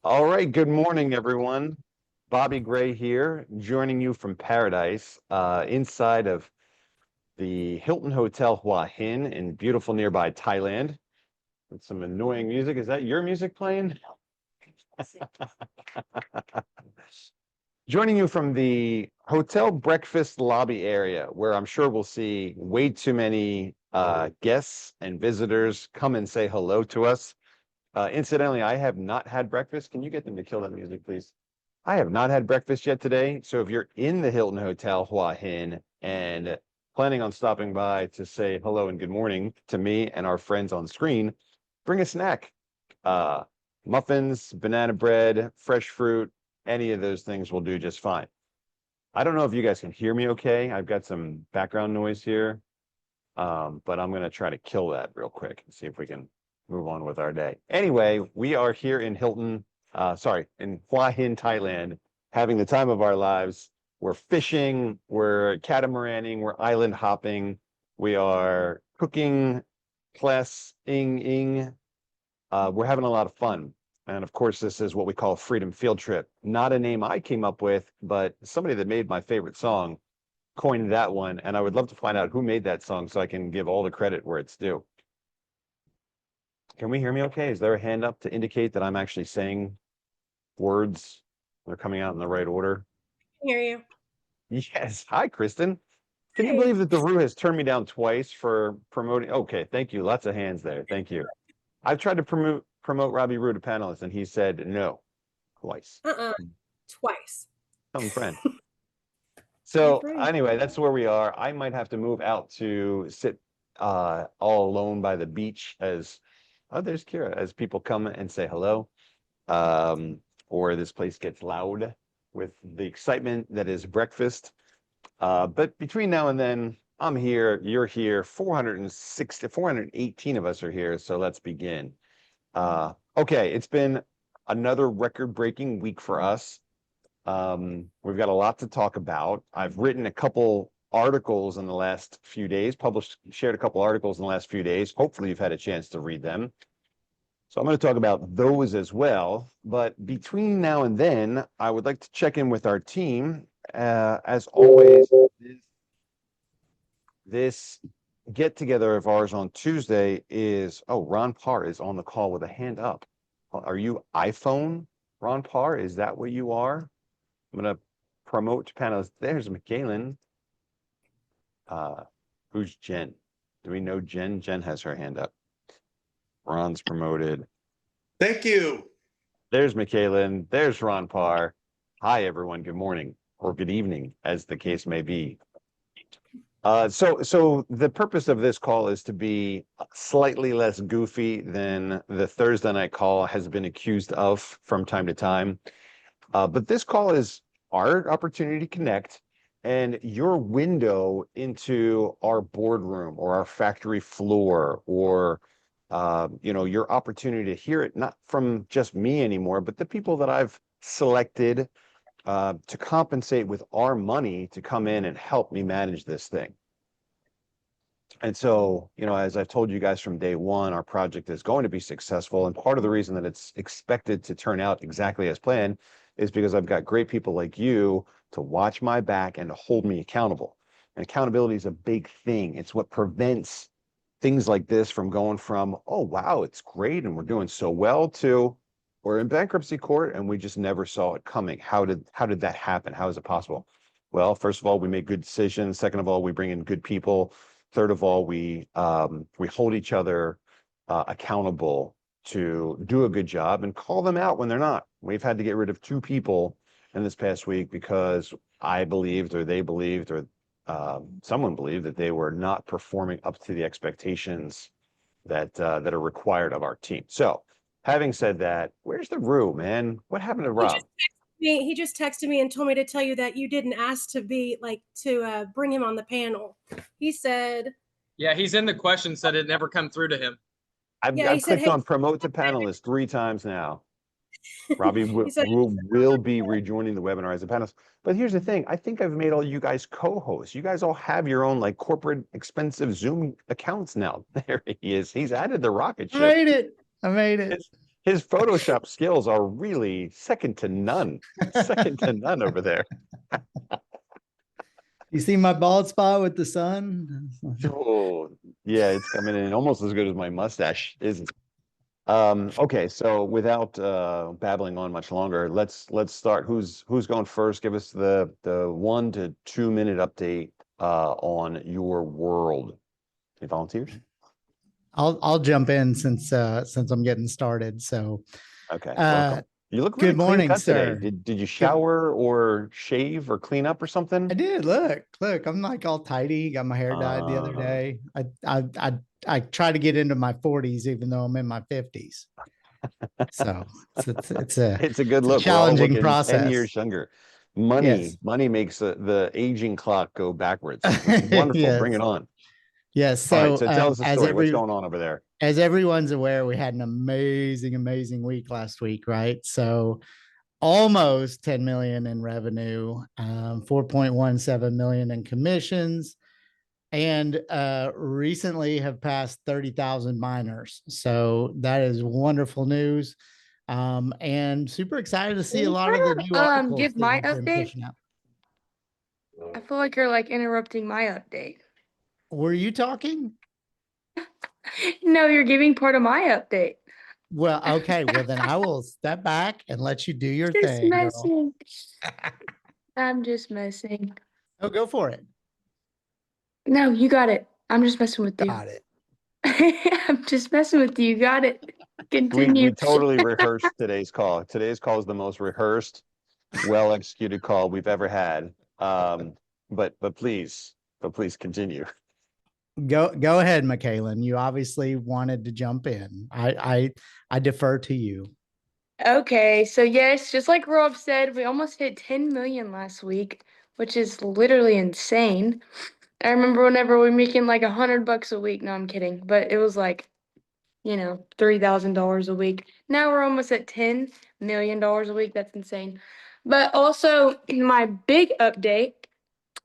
All right, good morning, everyone. Bobby Gray here, joining you from paradise, inside of the Hilton Hotel Hua Hin in beautiful nearby Thailand, with some annoying music. Is that your music playing? Joining you from the hotel breakfast lobby area, where I'm sure we'll see way too many guests and visitors come and say hello to us. Incidentally, I have not had breakfast. Can you get them to kill that music, please? I have not had breakfast yet today. So if you're in the Hilton Hotel Hua Hin and planning on stopping by to say hello and good morning to me and our friends on screen, bring a snack. Uh, Muffins, banana bread, fresh fruit, any of those things will do just fine. I don't know if you guys can hear me okay. I've got some background noise here, but I'm going to try to kill that real quick and see if we can move on with our day. Anyway, we are here in in Hua Hin, Thailand, having the time of our lives. We're fishing, we're catamaraning, we're island hopping, we are cooking, class ing. We're having a lot of fun. And of course, this is what we call a freedom field trip. Not a name I came up with, but somebody that made my favorite song coined that one. And I would love to find out who made that song so I can give all the credit where it's due. Can we hear me okay? Is there a hand up to indicate that I'm actually saying words? They're coming out in the right order. Hear you. Yes. Hi, Kristen. Can you Hey. believe that the Roo has turned me down twice for promoting? Okay, thank you. Lots of hands there. Thank you. I've tried to promote Robbie Roo to panelists, and he said no twice. Twice. Some friend. My So friend. anyway, that's where we are. I might have to move out to sit all alone by the beach as there's Kira as people come and say hello. Or this place gets loud with the excitement that is breakfast. But between now and then, I'm here, you're here, 460, 418 of us are here. So let's begin. Okay, it's been another record-breaking week for us. We've got a lot to talk about. I've written a couple articles in the last few days, shared a couple articles in the last few days. Hopefully you've had a chance to read them. So I'm going to talk about those as well. But between now and then, I would like to check in with our team. As always, this get together of ours on Tuesday is, Ron Parr is on the call with a hand up. Are you iPhone, Ron Parr? Is that what you are? I'm going to promote to panelists. There's McKaylin. Who's Jen? Do we know Jen? Jen has her hand up. Ron's promoted. Thank you. There's McKaylin. There's Ron Parr. Hi, everyone. Good morning or good evening, as the case may be. So the purpose of this call is to be slightly less goofy than the Thursday night call has been accused of from time to time. But this call is our opportunity to connect and your window into our boardroom or our factory floor or your opportunity to hear it, not from just me anymore, but the people that I've selected to compensate with our money to come in and help me manage this thing. And so, as I've told you guys from day one, our project is going to be successful. And part of the reason that it's expected to turn out exactly as planned is because I've got great people like you to watch my back and to hold me accountable. And accountability is a big thing. It's what prevents things like this from going from, oh, wow, it's great and we're doing so well, to we're in bankruptcy court and we just never saw it coming. How did that happen? How is it possible? Well, first of all, we make good decisions. Second of all, we bring in good people. Third of all, we hold each other accountable to do a good job and call them out when they're not. We've had to get rid of 2 people in this past week because I believed or they believed or someone believed that they were not performing up to the expectations that are required of our team. So having said that, where's the Roo, man? What happened to Rob? He just texted me and told me to tell you that you didn't ask to be to bring him on the panel. He said, yeah, he's in the questions that it never come through to him. I've clicked on promote to panelist 3 times now. Robbie will be rejoining the webinar as a panelist. But here's the thing. I think I've made all you guys co-hosts. You guys all have your own corporate expensive Zoom accounts now. There he is. He's added the rocket ship. I made it. his Photoshop skills are really second to none. Second to none over there. You see my bald spot with the sun? Oh, yeah, it's coming in almost as good as my mustache, isn't it? Okay, so without babbling on much longer, let's start. Who's going first? Give us the 1 to 2 minute update on your world. Any volunteers? I'll jump in since I'm getting started. So Okay, welcome. You look good really clean morning, cut sir. today. Did you shower or shave or clean up or something? I did. Look, I'm like all tidy. Got my hair dyed the other day. I try to get into my 40s, even though I'm in my 50s. So it's a good look. We're all challenging looking process. 10 years younger. Money makes the aging clock go backwards. Wonderful. Yes. Bring it on. Yes. All So, right, so tell us the story. What's going on over there? As everyone's aware, we had an amazing week last week, right? So almost 10 million in revenue, 4.17 million in commissions, and recently have passed 30,000 miners. So that is wonderful news. And super excited to see a lot of the new articles give that my we've been update? pushing out. I feel like you're like interrupting my update. Were you talking? No, you're giving part of my update. Well, okay. Well, then I will step back and let you do your Just thing, girl. messing. I'm just messing. Oh, go for it. No, you got it. I'm just messing with you. Got it. I'm just messing with you. Got it. We Continue. totally rehearsed today's call. Today's call is the most rehearsed, well executed call we've ever had. But please continue. Go ahead, McKaylin. You obviously wanted to jump in. I defer to you. Okay, so yes, just like Rob said, we almost hit 10 million last week, which is literally insane. I remember whenever we were making like $100 a week. No, I'm kidding, but it was like, $3,000 a week. Now we're almost at $10 million a week. That's insane. But also, my big update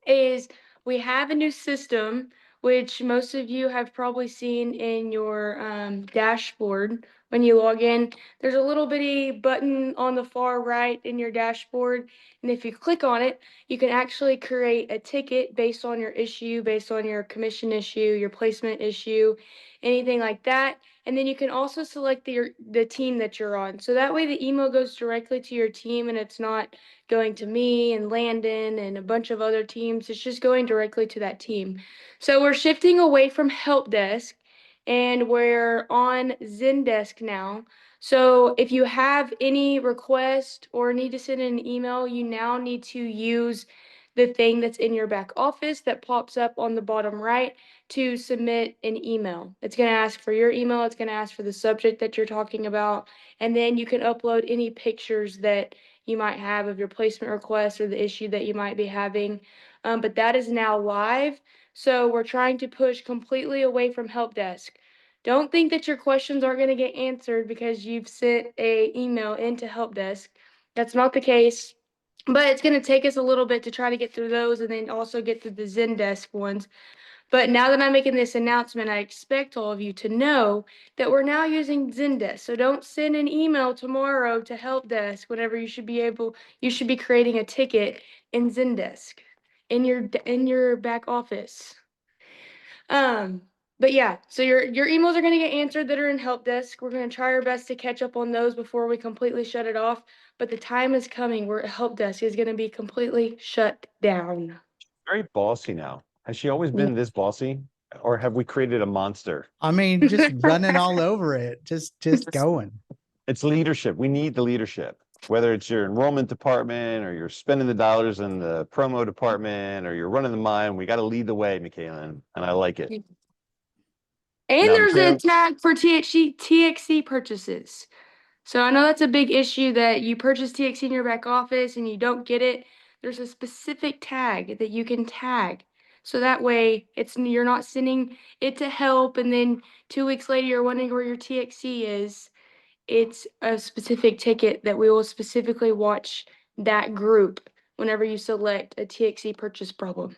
is we have a new system, which most of you have probably seen in your dashboard. When you log in, there's a little bitty button on the far right in your dashboard. And if you click on it, you can actually create a ticket based on your issue, based on your commission issue, your placement issue, anything like that. And then you can also select the team that you're on. So that way the email goes directly to your team and it's not going to me and Landon and a bunch of other teams. It's just going directly to that team. So we're shifting away from help desk and we're on Zendesk now. So if you have any request or need to send an email, you now need to use the thing that's in your back office that pops up on the bottom right to submit an email. It's going to ask for your email. It's going to ask for the subject that you're talking about. And then you can upload any pictures that you might have of your placement request or the issue that you might be having. But that is now live. So we're trying to push completely away from help desk. Don't think that your questions aren't going to get answered because you've sent an email into help desk. That's not the case. But it's going to take us a little bit to try to get through those and then also get through the Zendesk ones. But now that I'm making this announcement, I expect all of you to know that we're now using Zendesk. So don't send an email tomorrow to help desk whenever you should be creating a ticket in Zendesk in your back office. But yeah, so your emails are going to get answered that are in help desk. We're going to try our best to catch up on those before we completely shut it off. But the time is coming where help desk is going to be completely shut down. Very bossy now. Has she always been this bossy? Or have we created a monster? I mean, just running all over it, just going. It's leadership. We need the leadership. Whether it's your enrollment department or you're spending the dollars in the promo department or you're running the mine, we got to lead the way, McKaylin, and I like it. And Now, there's a McKaylin, tag for TXC purchases. So I know that's a big issue that you purchase TXC in your back office and you don't get it. There's a specific tag that you can tag. So that way you're not sending it to help and then 2 weeks later you're wondering where your TXC is. It's a specific ticket that we will specifically watch that group whenever you select a TXC purchase problem.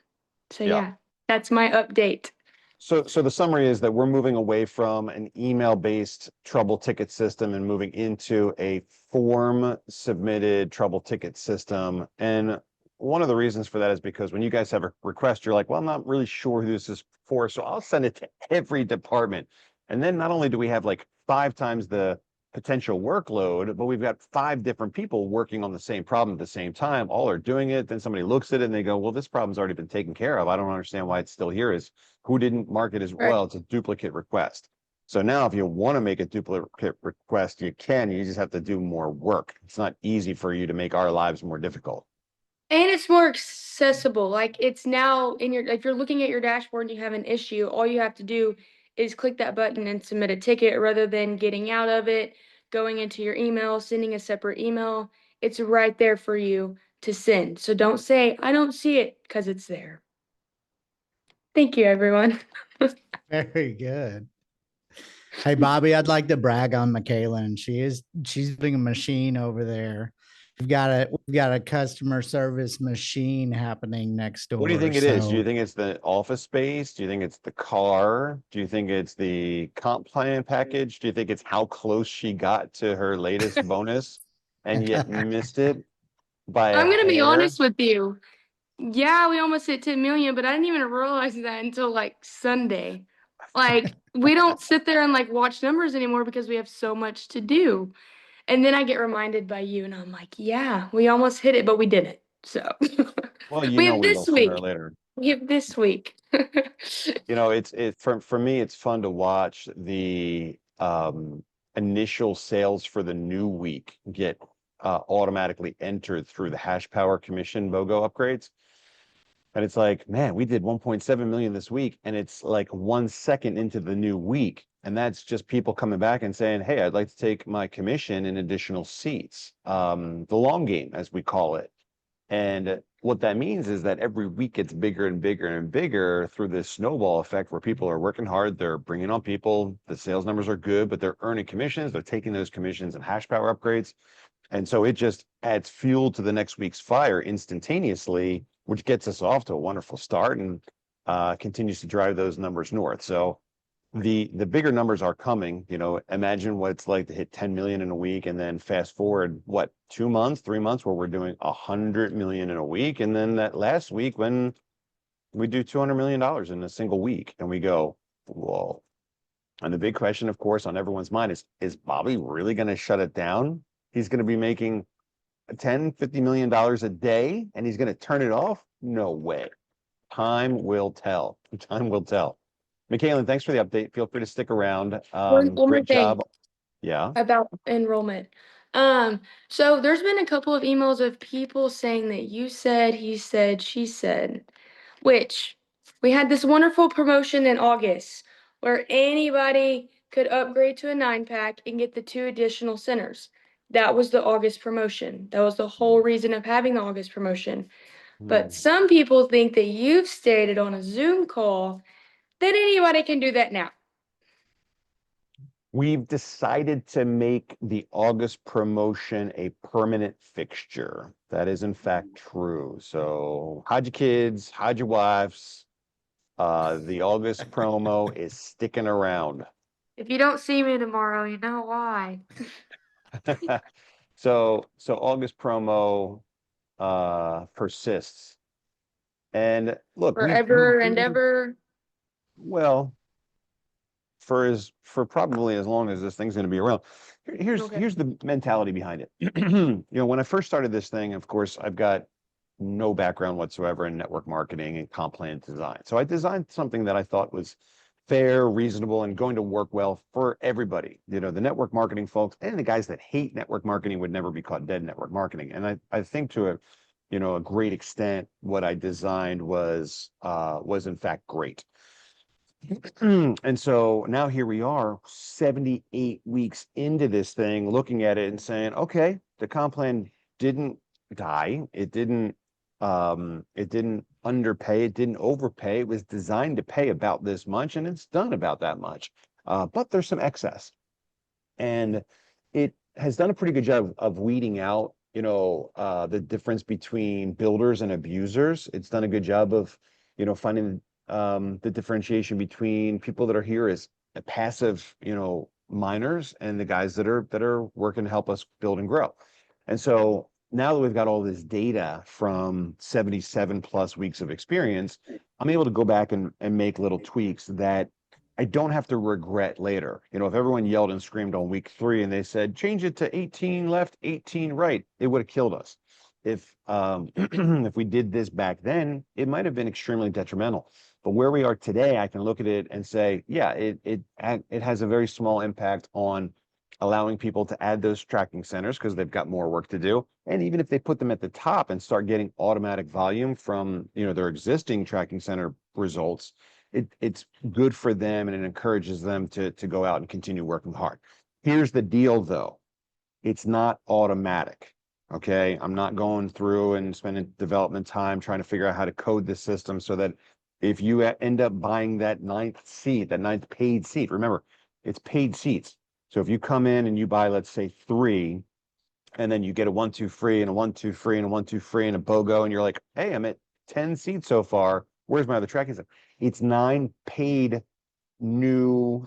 So yeah, that's my update. So the summary is that we're moving away from an email-based trouble ticket system and moving into a form submitted trouble ticket system. And one of the reasons for that is because when you guys have a request, you're like, well, I'm not really sure who this is for, so I'll send it to every department. And then not only do we have like 5 times the potential workload, but we've got 5 different people working on the same problem at the same time. All are doing it. Then somebody looks at it and they go, well, this problem's already been taken care of. I don't understand why it's still here. Is who didn't mark it as Right. well? It's a duplicate request. So now if you want to make a duplicate request, you can. You just have to do more work. It's not easy for you to make our lives more difficult. And it's more accessible. Like it's now in your, if you're looking at your dashboard and you have an issue, all you have to do is click that button and submit a ticket rather than getting out of it, going into your email, sending a separate email. It's right there for you to send. So don't say, I don't see it, because it's there. Thank you, everyone. Very good. Hey, Bobby, I'd like to brag on McKaylin. She's being a machine over there. We've got a customer service machine happening next door. What do you think it is? Do you so- think it's the office space? Do you think it's the car? Do you think it's the comp plan package? Do you think it's how close she got to her latest bonus and yet missed it by a I'm gonna be hair? honest with you. Yeah, we almost hit 10 million, but I didn't even realize that until like Sunday. Like we don't sit there and like watch numbers anymore because we have so much to do. And then I get reminded by you and I'm like, yeah, we almost hit it, but we didn't. So Well, you we know have we will this sooner or week. later. We have this week. You know, it's for me, it's fun to watch the initial sales for the new week get automatically entered through the hash power commission BOGO upgrades. And it's like, man, we did 1.7 million this week, and it's like 1 second into the new week. And that's just people coming back and saying, hey, I'd like to take my commission in additional seats. The long game, as we call it. And what that means is that every week gets bigger and bigger and bigger through this snowball effect where people are working hard, they're bringing on people, the sales numbers are good, but they're earning commissions, they're taking those commissions and hash power upgrades. And so it just adds fuel to the next week's fire instantaneously, which gets us off to a wonderful start and continues to drive those numbers north. So the bigger numbers are coming. You know, imagine what it's like to hit 10 million in a week, and then fast forward, what, 2 months, 3 months, where we're doing 100 million in a week. And then that last week when we do $200 million in a single week, and we go, whoa. And the big question, of course, on everyone's mind is Bobby really going to shut it down? He's going to be making $10-50 million a day, and he's going to turn it off? No way. Time will tell. Time will tell. McKaylin, thanks for the update. Feel free to stick around. One more Great thing. job. Yeah. About enrollment. So there's been a couple of emails of people saying that you said, he said, she said, which we had this wonderful promotion in August where anybody could upgrade to a 9-pack and get the 2 additional centers. That was the August promotion. That was the whole reason of having the August promotion. But some people think that you've stated on a Zoom call that anybody can do that now. We've decided to make the August promotion a permanent fixture. That is in fact true. So hide your kids, hide your wives. The August promo is sticking around. If you don't see me tomorrow, you know why. So August promo persists. And look, Forever and ever. well, for probably as long as this thing's going to be around. Here's Okay. here's the mentality behind it. You know, when I first started this thing, of course, I've got no background whatsoever in network marketing and comp plan design. So I designed something that I thought was fair, reasonable, and going to work well for everybody. You know, the network marketing folks and the guys that hate network marketing would never be caught dead in network marketing. And I think to a great extent, what I designed was in fact great. And so now here we are 78 weeks into this thing, looking at it and saying, okay, the comp plan didn't die. It didn't underpay. It didn't overpay. It was designed to pay about this much, and it's done about that much. But there's some excess, and it has done a pretty good job of weeding out, the difference between builders and abusers. It's done a good job of, finding the differentiation between people that are here as passive, miners and the guys that are working to help us build and grow. And so now that we've got all this data from 77 plus weeks of experience, I'm able to go back and make little tweaks that I don't have to regret later. If everyone yelled and screamed on week 3 and they said, change it to 18 left, 18 right, it would have killed us. If if we did this back then, it might have been extremely detrimental. But where we are today, I can look at it and say, yeah, it has a very small impact on allowing people to add those tracking centers because they've got more work to do. And even if they put them at the top and start getting automatic volume from their existing tracking center results, it's good for them and it encourages them to go out and continue working hard. Here's the deal though. It's not automatic. Okay. I'm not going through and spending development time trying to figure out how to code the system so that if you end up buying that 9th seat, that 9th paid seat, remember, it's paid seats. So if you come in and you buy, let's say 3, and then you get a 1, 2 free and a 1, 2 free and a 1, 2 free and a BOGO, and you're like, hey, I'm at 10 seats so far. Where's my other tracking center? It's 9 paid new,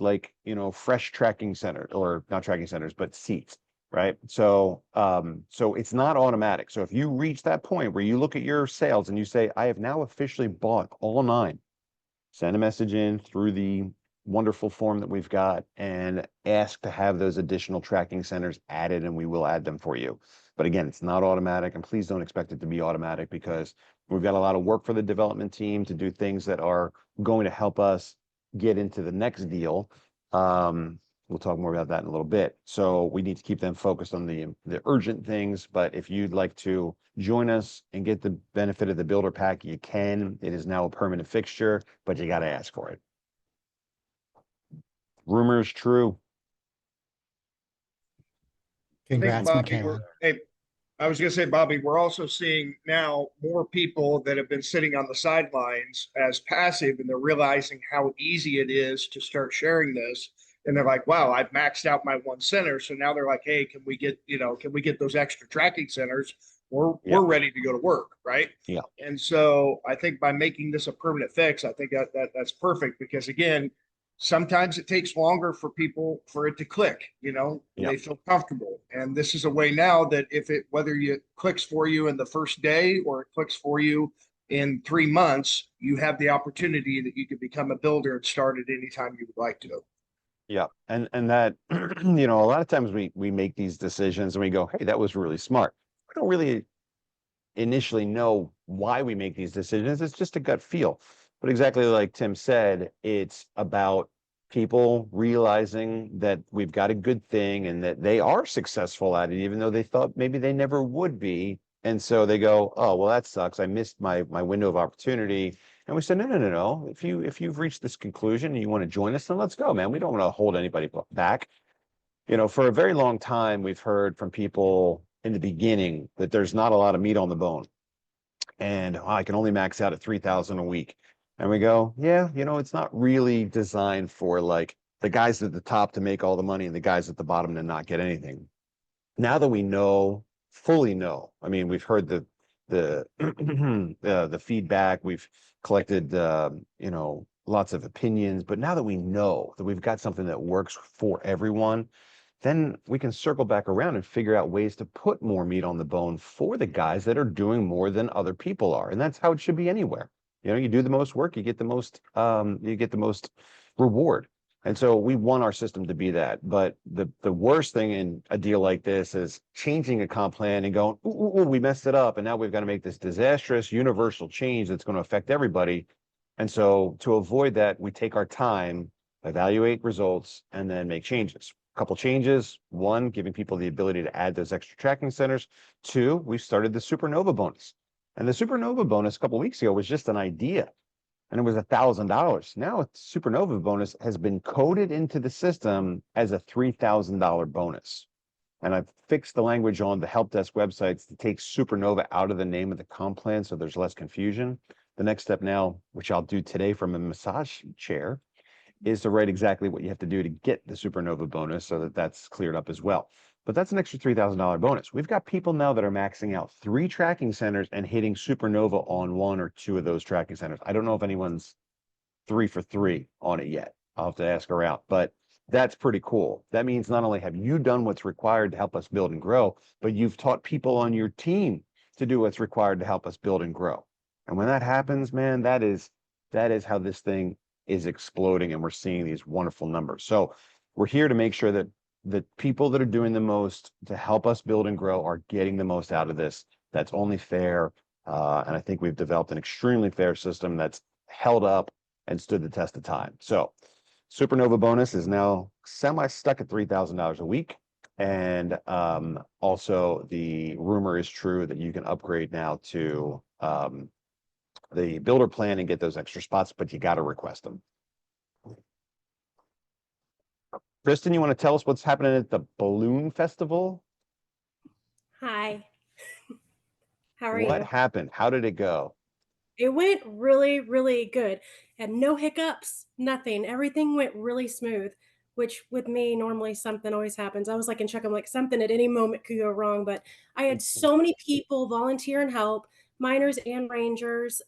fresh tracking center, or not tracking centers, but seats. Right. So it's not automatic. So if you reach that point where you look at your sales and you say, I have now officially bought all 9, send a message in through the wonderful form that we've got and ask to have those additional tracking centers added, and we will add them for you. But again, it's not automatic, and please don't expect it to be automatic because we've got a lot of work for the development team to do things that are going to help us get into the next deal. We'll talk more about that in a little bit. So we need to keep them focused on the urgent things. But if you'd like to join us and get the benefit of the builder pack, you can. It is now a permanent fixture, but you got to ask for it. Rumor is true. Congrats, Bobby, McKaylin. hey, I was going to say, Bobby, we're also seeing now more people that have been sitting on the sidelines as passive, and they're realizing how easy it is to start sharing this. And they're like, wow, I've maxed out my 1 center. So now they're like, hey, can we get those extra tracking centers? We're ready to go to work, right? Yeah. And so I think by making this a permanent fix, I think that's perfect because again, sometimes it takes longer for people for it to click, they feel comfortable. And this is a way now that whether it clicks for you in the first day or it clicks for you in 3 months, you have the opportunity that you can become a builder and start at any time you would like to. Yeah. And that, a lot of times we make these decisions and we go, hey, that was really smart. We don't really initially know why we make these decisions. It's just a gut feel. But exactly like Tim said, it's about people realizing that we've got a good thing and that they are successful at it, even though they thought maybe they never would be. And so they go, oh, well, that sucks. I missed my window of opportunity. And we said, no. If you've reached this conclusion and you want to join us, then let's go, man. We don't want to hold anybody back. For a very long time, we've heard from people in the beginning that there's not a lot of meat on the bone. And I can only max out at 3,000 a week. And we go, yeah, it's not really designed for the guys at the top to make all the money and the guys at the bottom to not get anything. Now that we fully know, I mean, we've heard the feedback, we've collected, lots of opinions, but now that we know that we've got something that works for everyone, then we can circle back around and figure out ways to put more meat on the bone for the guys that are doing more than other people are. And that's how it should be anywhere. You do the most work, you get the most reward. And so we want our system to be that. But the worst thing in a deal like this is changing a comp plan and going, ooh, we messed it up. And now we've got to make this disastrous universal change that's going to affect everybody. And so to avoid that, we take our time, evaluate results, and then make changes. A couple changes. 1, giving people the ability to add those extra tracking centers. 2, we started the SuperNova bonus. And the SuperNova bonus a couple of weeks ago was just an idea, and it was $1,000. Now SuperNova bonus has been coded into the system as a $3,000 bonus. And I've fixed the language on the help desk websites to take SuperNova out of the name of the comp plan so there's less confusion. The next step now, which I'll do today from a massage chair, is to write exactly what you have to do to get the SuperNova bonus so that that's cleared up as well. But that's an extra $3,000 bonus. We've got people now that are maxing out 3 tracking centers and hitting SuperNova on 1 or 2 of those tracking centers. I don't know if anyone's 3 for 3 on it yet. I'll have to ask around, but that's pretty cool. That means not only have you done what's required to help us build and grow, but you've taught people on your team to do what's required to help us build and grow. And when that happens, man, that is how this thing is exploding, and we're seeing these wonderful numbers. So we're here to make sure that the people that are doing the most to help us build and grow are getting the most out of this. That's only fair. And I think we've developed an extremely fair system that's held up and stood the test of time. So SuperNova bonus is now semi-stuck at $3,000 a week. And also the rumor is true that you can upgrade now to the builder plan and get those extra spots, but you got to request them. Kristen, you want to tell us what's happening at the Balloon Festival? Hi. How are What you? happened? How did it go? It went really, really good. Had no hiccups, nothing. Everything went really smooth, which with me, normally something always happens. I was like in check, I'm like, something at any moment could go wrong. But I had so many people volunteer and help, miners and rangers.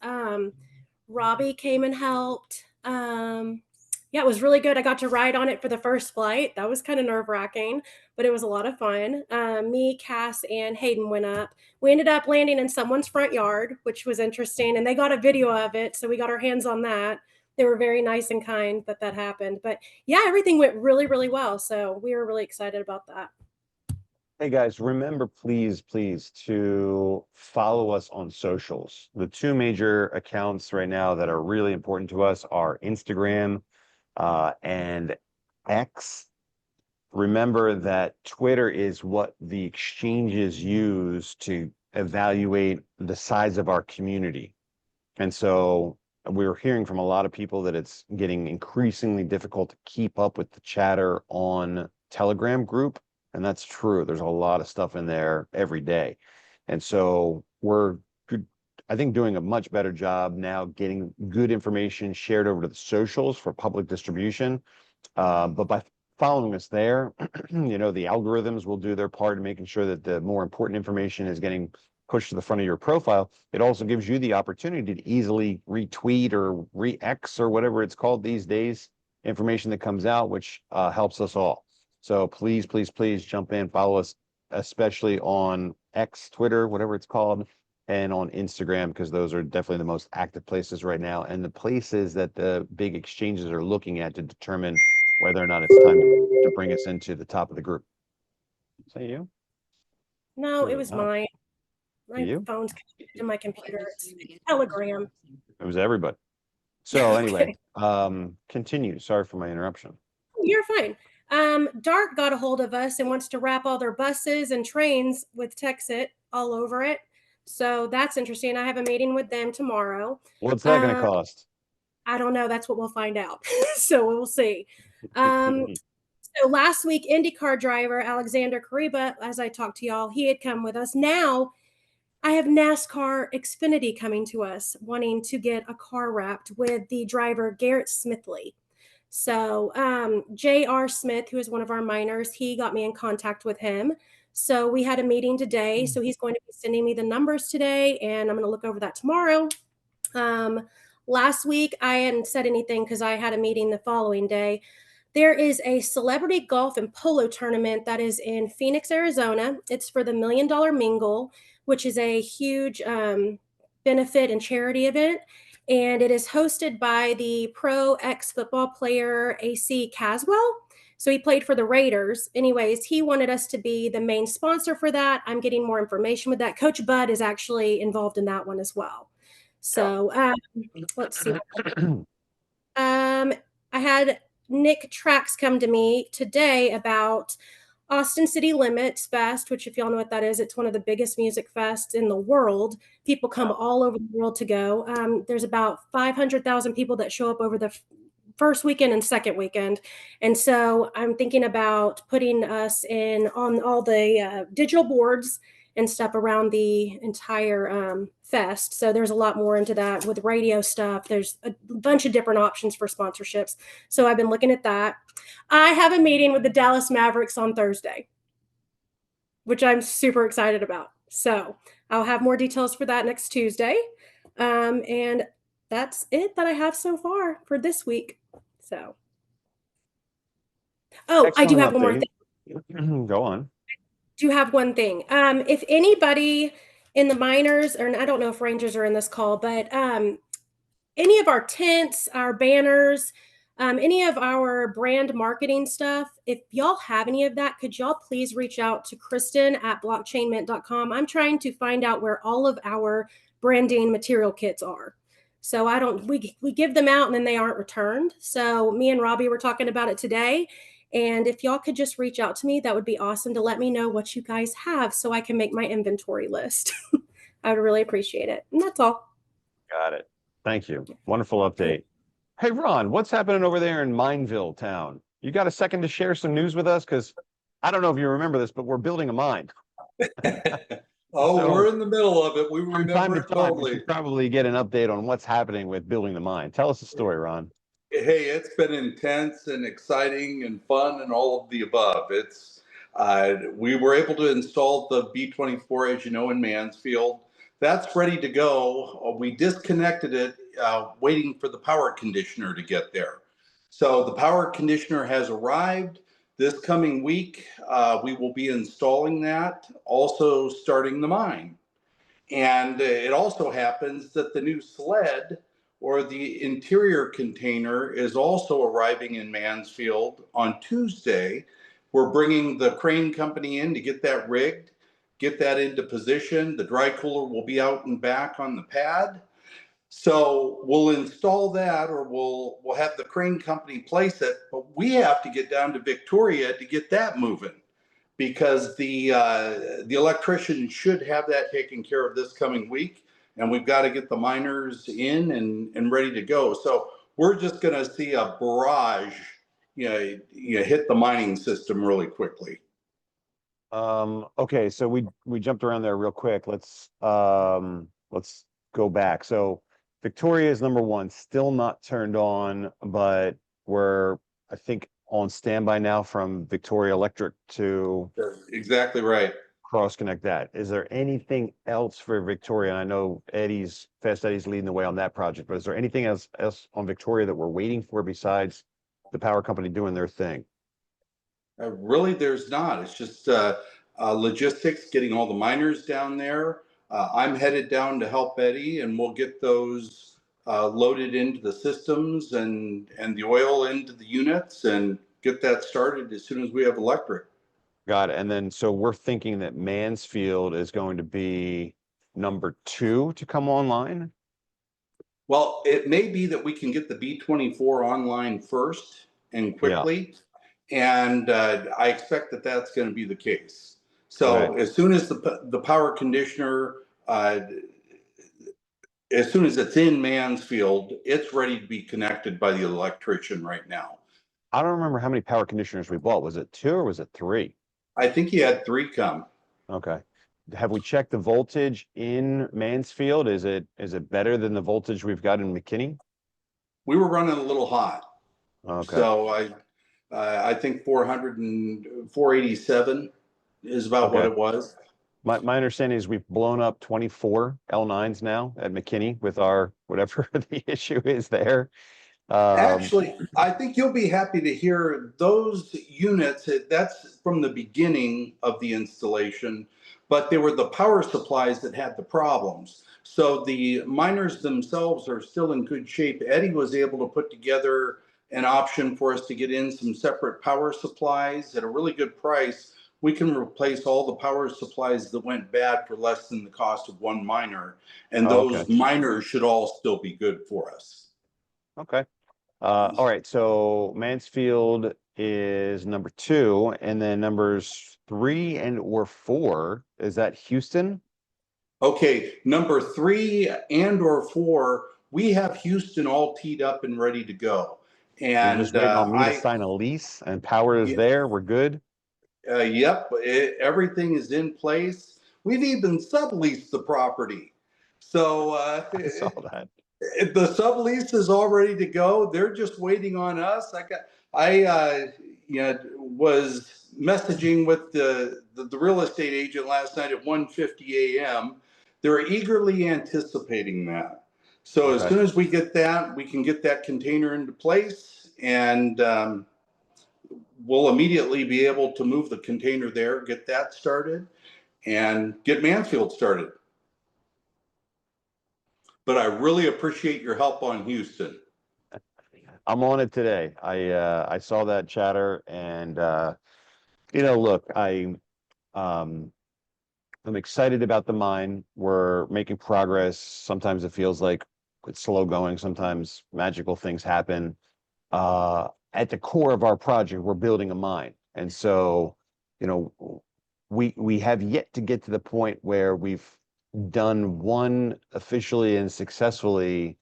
Robbie came and helped. Yeah, it was really good. I got to ride on it for the first flight. That was kind of nerve-wracking, but it was a lot of fun. Me, Cass, and Hayden went up. We ended up landing in someone's front yard, which was interesting, and they got a video of it, so we got our hands on that. They were very nice and kind that happened. But yeah, everything went really, really well, so we were really excited about that. Hey guys, remember, please, to follow us on socials. The two major accounts right now that are really important to us are Instagram and X. Remember that Twitter is what the exchanges use to evaluate the size of our community. And so we're hearing from a lot of people that it's getting increasingly difficult to keep up with the chatter on Telegram group. And that's true. There's a lot of stuff in there every day. And so we're, I think, doing a much better job now getting good information shared over to the socials for public distribution. But by following us there, you know, the algorithms will do their part in making sure that the more important information is getting pushed to the front of your profile. It also gives you the opportunity to easily retweet or re-X or whatever it's called these days, information that comes out, which helps us all. So please jump in, follow us, especially on X, Twitter, whatever it's called, and on Instagram, because those are definitely the most active places right now, and the places that the big exchanges are looking at to determine whether or not it's time to bring us into the top of the group. Is that you? No, it was Oh. mine. My You? phone's connected to my computer. It's Telegram. It was everybody. So anyway, continue. Sorry for my interruption. You're fine. Dart got a hold of us and wants to wrap all their buses and trains with Texit all over it. So that's interesting. I have a meeting with them tomorrow. What's that going to cost? I don't know. That's what we'll find out. So we'll see. So last week, IndyCar driver Alexander Kariba, as I talked to y'all, he had come with us. Now I have NASCAR Xfinity coming to us, wanting to get a car wrapped with the driver Garrett Smithley. So J.R. Smith, who is one of our miners, he got me in contact with him. So we had a meeting today. So he's going to be sending me the numbers today, and I'm going to look over that tomorrow. Last week, I hadn't said anything because I had a meeting the following day. There is a celebrity golf and polo tournament that is in Phoenix, Arizona. It's for the $1 Million Mingle, which is a huge benefit and charity event. And it is hosted by the pro ex-football player AC Caswell. So he played for the Raiders. Anyways, he wanted us to be the main sponsor for that. I'm getting more information with that. Coach Bud is actually involved in that one as well. So let's see. I had Nick Trax come to me today about Austin City Limits Fest, which, if y'all know what that is, it's one of the biggest music fests in the world. People come all over the world to go. There's about 500,000 people that show up over the first weekend and second weekend. And so I'm thinking about putting us in on all the digital boards and stuff around the entire fest. So there's a lot more into that with radio stuff. There's a bunch of different options for sponsorships. So I've been looking at that. I have a meeting with the Dallas Mavericks on Thursday, which I'm super excited about. So I'll have more details for that next Tuesday. And that's it that I have so far for this week. So, oh, I do Excellent have one more update. thing. Go on. Do have one thing. If anybody in the miners, or I don't know if Rangers are in this call, but any of our tents, our banners, any of our brand marketing stuff, if y'all have any of that, could y'all please reach out to Kristen at blockchainmint.com. I'm trying to find out where all of our branding material kits are. So we give them out and then they aren't returned. So me and Robbie were talking about it today. And if y'all could just reach out to me, that would be awesome to let me know what you guys have so I can make my inventory list. I would really appreciate it. And that's all. Got it. Thank you. Wonderful update. Hey, Ron, what's happening over there in Mineville town? You got a second to share some news with us? Because I don't know if you remember this, but we're building a mine. We're in the middle of it. We From time remember to it time, we totally. should probably get an update on what's happening with building the mine. Tell us the story, Ron. Hey, it's been intense and exciting and fun and all of the above. We were able to install the B24, as you know, in Mansfield. That's ready to go. We disconnected it, waiting for the power conditioner to get there. So the power conditioner has arrived. This coming week, we will be installing that, also starting the mine. And it also happens that the new sled or the interior container is also arriving in Mansfield on Tuesday. We're bringing the crane company in to get that rigged, get that into position. The dry cooler will be out and back on the pad. So we'll install that, or we'll have the crane company place it, but we have to get down to Victoria to get that moving, because the electrician should have that taken care of this coming week, and we've got to get the miners in and ready to go. So we're just going to see a barrage, hit the mining system really quickly. Okay, so we jumped around there real quick. Let's go back. So Victoria is number one, still not turned on, but we're, I think, on standby now from Victoria Electric to exactly right. cross connect that. Is there anything else for Victoria? And I know Fast Eddie's leading the way on that project, but is there anything else on Victoria that we're waiting for besides the power company doing their thing? Really, there's not. It's just logistics, getting all the miners down there. I'm headed down to help Eddie, and we'll get those loaded into the systems and the oil into the units and get that started as soon as we have electric. Got it. And then, so we're thinking that Mansfield is going to be number 2 to come online? Well, it may be that we can get the B24 online first and quickly. Yeah. And I expect that that's going to be the case. So as soon as the power conditioner, as soon as it's in Mansfield, it's ready to be connected by the electrician right now. I don't remember how many power conditioners we bought. Was it 2 or was it 3? I think he had 3 come. Okay. Have we checked the voltage in Mansfield? Is it better than the voltage we've got in McKinney? We were running a little hot. Okay. So I think 487 is about what it was. My understanding is we've blown up 24 L9s now at McKinney with our whatever the issue is there. Actually, I think you'll be happy to hear those units. That's from the beginning of the installation, but they were the power supplies that had the problems. So the miners themselves are still in good shape. Eddie was able to put together an option for us to get in some separate power supplies at a really good price. We can replace all the power supplies that went bad for less than the cost of one miner. And those miners should all still be good for us. Okay. All right. So Mansfield is number 2, and then numbers 3 and/or 4, is that Houston? Okay. Number 3 and/or 4, we have Houston all teed up and ready to go. And you're just waiting on me to sign a lease and power is there. We're good. Yep. Everything is in place. We've even subleased the property. So I saw that. The sublease is all ready to go. They're just waiting on us. I was messaging with the real estate agent last night at 1:50 a.m. They're eagerly anticipating that. So as Okay. soon as we get that, we can get that container into place, and we'll immediately be able to move the container there, get that started, and get Mansfield started. But I really appreciate your help on Houston. I'm on it today. I saw that chatter, and look, I'm excited about the mine. We're making progress. Sometimes it feels like it's slow going. Sometimes magical things happen. At the core of our project, we're building a mine, and so we have yet to get to the point where we've done one officially and successfully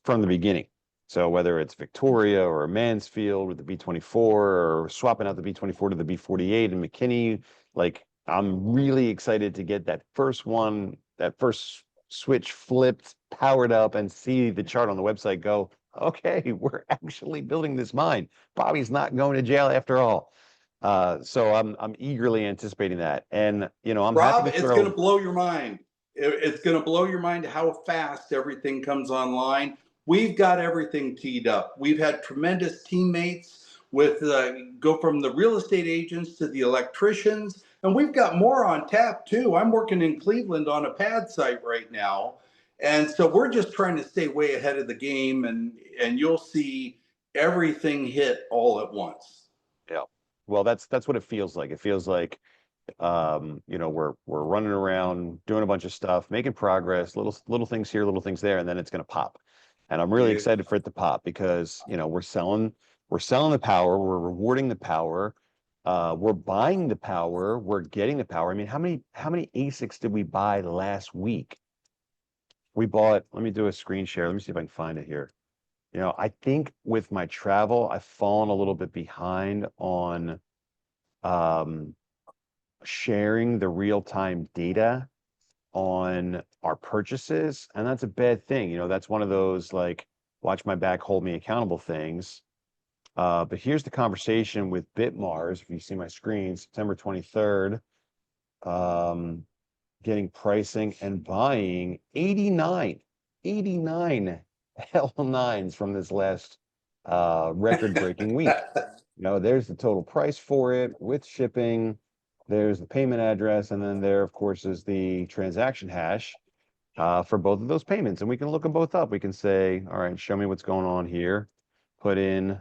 from the beginning. So whether it's Victoria or Mansfield with the B24 or swapping out the B24 to the B48 in McKinney, like I'm really excited to get that first one, that first switch flipped, powered up, and see the chart on the website go, okay, we're actually building this mine. Bobby's not going to jail after all. So I'm eagerly anticipating that. And I'm Rob, happy to it's throw. going to blow your mind. It's going to blow your mind how fast everything comes online. We've got everything teed up. We've had tremendous teammates with go from the real estate agents to the electricians, and we've got more on tap too. I'm working in Cleveland on a pad site right now, and so we're just trying to stay way ahead of the game, and you'll see everything hit all at once. Yeah. Well, that's what it feels like. It feels like we're running around doing a bunch of stuff, making progress, little things here, little things there, and then it's going to pop. And I'm really excited for it to pop because we're selling the power, we're rewarding the power, we're buying the power, we're getting the power. I mean, how many ASICs did we buy last week? We bought, let me do a screen share. Let me see if I can find it here. I think with my travel, I've fallen a little bit behind on sharing the real-time data on our purchases, and that's a bad thing. That's one of those like watch my back, hold me accountable things. But here's the conversation with Bitmars. If you see my screen, September 23rd, getting pricing and buying 89 L9s from this last record-breaking week. There's the total price for it with shipping. There's the payment address, and then there, of course, is the transaction hash for both of those payments. And we can look them both up. We can say, all right, show me what's going on here. Put in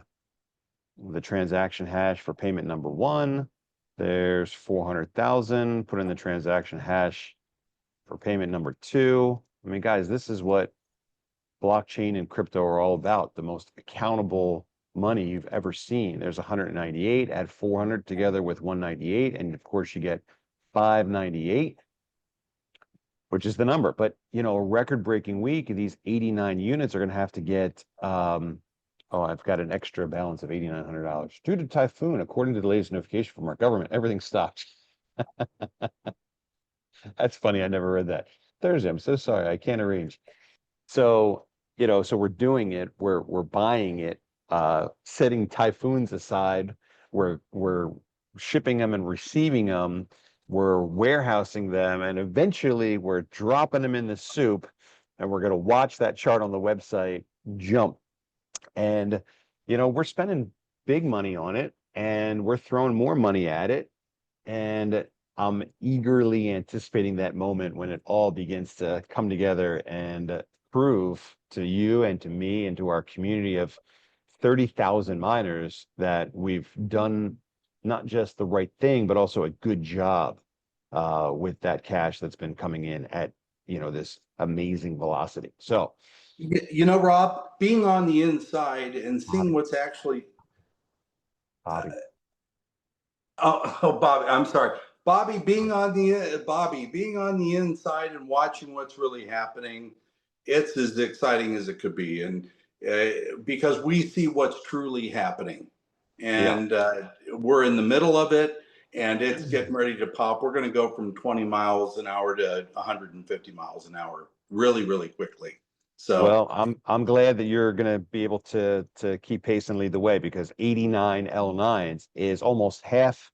the transaction hash for payment number 1. There's 400,000. Put in the transaction hash for payment number 2. I mean, guys, this is what blockchain and crypto are all about. The most accountable money you've ever seen. There's 198, add 400 together with 198, and of course you get 598, which is the number. But a record-breaking week, these 89 units are going to have to get I've got an extra balance of $8,900 due to typhoon. According to the latest notification from our government, everything stopped. That's funny. I never read that. Thursday, I'm so sorry, I can't arrange. So so we're doing it, we're buying it, setting typhoons aside, we're shipping them and receiving them, we're warehousing them, and eventually we're dropping them in the soup, and we're going to watch that chart on the website jump. And we're spending big money on it, and we're throwing more money at it, and I'm eagerly anticipating that moment when it all begins to come together and prove to you and to me and to our community of 30,000 miners that we've done not just the right thing, but also a good job with that cash that's been coming in at this amazing velocity. So, Rob, being on the inside and seeing what's actually Bobby. Bobby, I'm sorry. Bobby being on the inside and watching what's really happening, it's as exciting as it could be, and because we see what's truly happening, and we're in the middle of it, and it's getting ready to pop. We're going to go from 20 miles an hour to 150 miles an hour really, really quickly. So, well, I'm glad that you're going to be able to keep pace and lead the way, because 89 L9s is almost half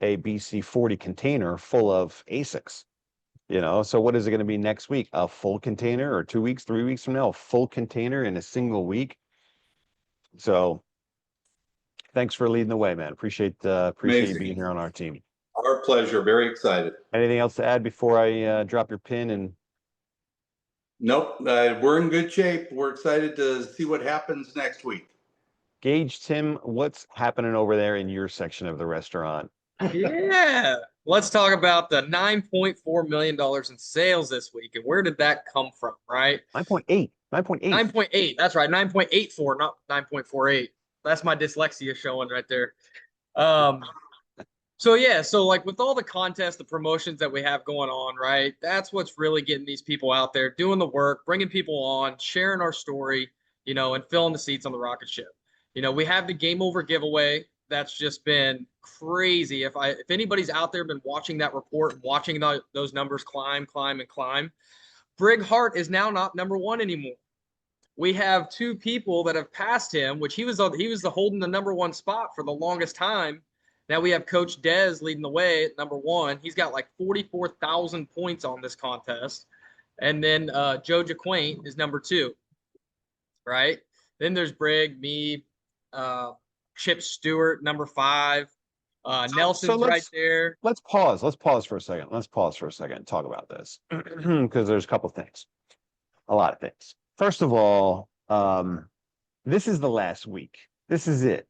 a BC40 container full of ASICs. So what is it going to be next week? A full container, or 2 weeks, 3 weeks from now, a full container in a single week. So thanks for leading the way, man. Appreciate you Amazing. being here on our team. Our pleasure. Very excited. Anything else to add before I drop your pin? And nope, we're in good shape. We're excited to see what happens next week. Gaige, Tim, what's happening over there in your section of the restaurant? Yeah. Let's talk about the $9.4 million in sales this week. And where did that come from, right? 9.8. 9.8. That's right. 9.84, not 9.48. That's my dyslexia showing right there. So yeah, so like with all the contests, the promotions that we have going on, right? That's what's really getting these people out there, doing the work, bringing people on, sharing our story, and filling the seats on the rocket ship. We have the game over giveaway. That's just been crazy. If anybody's out there been watching that report, watching those numbers climb, Brig Hart is now not number one anymore. We have two people that have passed him, which he was holding the number one spot for the longest time. Now we have Coach Dez leading the way at number one. He's got like 44,000 points on this contest. And then Joe Jaquaint is number two, right? Then there's Brig, me, Chip Stewart, number 5. Nelson's right there. Let's pause. Let's pause for a second. And talk about this because there's a couple things, a lot of things. First of all, this is the last week. This is it.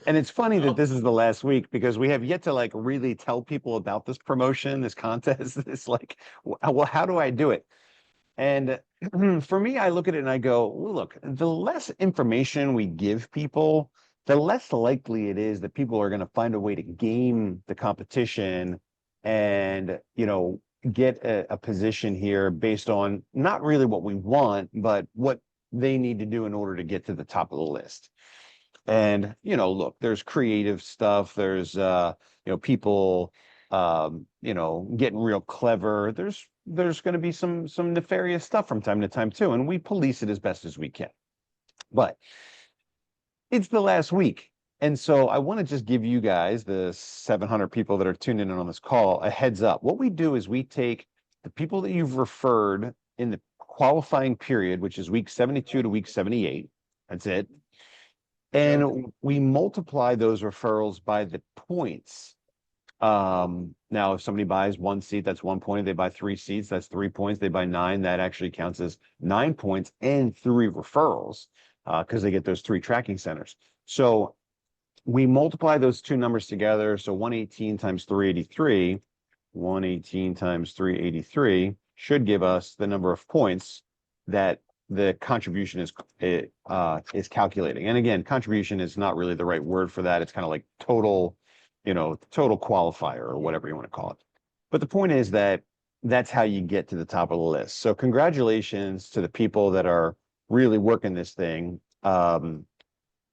And it's funny that this is the last week because we have yet to like really tell people about this promotion, this contest. It's like, well, how do I do it? And for me, I look at it and I go, well, look, the less information we give people, the less likely it is that people are going to find a way to game the competition and, get a position here based on not really what we want, but what they need to do in order to get to the top of the list. And, look, there's creative stuff. There's, people, getting real clever. There's going to be some nefarious stuff from time to time too. And we police it as best as we can. But it's the last week. And so I want to just give you guys, the 700 people that are tuned in on this call, a heads up. What we do is we take the people that you've referred in the qualifying period, which is week 72 to week 78. That's it. And we multiply those referrals by the points. Now, if somebody buys 1 seat, that's 1 point. If they buy 3 seats, that's 3 points. They buy 9, that actually counts as 9 points and 3 referrals because they get those 3 tracking centers. So we multiply those two numbers together. So 118 times 383 should give us the number of points that the contribution is calculating. And again, contribution is not really the right word for that. It's kind of like total qualifier or whatever you want to call it. But the point is that that's how you get to the top of the list. So congratulations to the people that are really working this thing.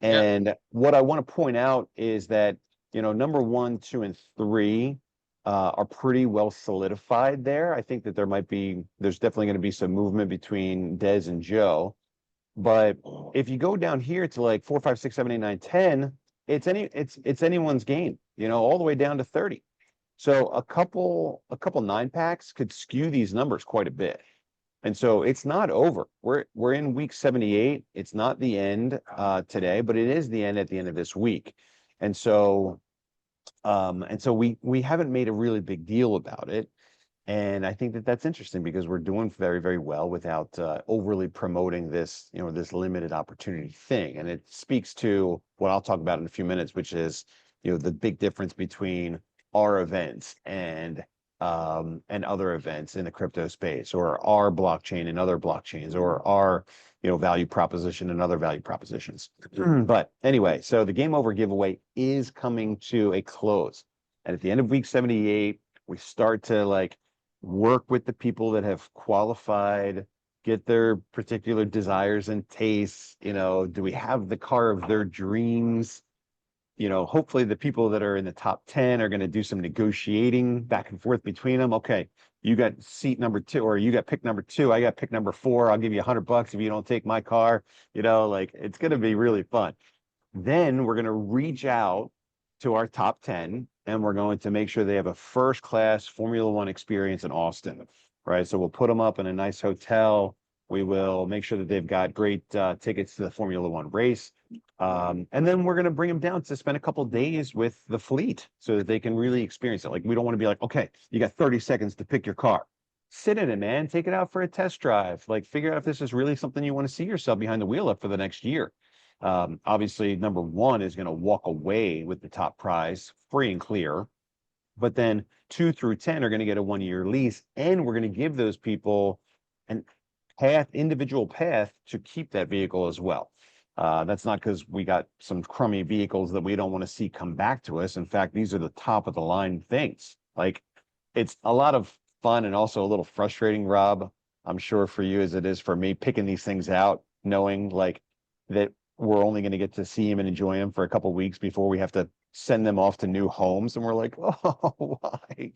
And what I want to point out is that, number 1, 2, and 3 are pretty well solidified there. I think that there's definitely going to be some movement between Dez and Joe. But if you go down here to like 4, 5, 6, 7, 8, 9, 10, it's anyone's game, all the way down to 30. So a couple 9-packs could skew these numbers quite a bit. And so it's not over. We're in week 78. It's not the end today, but it is the end at the end of this week. And so we haven't made a really big deal about it. And I think that that's interesting because we're doing very, very well without overly promoting this, this limited opportunity thing. And it speaks to what I'll talk about in a few minutes, which is, the big difference between our events and other events in the crypto space, or our blockchain and other blockchains, or our value proposition and other value propositions. But anyway, so the game over giveaway is coming to a close, and at the end of week 78 we start to work with the people that have qualified, get their particular desires and tastes. Do we have the car of their dreams? Hopefully the people that are in the top 10 are going to do some negotiating back and forth between them. Okay, you got seat number 2, or you got pick number 2. I got pick number 4. I'll give you $100 if you don't take my car. It's going to be really fun. Then we're going to reach out to our top 10, and we're going to make sure they have a first-class Formula One experience in Austin, right? So we'll put them up in a nice hotel. We will make sure that they've got great tickets to the Formula One race. And then we're going to bring them down to spend a couple of days with the fleet so that they can really experience it. Like, we don't want to be like, okay, you got 30 seconds to pick your car. Sit in it, man. Take it out for a test drive. Like, figure out if this is really something you want to see yourself behind the wheel of for the next year. Obviously, number one is going to walk away with the top prize free and clear. But then 2 through 10 are going to get a 1-year lease, and we're going to give those people an individual path to keep that vehicle as well. That's not because we got some crummy vehicles that we don't want to see come back to us. In fact, these are the top of the line things. Like, it's a lot of fun and also a little frustrating, Rob, I'm sure for you as it is for me, picking these things out, knowing like that we're only going to get to see them and enjoy them for a couple of weeks before we have to send them off to new homes. And we're like, oh, why?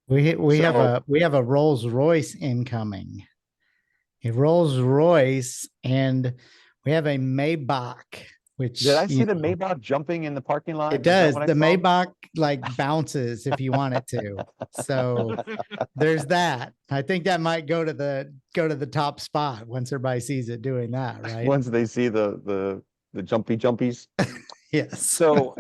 We have a Rolls Royce incoming. A Rolls Royce, and we have a Maybach, which did I see the Maybach jumping in the parking lot? It does. The Maybach like bounces if you want it to. So there's that. I think that might go to the top spot once everybody sees it doing that, right? Once they see the jumpies. Yes. So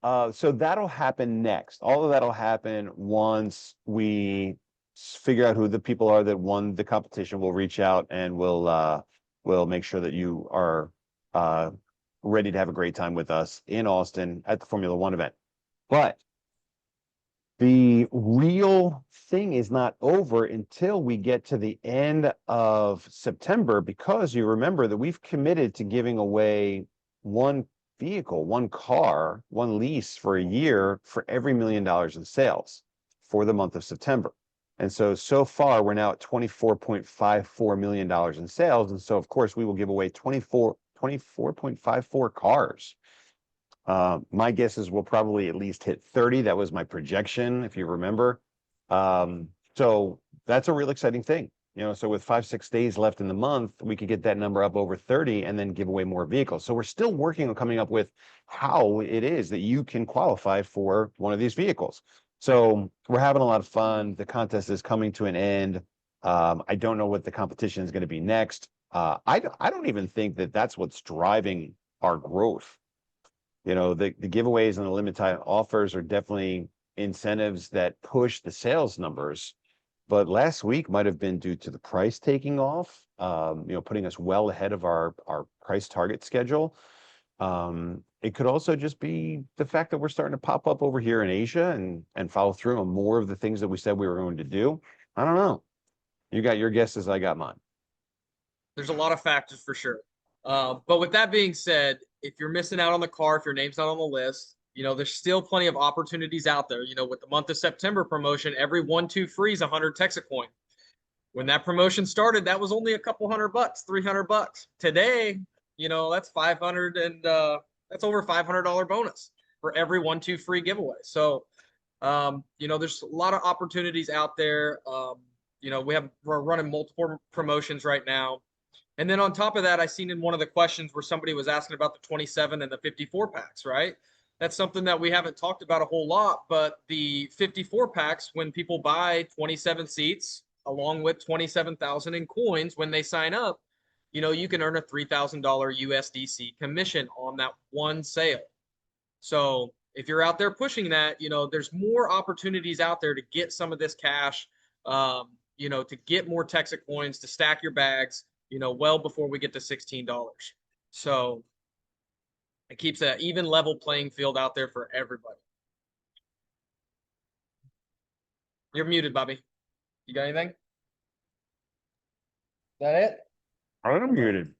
that'll happen next. All of that'll happen once we figure out who the people are that won the competition. We'll reach out and we'll make sure that you are ready to have a great time with us in Austin at the Formula One event. But the real thing is not over until we get to the end of September, because you remember that we've committed to giving away one vehicle, one car, one lease for a year for every $1 million in sales for the month of September. And so far, we're now at $24.54 million in sales. And so, of course, we will give away 24.54 cars. My guess is we'll probably at least hit 30. That was my projection, if you remember. So that's a real exciting thing. So with 5-6 days left in the month, we could get that number up over 30 and then give away more vehicles. So we're still working on coming up with how it is that you can qualify for one of these vehicles. So we're having a lot of fun. The contest is coming to an end. I don't know what the competition is going to be next. I don't even think that that's what's driving our growth. The giveaways and the limited time offers are definitely incentives that push the sales numbers. But last week might have been due to the price taking off, putting us well ahead of our price target schedule. It could also just be the fact that we're starting to pop up over here in Asia and follow through on more of the things that we said we were going to do. I don't know. You got your guesses, I got mine. There's a lot of factors for sure. But with that being said, if you're missing out on the car, if your name's not on the list, there's still plenty of opportunities out there. With the month of September promotion, every 1-2 free is 100 Texit Coin. When that promotion started, that was only a couple $100, $300. Today, that's 500 and that's over $500 bonus for every 1-2 free giveaway. So, there's a lot of opportunities out there. We're running multiple promotions right now. And then on top of that, I seen in one of the questions where somebody was asking about the 27 and the 54 packs, right? That's something that we haven't talked about a whole lot, but the 54 packs, when people buy 27 seats along with 27,000 in coins, when they sign up, you can earn a $3,000 USDC commission on that one sale. So if you're out there pushing that, there's more opportunities out there to get some of this cash, to get more Texit coins, to stack your bags, well before we get to $16. So it keeps an even level playing field out there for everybody. You're muted, Bobby. You got anything? Is that it? I'm muted.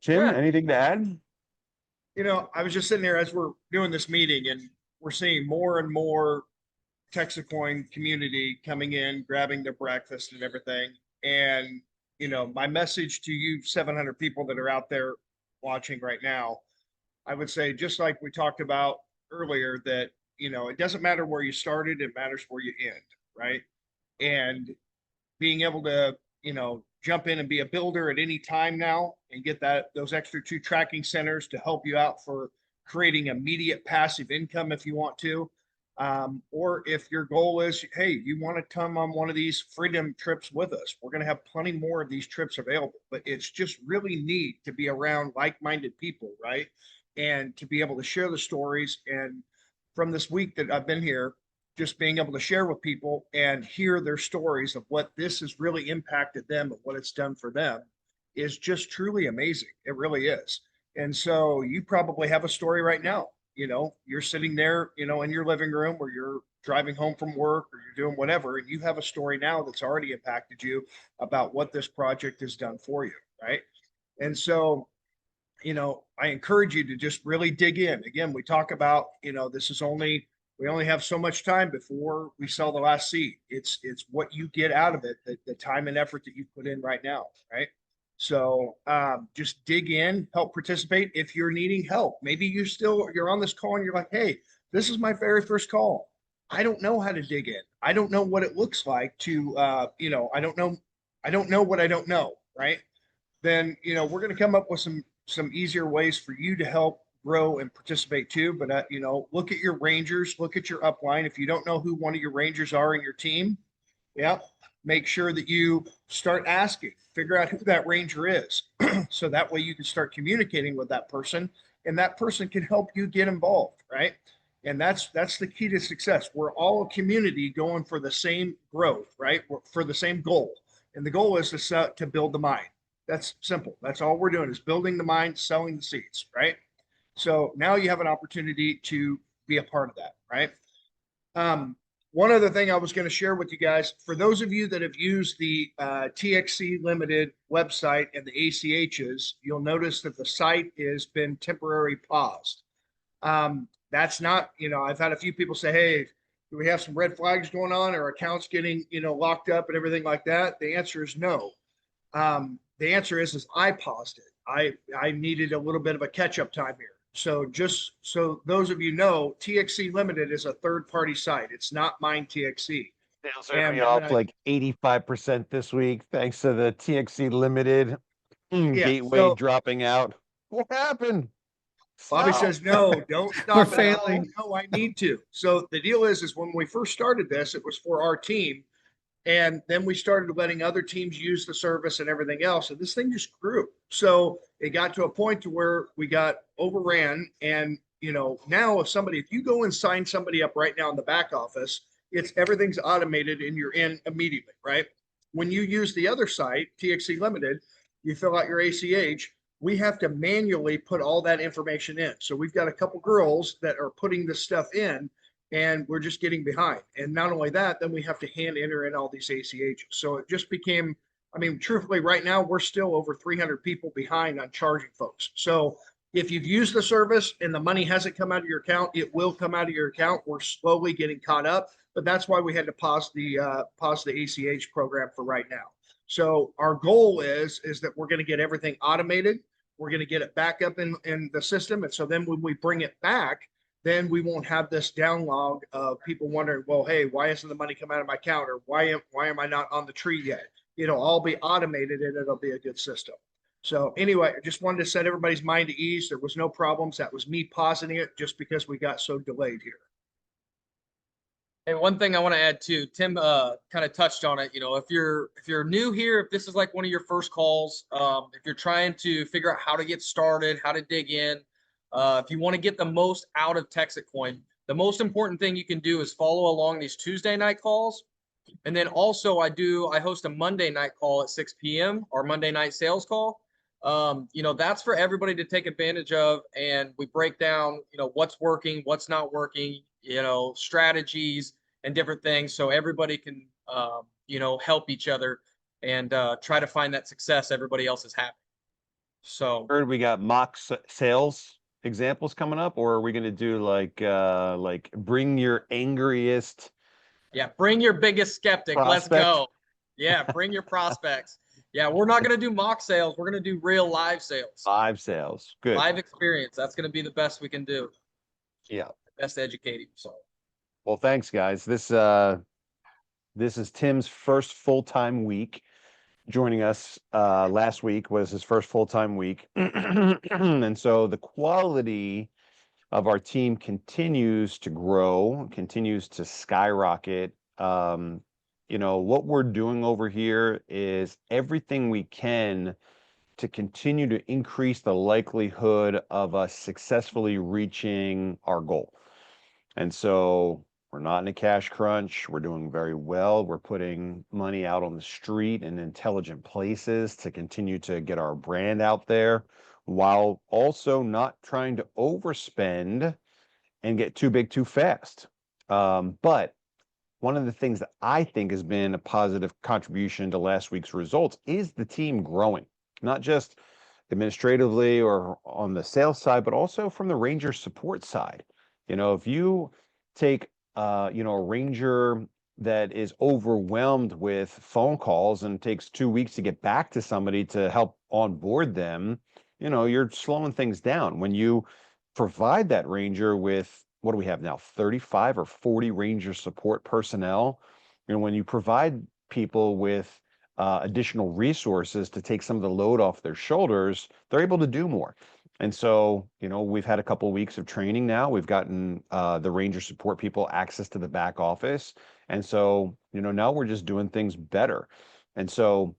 Tim, Yeah. anything to add? I was just sitting there as we're doing this meeting, and we're seeing more and more Texit Coin community coming in, grabbing their breakfast and everything. And, my message to you 700 people that are out there watching right now, I would say, just like we talked about earlier, that, it doesn't matter where you started, it matters where you end, right? And being able to, jump in and be a builder at any time now and get those extra 2 tracking centers to help you out for creating immediate passive income if you want to. Or if your goal is, hey, you want to come on one of these freedom trips with us, we're going to have plenty more of these trips available. But it's just really neat to be around like-minded people, right? And to be able to share the stories. And from this week that I've been here, just being able to share with people and hear their stories of what this has really impacted them and what it's done for them is just truly amazing. It really is. And so you probably have a story right now. You know, you're sitting there, you know, in your living room, or you're driving home from work, or you're doing whatever, and you have a story now that's already impacted you about what this project has done for you, right? And so, you know, I encourage you to just really dig in. Again, we talk about, you know, we only have so much time before we sell the last seat. It's what you get out of it, the time and effort that you put in right now, right? So just dig in, help participate. If you're needing help, maybe you're on this call and you're like, hey, this is my very first call. I don't know how to dig in. I don't know what it looks like to, you know, I don't know what I don't know, right? Then, you know, we're going to come up with some easier ways for you to help grow and participate too. But, you know, look at your Rangers, look at your upline. If you don't know who one of your Rangers are in your team, yeah, make sure that you start asking, figure out who that Ranger is. So that way you can start communicating with that person, and that person can help you get involved, right? And that's the key to success. We're all a community going for the same growth, right? For the same goal. And the goal is to build the mind. That's simple. That's all we're doing, is building the mind, selling the seats, right? So now you have an opportunity to be a part of that, right? One other thing I was going to share with you guys, for those of you that have used the TXC Limited website and the ACHs, you'll notice that the site has been temporarily paused. That's not, you know, I've had a few people say, hey, do we have some red flags going on, or accounts getting, you know, locked up and everything like that? The answer is no. The answer is I paused it. I needed a little bit of a catch-up time here. So just so those of you know, TXC Limited is a third-party site. It's not mine TXC. Sales are gonna be off like 85% this week, thanks to the TXC Limited gateway dropping out. What happened? Bobby Stop. says, no, don't stop. We're failing. No, I need to. So the deal is when we first started this, it was for our team. And then we started letting other teams use the service and everything else. And this thing just grew. So it got to a point to where we got overran. And, you know, now if you go and sign somebody up right now in the back office, everything's automated and you're in immediately, right? When you use the other site, TXC Limited, you fill out your ACH, we have to manually put all that information in. So we've got a couple girls that are putting this stuff in, and we're just getting behind. And not only that, then we have to hand enter in all these ACHs. So it just became, I mean, truthfully, right now, we're still over 300 people behind on charging folks. So if you've used the service and the money hasn't come out of your account, it will come out of your account. We're slowly getting caught up, but that's why we had to pause the ACH program for right now. So our goal is that we're going to get everything automated. We're going to get it back up in the system. And so then when we bring it back, then we won't have this downlog of people wondering, well, hey, why isn't the money come out of my account? Or why am I not on the tree yet? It'll all be automated and it'll be a good system. So anyway, I just wanted to set everybody's mind at ease. There was no problems. That was me pausing it just because we got so delayed here. Hey, one thing I want to add too, Tim kind of touched on it. You know, if you're new here, if this is like one of your first calls, if you're trying to figure out how to get started, how to dig in, if you want to get the most out of Texit Coin, the most important thing you can do is follow along these Tuesday night calls. And then also I host a Monday night call at 6 p.m. or Monday night sales call. You know, that's for everybody to take advantage of. And we break down, you know, what's working, what's not working, you know, strategies and different things. So everybody can, you know, help each other and try to find that success everybody else is having. So Heard we got mock sales examples coming up, or are we going to do like bring your angriest? Yeah, bring your biggest skeptic. Prospect. Let's go. Yeah, bring your prospects. Yeah, we're not going to do mock sales. We're going to do real live sales. Live sales. Good. Live experience. That's going to be the best we can do. Yeah. Best educating. So. Well, thanks, guys. This is Tim's first full-time week. Joining us last week was his first full-time week. And so the quality of our team continues to grow, continues to skyrocket. You know, what we're doing over here is everything we can to continue to increase the likelihood of us successfully reaching our goal. And so we're not in a cash crunch. We're doing very well. We're putting money out on the street in intelligent places to continue to get our brand out there, while also not trying to overspend and get too big too fast. But one of the things that I think has been a positive contribution to last week's results is the team growing, not just administratively or on the sales side, but also from the Ranger support side. You know, if you take, you know, a Ranger that is overwhelmed with phone calls and takes 2 weeks to get back to somebody to help onboard them, you know, you're slowing things down. When you provide that Ranger with, what do we have now, 35 or 40 Ranger support personnel, you know, when you provide people with additional resources to take some of the load off their shoulders, they're able to do more. And so, you know, we've had a couple of weeks of training now. We've gotten the Ranger support people access to the back office. And so, you know, now we're just doing things better. And so,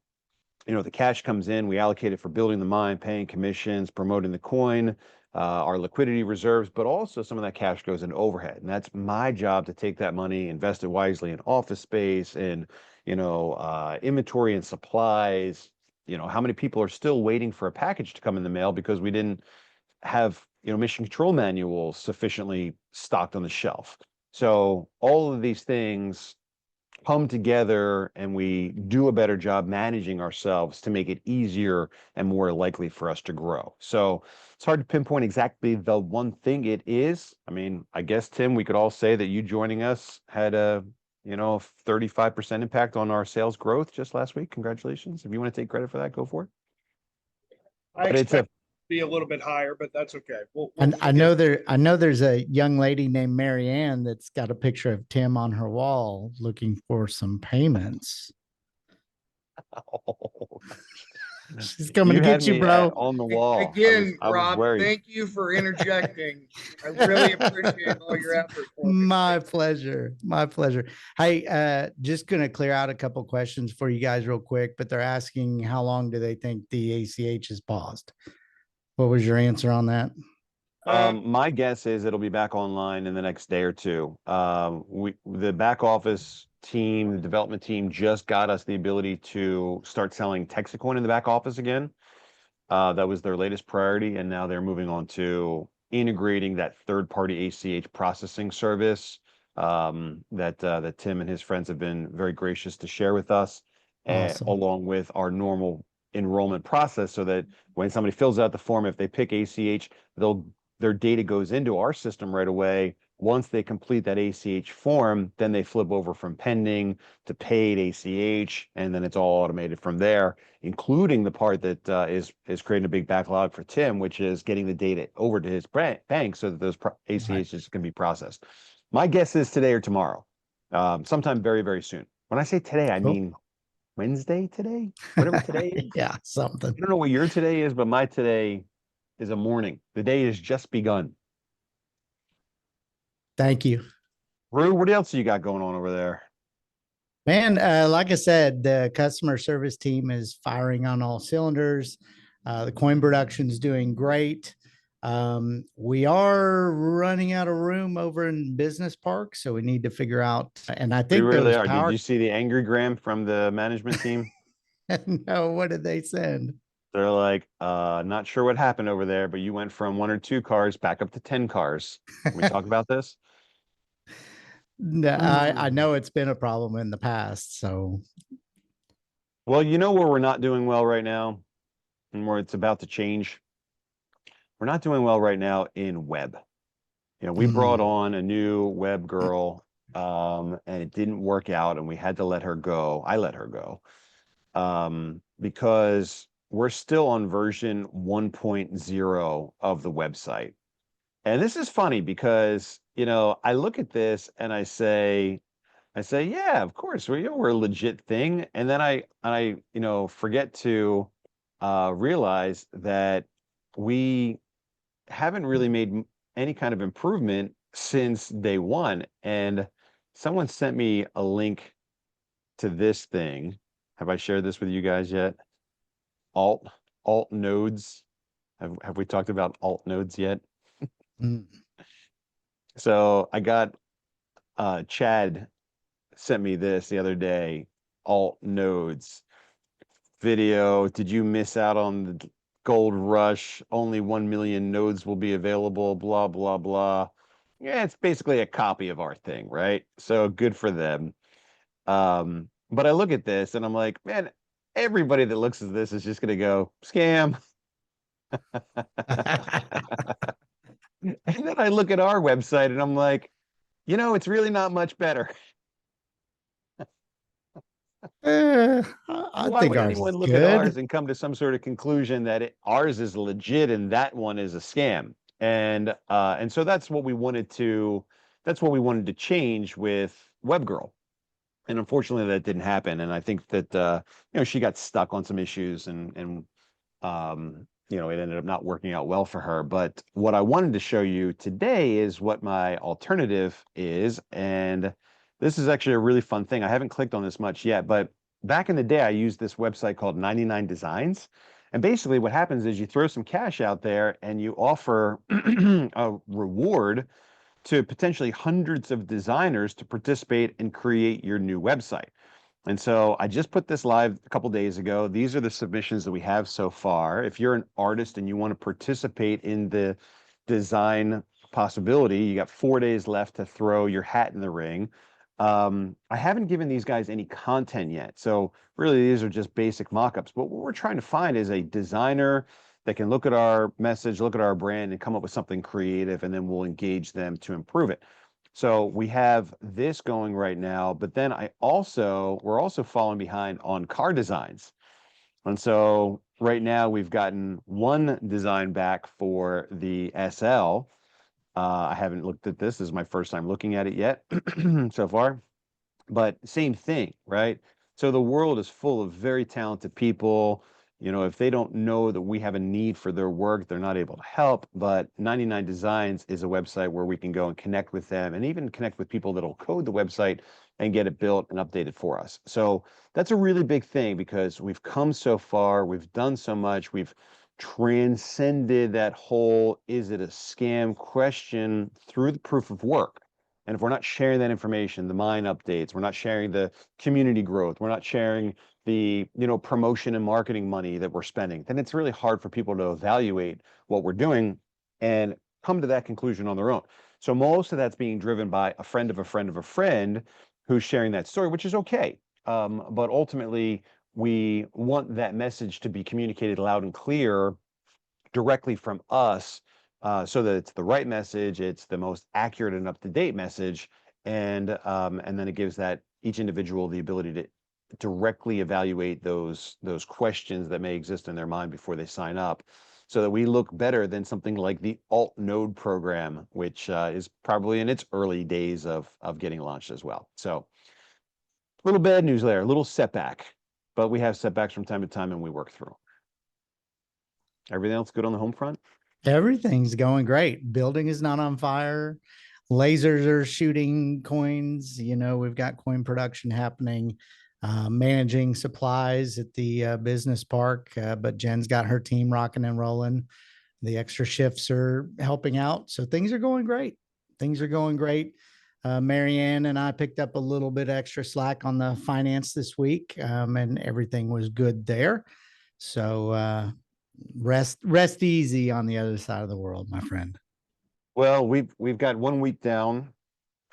you know, the cash comes in, we allocate it for building the mine, paying commissions, promoting the coin, our liquidity reserves, but also some of that cash goes into overhead. And that's my job, to take that money, invest it wisely in office space and, you know, inventory and supplies. You know, how many people are still waiting for a package to come in the mail because we didn't have, you know, mission control manuals sufficiently stocked on the shelf. So all of these things come together and we do a better job managing ourselves to make it easier and more likely for us to grow. So it's hard to pinpoint exactly the one thing it is. I mean, I guess, Tim, we could all say that you joining us had a, you know, 35% impact on our sales growth just last week. Congratulations. If you want to take credit for that, go for it. I But it's a expect it to be a little bit higher, but that's okay. And I know there's a young lady named Mary Ann that's got a picture of Tim on her wall looking for some payments. oh, She's coming to had get you, me bro. on the wall. Again, I was Rob, worried. thank you for interjecting. I really appreciate all your effort for me. My pleasure. My pleasure. Hey, just going to clear out a couple questions for you guys real quick, but they're asking how long do they think the ACH is paused? What was your answer on that? My guess is it'll be back online in the next day or two. The back office team, the development team just got us the ability to start selling Texit Coin in the back office again. That was their latest priority, and now they're moving on to integrating that third-party ACH processing service that Tim and his friends have been very gracious to share with us, Awesome. along with our normal enrollment process, so that when somebody fills out the form, if they pick ACH, their data goes into our system right away. Once they complete that ACH form, then they flip over from pending to paid ACH, and then it's all automated from there, including the part that is creating a big backlog for Tim, which is getting the data over to his bank so that those ACHs can be processed. My guess is today or tomorrow, sometime very, very soon. When I say today, I mean Wednesday today, whatever today is. Yeah, something. I don't know what your today is, but my today is a morning. The day has just begun. Thank you. Rue, what else you got going on over there? Man, like I said, the customer service team is firing on all cylinders. The coin production is doing great. We are running out of room over in Business Park, so we need to figure out. And I We think really those are. power. Did you see the angry gram from the management team? No, what did they send? They're like, not sure what happened over there, but you went from 1 or 2 cars back up to 10 cars. Can we talk about this? No, I know it's been a problem in the past. So, well, you know where we're not doing well right now, and where it's about to change. We're not doing well right now in web. You know, we brought on a new web girl, and it didn't work out, and we had to let her go. I let her go, because we're still on version 1.0 of the website. And this is funny because, you know, I look at this and I say, yeah, of course, we're a legit thing. And then I you know, forget to realize that we haven't really made any kind of improvement since day one. And someone sent me a link to this thing. Have I shared this with you guys yet? Alt nodes. Have we talked about alt nodes yet? Mm. So I got Chad sent me this the other day. Alt nodes video. Did you miss out on the gold rush? Only 1 million nodes will be available, blah blah blah. Yeah, it's basically a copy of our thing, right? So good for them. But I look at this and I'm like, man, everybody that looks at this is just gonna go scam. And then I look at our website and I'm like, you know, it's really not much better. I Why think would ours anyone is look at good. ours and come to some sort of conclusion that ours is legit and that one is a scam? And so that's what we wanted to change with WebGirl. And unfortunately that didn't happen. And I think that you know, she got stuck on some issues and you know, it ended up not working out well for her. But what I wanted to show you today is what my alternative is. And this is actually a really fun thing. I haven't clicked on this much yet, but back in the day, I used this website called 99 Designs. And basically what happens is you throw some cash out there and you offer a reward to potentially hundreds of designers to participate and create your new website. And so I just put this live a couple days ago. These are the submissions that we have so far. If you're an artist and you want to participate in the design possibility, you got 4 days left to throw your hat in the ring. I haven't given these guys any content yet. So really, these are just basic mock-ups. But what we're trying to find is a designer that can look at our message, look at our brand, and come up with something creative, and then we'll engage them to improve it. So we have this going right now, but then we're also falling behind on car designs. And so right now we've gotten one design back for the SL. I haven't looked at this. This is my first time looking at it yet so far, but same thing, right? So the world is full of very talented people. You know, if they don't know that we have a need for their work, they're not able to help. But 99 Designs is a website where we can go and connect with them and even connect with people that'll code the website and get it built and updated for us. So that's a really big thing because we've come so far, we've done so much, we've transcended that whole is it a scam question through the proof of work. And if we're not sharing that information, the mine updates, we're not sharing the community growth, we're not sharing the, you know, promotion and marketing money that we're spending, then it's really hard for people to evaluate what we're doing and come to that conclusion on their own. So most of that's being driven by a friend of a friend of a friend who's sharing that story, which is okay. But ultimately, we want that message to be communicated loud and clear directly from us, so that it's the right message, it's the most accurate and up-to-date message, and then it gives that each individual the ability to directly evaluate those questions that may exist in their mind before they sign up, so that we look better than something like the alt node program, which is probably in its early days of getting launched as well. So a little bad news there, a little setback, but we have setbacks from time to time and we work through. Everything else good on the home front? Everything's going great. Building is not on fire. Lasers are shooting coins. You know, we've got coin production happening, managing supplies at the business park. But Jen's got her team rocking and rolling. The extra shifts are helping out. So things are going great. Things are going great. Marianne and I picked up a little bit extra slack on the finance this week, and everything was good there. So rest easy on the other side of the world, my friend. Well, we've got 1 week down,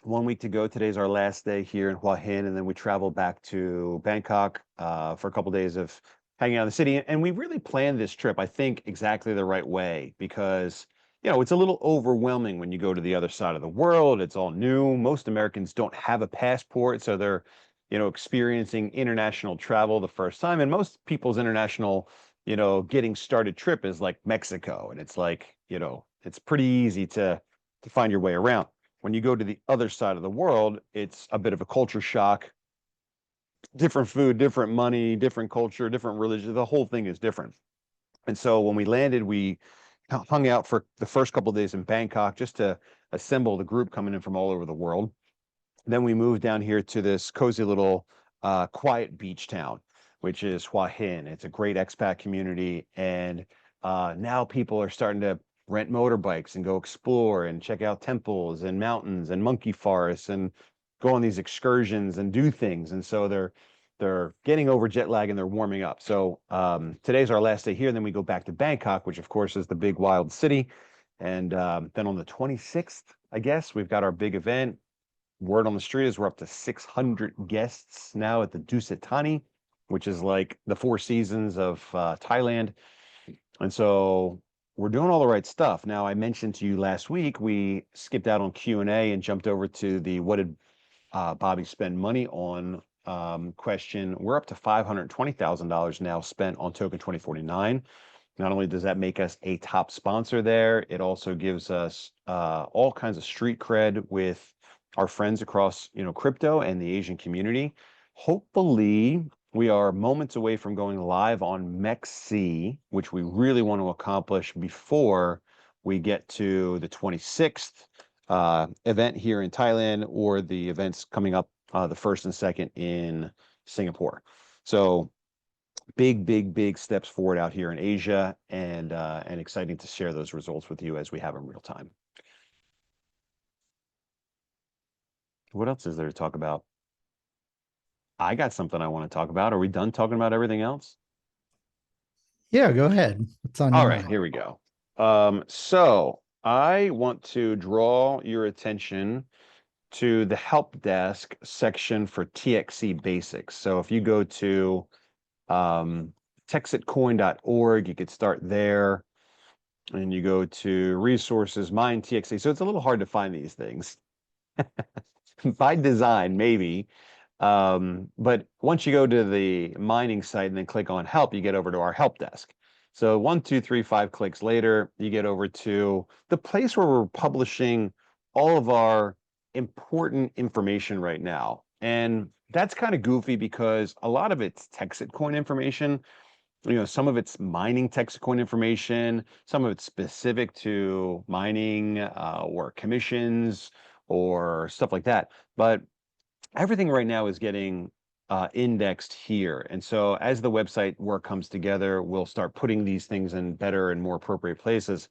1 week to go. Today's our last day here in Hua Hin, and then we travel back to Bangkok for a couple of days of hanging out in the city. And we really planned this trip, I think, exactly the right way because, you know, it's a little overwhelming when you go to the other side of the world. It's all new. Most Americans don't have a passport, so they're, you know, experiencing international travel the first time. And most people's international, you know, getting started trip is like Mexico, and it's like, you know, it's pretty easy to find your way around. When you go to the other side of the world, it's a bit of a culture shock. Different food, different money, different culture, different religion. The whole thing is different. And so when we landed, we hung out for the first couple of days in Bangkok just to assemble the group coming in from all over the world. Then we moved down here to this cozy little quiet beach town, which is Hua Hin. It's a great expat community, and now people are starting to rent motorbikes and go explore and check out temples and mountains and monkey forests and go on these excursions and do things. And so they're getting over jet lag and they're warming up. So today's our last day here. And then we go back to Bangkok, which of course is the big wild city. And then on the 26th, I guess, we've got our big event. Word on the street is we're up to 600 guests now at the Dusit Thani, which is like the Four Seasons of Thailand. And so we're doing all the right stuff. Now, I mentioned to you last week, we skipped out on Q&A and jumped over to the what did Bobby spend money on question. We're up to $520,000 now spent on Token 2049. Not only does that make us a top sponsor there, it also gives us all kinds of street cred with our friends across, crypto and the Asian community. Hopefully, we are moments away from going live on MEXC, which we really want to accomplish before we get to the 26th event here in Thailand, or the events coming up the 1st and 2nd in Singapore. So big steps forward out here in Asia, and exciting to share those results with you as we have in real time. What else is there to talk about? I got something I want to talk about. Are we done talking about everything else? Yeah, go ahead. It's on All your right, mind. here we go. So I want to draw your attention to the help desk section for TXC Basics. So if you go to TexitCoin.org, you could start there, and you go to resources, mine TXC. So it's a little hard to find these things by design, maybe. But once you go to the mining site and then click on help, you get over to our help desk. So 1, 2, 3, 5 clicks later, you get over to the place where we're publishing all of our important information right now. And that's kind of goofy because a lot of it's Texit Coin information. Some of it's mining Texit Coin information, some of it's specific to mining or commissions or stuff like that. But everything right now is getting indexed here. And so as the website work comes together, we'll start putting these things in better and more appropriate places.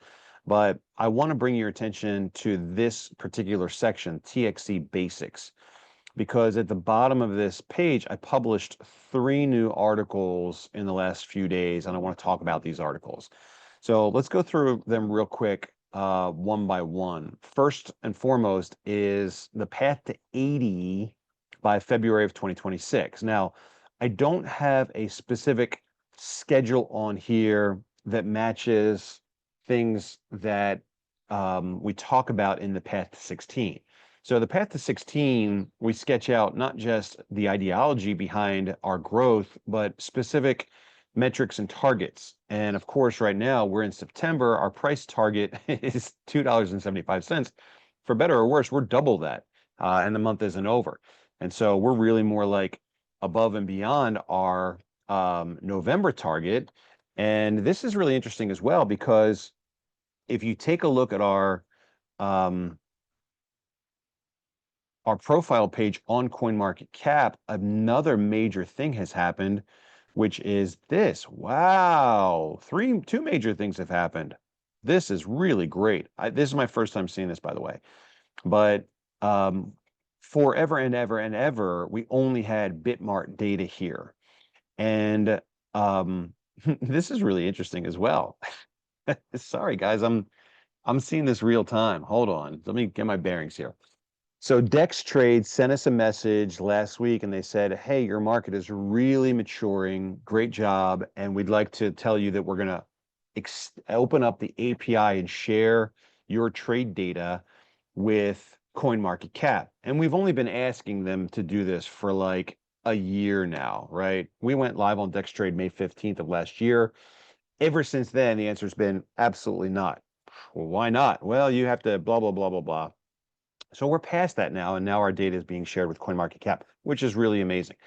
But I want to bring your attention to this particular section, TXC Basics, because at the bottom of this page, I published 3 new articles in the last few days, and I want to talk about these articles. So let's go through them real quick, one by one. First and foremost is the path to 80 by February of 2026. Now, I don't have a specific schedule on here that matches things that we talk about in the path to 16. So the path to 16, we sketch out not just the ideology behind our growth, but specific metrics and targets. And of course, right now we're in September, our price target is $2.75. For better or worse, we're double that, and the month isn't over. And so we're really more like above and beyond our November target. And this is really interesting as well, because if you take a look at our profile page on CoinMarketCap, another major thing has happened, which is this. Wow, 2 major things have happened. This is really great. This is my first time seeing this, by the way. But forever and ever and ever, we only had Bitmart data here. And this is really interesting as well. Sorry, guys, I'm seeing this real time. Hold on. Let me get my bearings here. So Dex Trade sent us a message last week, and they said, hey, your market is really maturing. Great job. And we'd like to tell you that we're going to open up the API and share your trade data with CoinMarketCap. And we've only been asking them to do this for like a year now, right? We went live on Dex Trade May 15th of last year. Ever since then, the answer's been absolutely not. Well, why not? Well, you have to blah, blah, blah, blah, blah. So we're past that now, and now our data is being shared with CoinMarketCap, which is really amazing.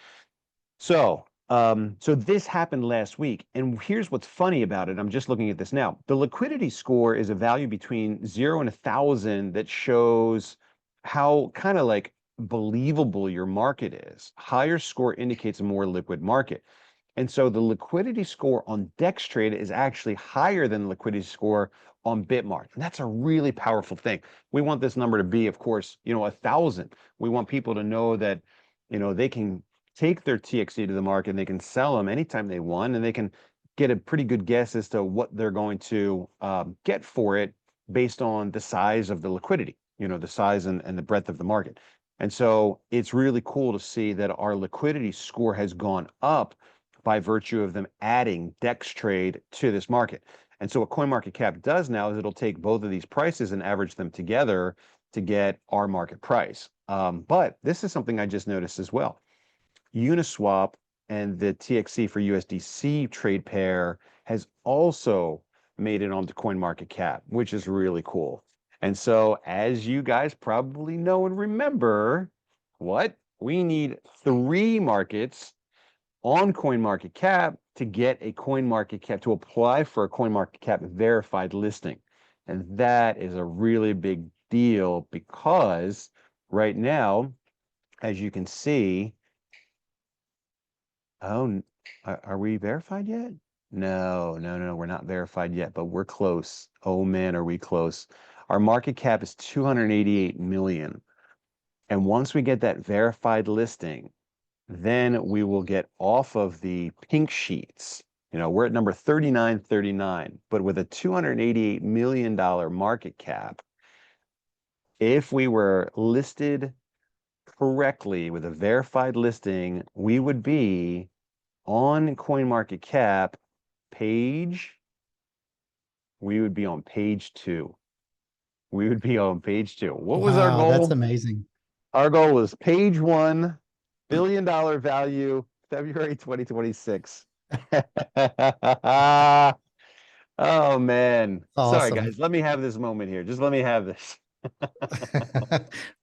So So this happened last week. And here's what's funny about it. I'm just looking at this now. The liquidity score is a value between 0 and 1,000 that shows how kind of like believable your market is. Higher score indicates a more liquid market. And so the liquidity score on Dextrade is actually higher than the liquidity score on Bitmart. And that's a really powerful thing. We want this number to be, of course, 1,000. We want people to know that, they can take their TXC to the market and they can sell them anytime they want, and they can get a pretty good guess as to what they're going to get for it based on the size of the liquidity, the size and the breadth of the market. And so it's really cool to see that our liquidity score has gone up by virtue of them adding Dextrade to this market. And so what CoinMarketCap does now is it'll take both of these prices and average them together to get our market price. But this is something I just noticed as well. Uniswap and the TXC for USDC trade pair has also made it onto CoinMarketCap, which is really cool. And so, as you guys probably know and remember, we need 3 markets on CoinMarketCap to get a CoinMarketCap, to apply for a CoinMarketCap verified listing. And that is a really big deal because right now, as you can see, are we verified yet? No, we're not verified yet, but we're close. Oh man, are we close. Our market cap is 288 million. And once we get that verified listing, then we will get off of the pink sheets. We're at number 3939, but with a $288 million market cap, if we were listed correctly with a verified listing, we would be on CoinMarketCap page. We would be on page 2. We would be on page 2. What was our goal? That's amazing. Our goal was page 1, $1 billion value, February 2026. Oh man. Awesome. Sorry guys, let me have this moment here. Just let me have this.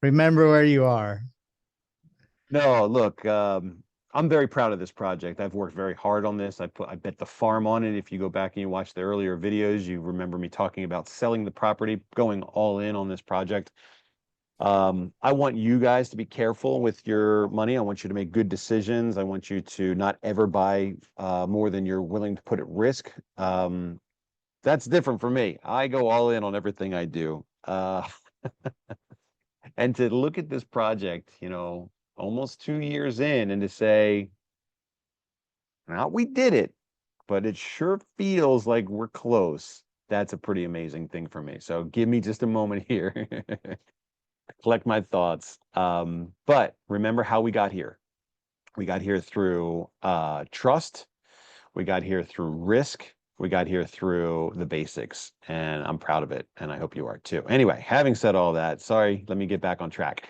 Remember where you are. No, look, I'm very proud of this project. I've worked very hard on this. I bet the farm on it. If you go back and you watch the earlier videos, you remember me talking about selling the property, going all in on this project. I want you guys to be careful with your money. I want you to make good decisions. I want you to not ever buy more than you're willing to put at risk. That's different for me. I go all in on everything I do. And to look at this project, almost 2 years in, and to say, now we did it, but it sure feels like we're close. That's a pretty amazing thing for me. So give me just a moment here. Collect my thoughts. But remember how we got here. We got here through trust. We got here through risk. We got here through the basics, and I'm proud of it, and I hope you are too. Anyway, having said all that, sorry, let me get back on track.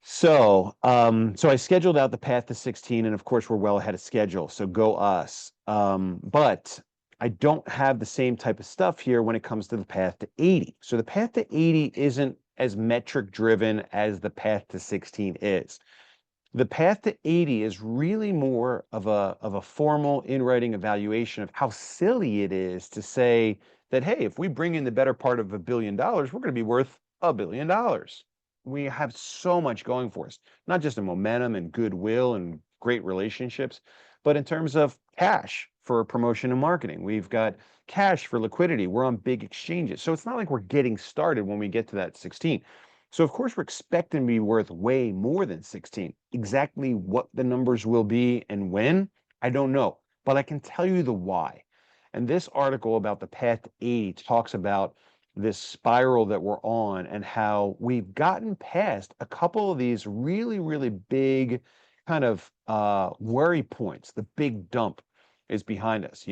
So I scheduled out the path to 16, and of course we're well ahead of schedule, so go us. But I don't have the same type of stuff here when it comes to the path to 80. So the path to 80 isn't as metric driven as the path to 16 is. The path to 80 is really more of a formal in writing evaluation of how silly it is to say that, hey, if we bring in the better part of $1 billion, we're going to be worth $1 billion. We have so much going for us, not just in momentum and goodwill and great relationships, but in terms of cash for promotion and marketing. We've got cash for liquidity. We're on big exchanges. So it's not like we're getting started when we get to that 16. So of course we're expecting to be worth way more than 16. Exactly what the numbers will be and when, I don't know, but I can tell you the why. And this article about the path to 80 talks about this spiral that we're on and how we've gotten past a couple of these really, really big kind of worry points. The big dump is behind us.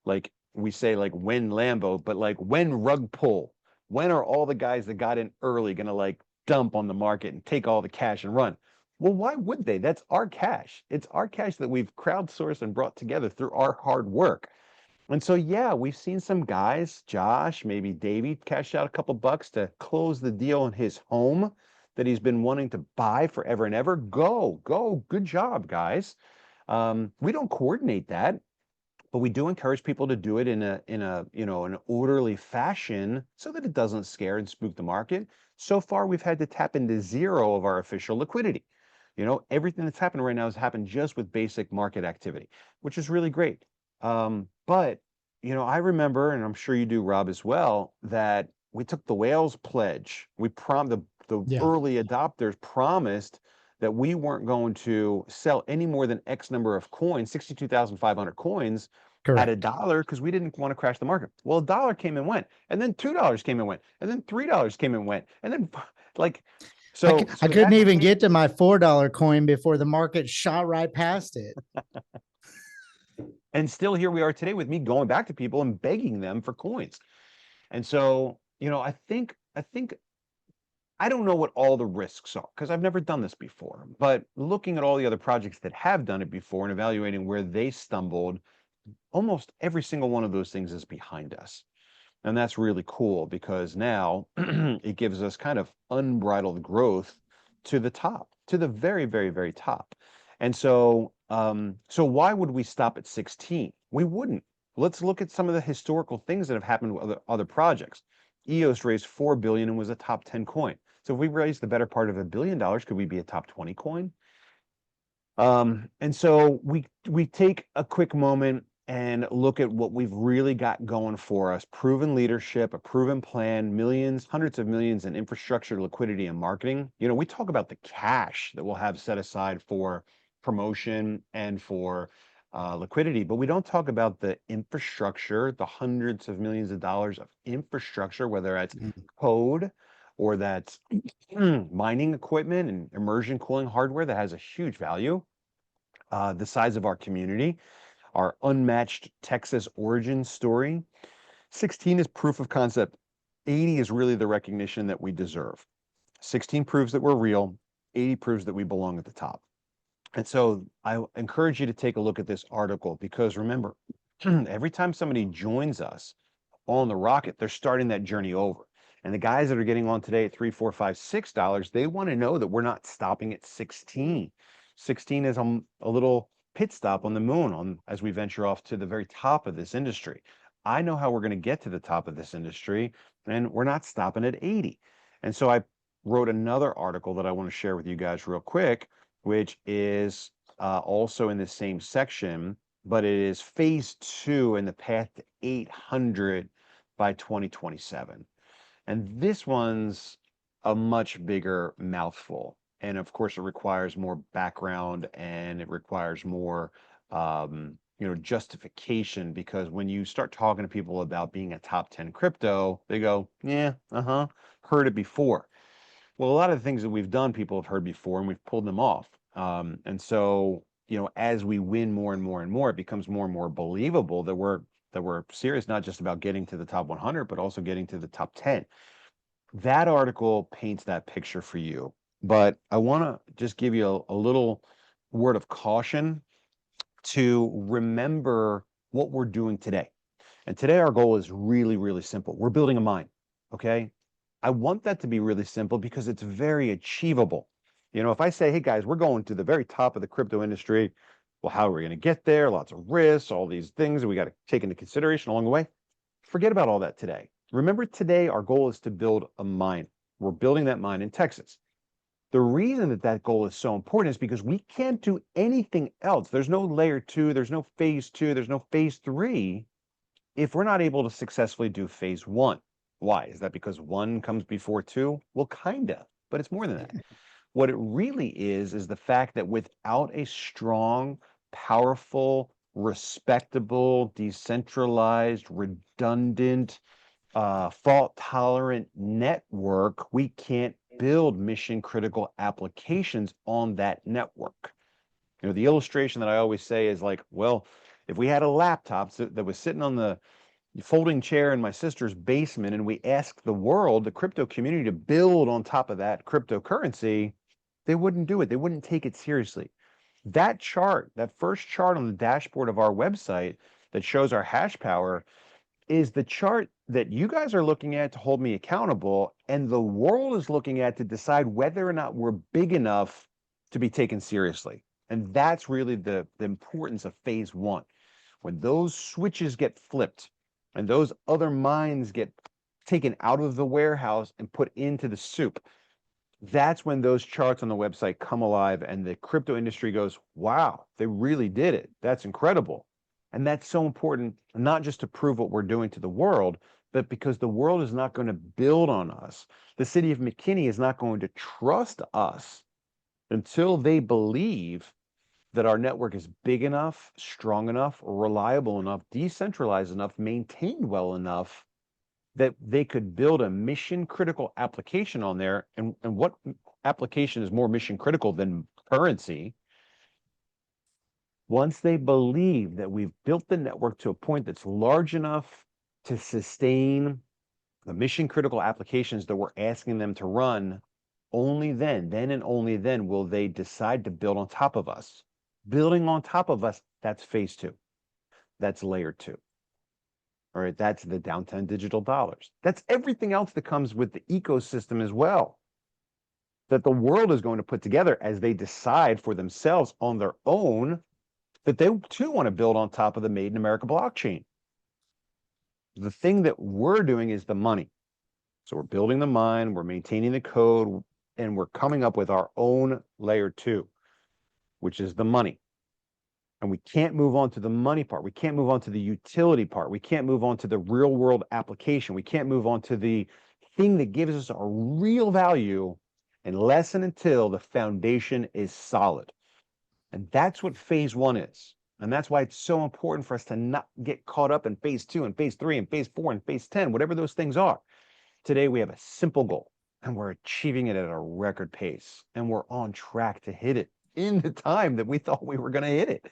Like we say, like when Lambo, but like when rug pull. When are all the guys that got in early going to like dump on the market and take all the cash and run? Well, why would they? That's our cash. It's our cash that we've crowdsourced and brought together through our hard work. And so, yeah, we've seen some guys, Josh, maybe Davey, cash out a couple bucks to close the deal on his home that he's been wanting to buy forever and ever. Go, good job, guys. We don't coordinate that, but we do encourage people to do it in a an orderly fashion so that it doesn't scare and spook the market. So far, we've had to tap into zero of our official liquidity. Everything that's happened right now has happened just with basic market activity, which is really great. But I remember, and I'm sure you do, Rob, as well, that we took the whales pledge. The Yeah. early adopters promised that we weren't going to sell any more than X number of coins, 62,500 coins at Correct. $1, because we didn't want to crash the market. Well, $1 came and went, and then $2 came and went, and then $3 came and went, and then I couldn't even get to my $4 coin before the market shot right past it. And still here we are today with me going back to people and begging them for coins. And so, I think I don't know what all the risks are because I've never done this before, but looking at all the other projects that have done it before and evaluating where they stumbled, almost every single one of those things is behind us. And that's really cool because now it gives us kind of unbridled growth to the top, to the very, very, very top. And so, so why would we stop at 16? We wouldn't. Let's look at some of the historical things that have happened with other projects. EOS raised $4 billion and was a top 10 coin. So if we raised the better part of $1 billion, could we be a top 20 coin? And so we take a quick moment and look at what we've really got going for us. Proven leadership, a proven plan, millions, hundreds of millions in infrastructure, liquidity, and marketing. We talk about the cash that we'll have set aside for promotion and for liquidity, but we don't talk about the infrastructure, the hundreds of millions of dollars of infrastructure, whether that's code or that's mining equipment and immersion cooling hardware that has a huge value. The size of our community, our unmatched Texas origin story. 16 is proof of concept. 80 is really the recognition that we deserve. 16 proves that we're real. 80 proves that we belong at the top. And so I encourage you to take a look at this article because remember, every time somebody joins us on the rocket, they're starting that journey over. And the guys that are getting on today at $3, $4, $5, $6, they want to know that we're not stopping at 16. 16 is a little pit stop on the moon as we venture off to the very top of this industry. I know how we're going to get to the top of this industry, and we're not stopping at 80. And so I wrote another article that I want to share with you guys real quick, which is also in the same section, but it is phase 2 in the path to 800 by 2027. And this one's a much bigger mouthful. And of course, it requires more background and it requires more, justification, because when you start talking to people about being a top 10 crypto, they go, yeah, heard it before. Well, a lot of the things that we've done, people have heard before and we've pulled them off. And so, as we win more and more and more, it becomes more and more believable that we're serious, not just about getting to the top 100, but also getting to the top 10. That article paints that picture for you. But I want to just give you a little word of caution to remember what we're doing today. And today our goal is really, really simple. We're building a mine, okay? I want that to be really simple because it's very achievable. If I say, hey guys, we're going to the very top of the crypto industry, well, how are we going to get there? Lots of risks, all these things that we got to take into consideration along the way. Forget about all that today. Remember, today our goal is to build a mine. We're building that mine in Texas. The reason that goal is so important is because we can't do anything else. There's no layer 2, there's no phase 2, there's no phase 3 if we're not able to successfully do phase 1. Why? Is that because 1 comes before 2? Well, kinda, but it's more than that. What it really is the fact that without a strong, powerful, respectable, decentralized, redundant, fault-tolerant network, we can't build mission-critical applications on that network. The illustration that I always say is like, well, if we had a laptop that was sitting on the folding chair in my sister's basement and we asked the world, the crypto community, to build on top of that cryptocurrency, they wouldn't do it. They wouldn't take it seriously. That chart, that first chart on the dashboard of our website that shows our hash power, is the chart that you guys are looking at to hold me accountable, and the world is looking at to decide whether or not we're big enough to be taken seriously. And that's really the importance of phase one. When those switches get flipped and those other mines get taken out of the warehouse and put into the soup, that's when those charts on the website come alive and the crypto industry goes, wow, they really did it. That's incredible. And that's so important, not just to prove what we're doing to the world, but because the world is not going to build on us. The city of McKinney is not going to trust us until they believe that our network is big enough, strong enough, reliable enough, decentralized enough, maintained well enough that they could build a mission critical application on there. And what application is more mission critical than currency? Once they believe that we've built the network to a point that's large enough to sustain the mission critical applications that we're asking them to run, only then and only then will they decide to build on top of us. Building on top of us, that's phase two. That's layer two. All right, that's the downtown digital dollars. That's everything else that comes with the ecosystem as well, that the world is going to put together as they decide for themselves on their own that they too want to build on top of the Made in America blockchain. The thing that we're doing is the money. So we're building the mine, we're maintaining the code, and we're coming up with our own layer two, which is the money. And we can't move on to the money part. We can't move on to the utility part. We can't move on to the real world application. We can't move on to the thing that gives us a real value unless and until the foundation is solid. And that's what phase one is. And that's why it's so important for us to not get caught up in phase two and phase three and phase four and phase 10, whatever those things are. Today, we have a simple goal and we're achieving it at a record pace. And we're on track to hit it in the time that we thought we were going to hit it.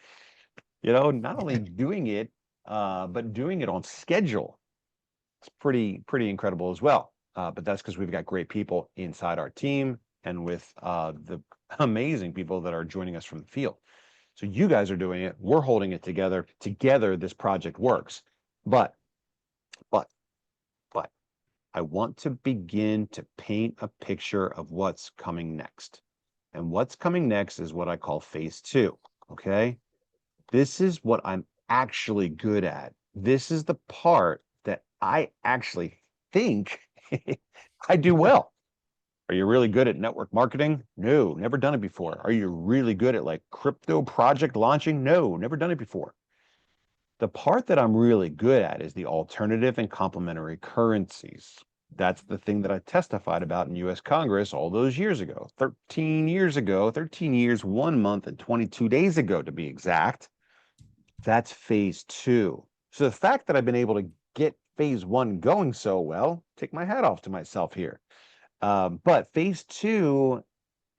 You know, not only doing it, but doing it on schedule. It's pretty incredible as well. But that's because we've got great people inside our team and with the amazing people that are joining us from the field. So you guys are doing it. We're holding it together. Together, this project works. But I want to begin to paint a picture of what's coming next. And what's coming next is what I call phase two, okay? This is what I'm actually good at. This is the part that I actually think I do well. Are you really good at network marketing? No, never done it before. Are you really good at like crypto project launching? No, never done it before. The part that I'm really good at is the alternative and complementary currencies. That's the thing that I testified about in US Congress all those years ago, 13 years ago, 13 years, 1 month and 22 days ago to be exact. That's phase two. So the fact that I've been able to get phase one going so well, take my hat off to myself here. But phase two,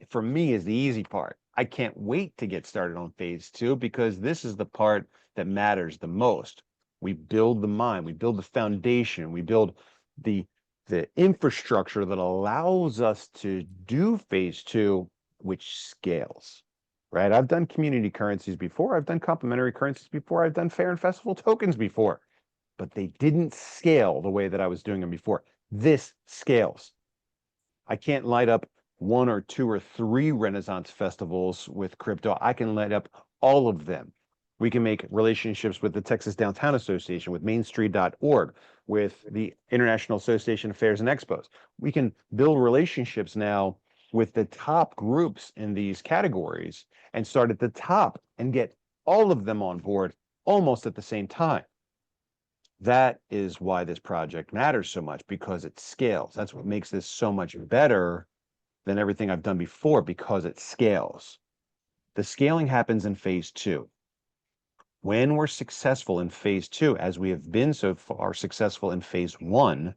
for me, is the easy part. I can't wait to get started on phase two because this is the part that matters the most. We build the mine, we build the foundation, we build the infrastructure that allows us to do phase two, which scales, right? I've done community currencies before, I've done complementary currencies before, I've done fair and festival tokens before, but they didn't scale the way that I was doing them before. This scales. I can't light up 1 or 2 or 3 Renaissance festivals with crypto. I can light up all of them. We can make relationships with the Texas Downtown Association, with mainstreet.org, with the International Association of Fairs and Expos. We can build relationships now with the top groups in these categories and start at the top and get all of them on board almost at the same time. That is why this project matters so much, because it scales. That's what makes this so much better than everything I've done before, because it scales. The scaling happens in phase two. When we're successful in phase two, as we have been so far successful in phase one,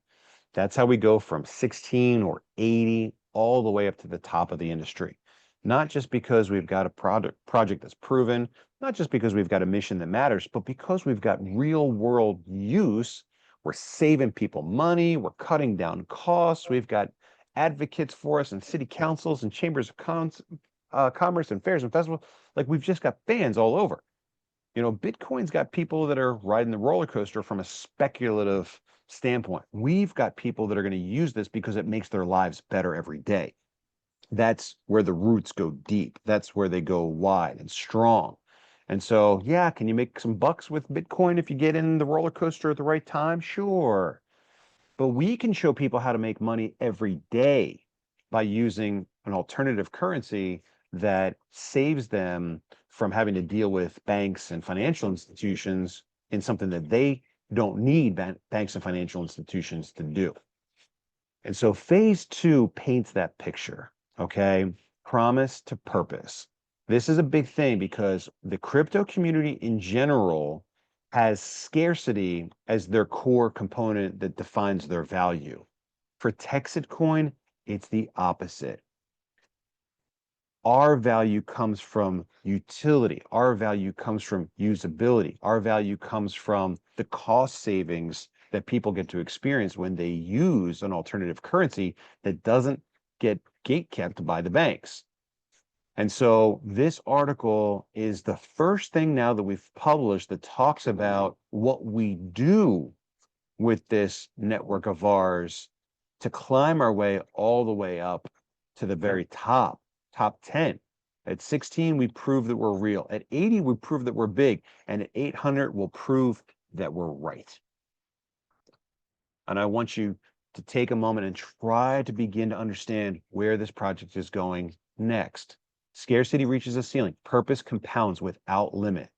that's how we go from 16 or 80 all the way up to the top of the industry. Not just because we've got a project that's proven, not just because we've got a mission that matters, but because we've got real world use. We're saving people money, we're cutting down costs, we've got advocates for us in city councils and chambers of commerce and fairs and festivals. Like, we've just got fans all over. You know, Bitcoin's got people that are riding the roller coaster from a speculative standpoint. We've got people that are going to use this because it makes their lives better every day. That's where the roots go deep. That's where they go wide and strong. And so, yeah, can you make some bucks with Bitcoin if you get in the roller coaster at the right time? Sure. But we can show people how to make money every day by using an alternative currency that saves them from having to deal with banks and financial institutions in something that they don't need banks and financial institutions to do. And so phase 2 paints that picture, okay? Promise to purpose. This is a big thing because the crypto community in general has scarcity as their core component that defines their value. For Texit Coin, it's the opposite. Our value comes from utility. Our value comes from usability. Our value comes from the cost savings that people get to experience when they use an alternative currency that doesn't get gatekept by the banks. And so this article is the first thing now that we've published that talks about what we do with this network of ours to climb our way all the way up to the very top 10. At 16, we prove that we're real. At 80, we prove that we're big. And at 800, we'll prove that we're right. And I want you to take a moment and try to begin to understand where this project is going next. Scarcity reaches a ceiling. Purpose compounds without limit.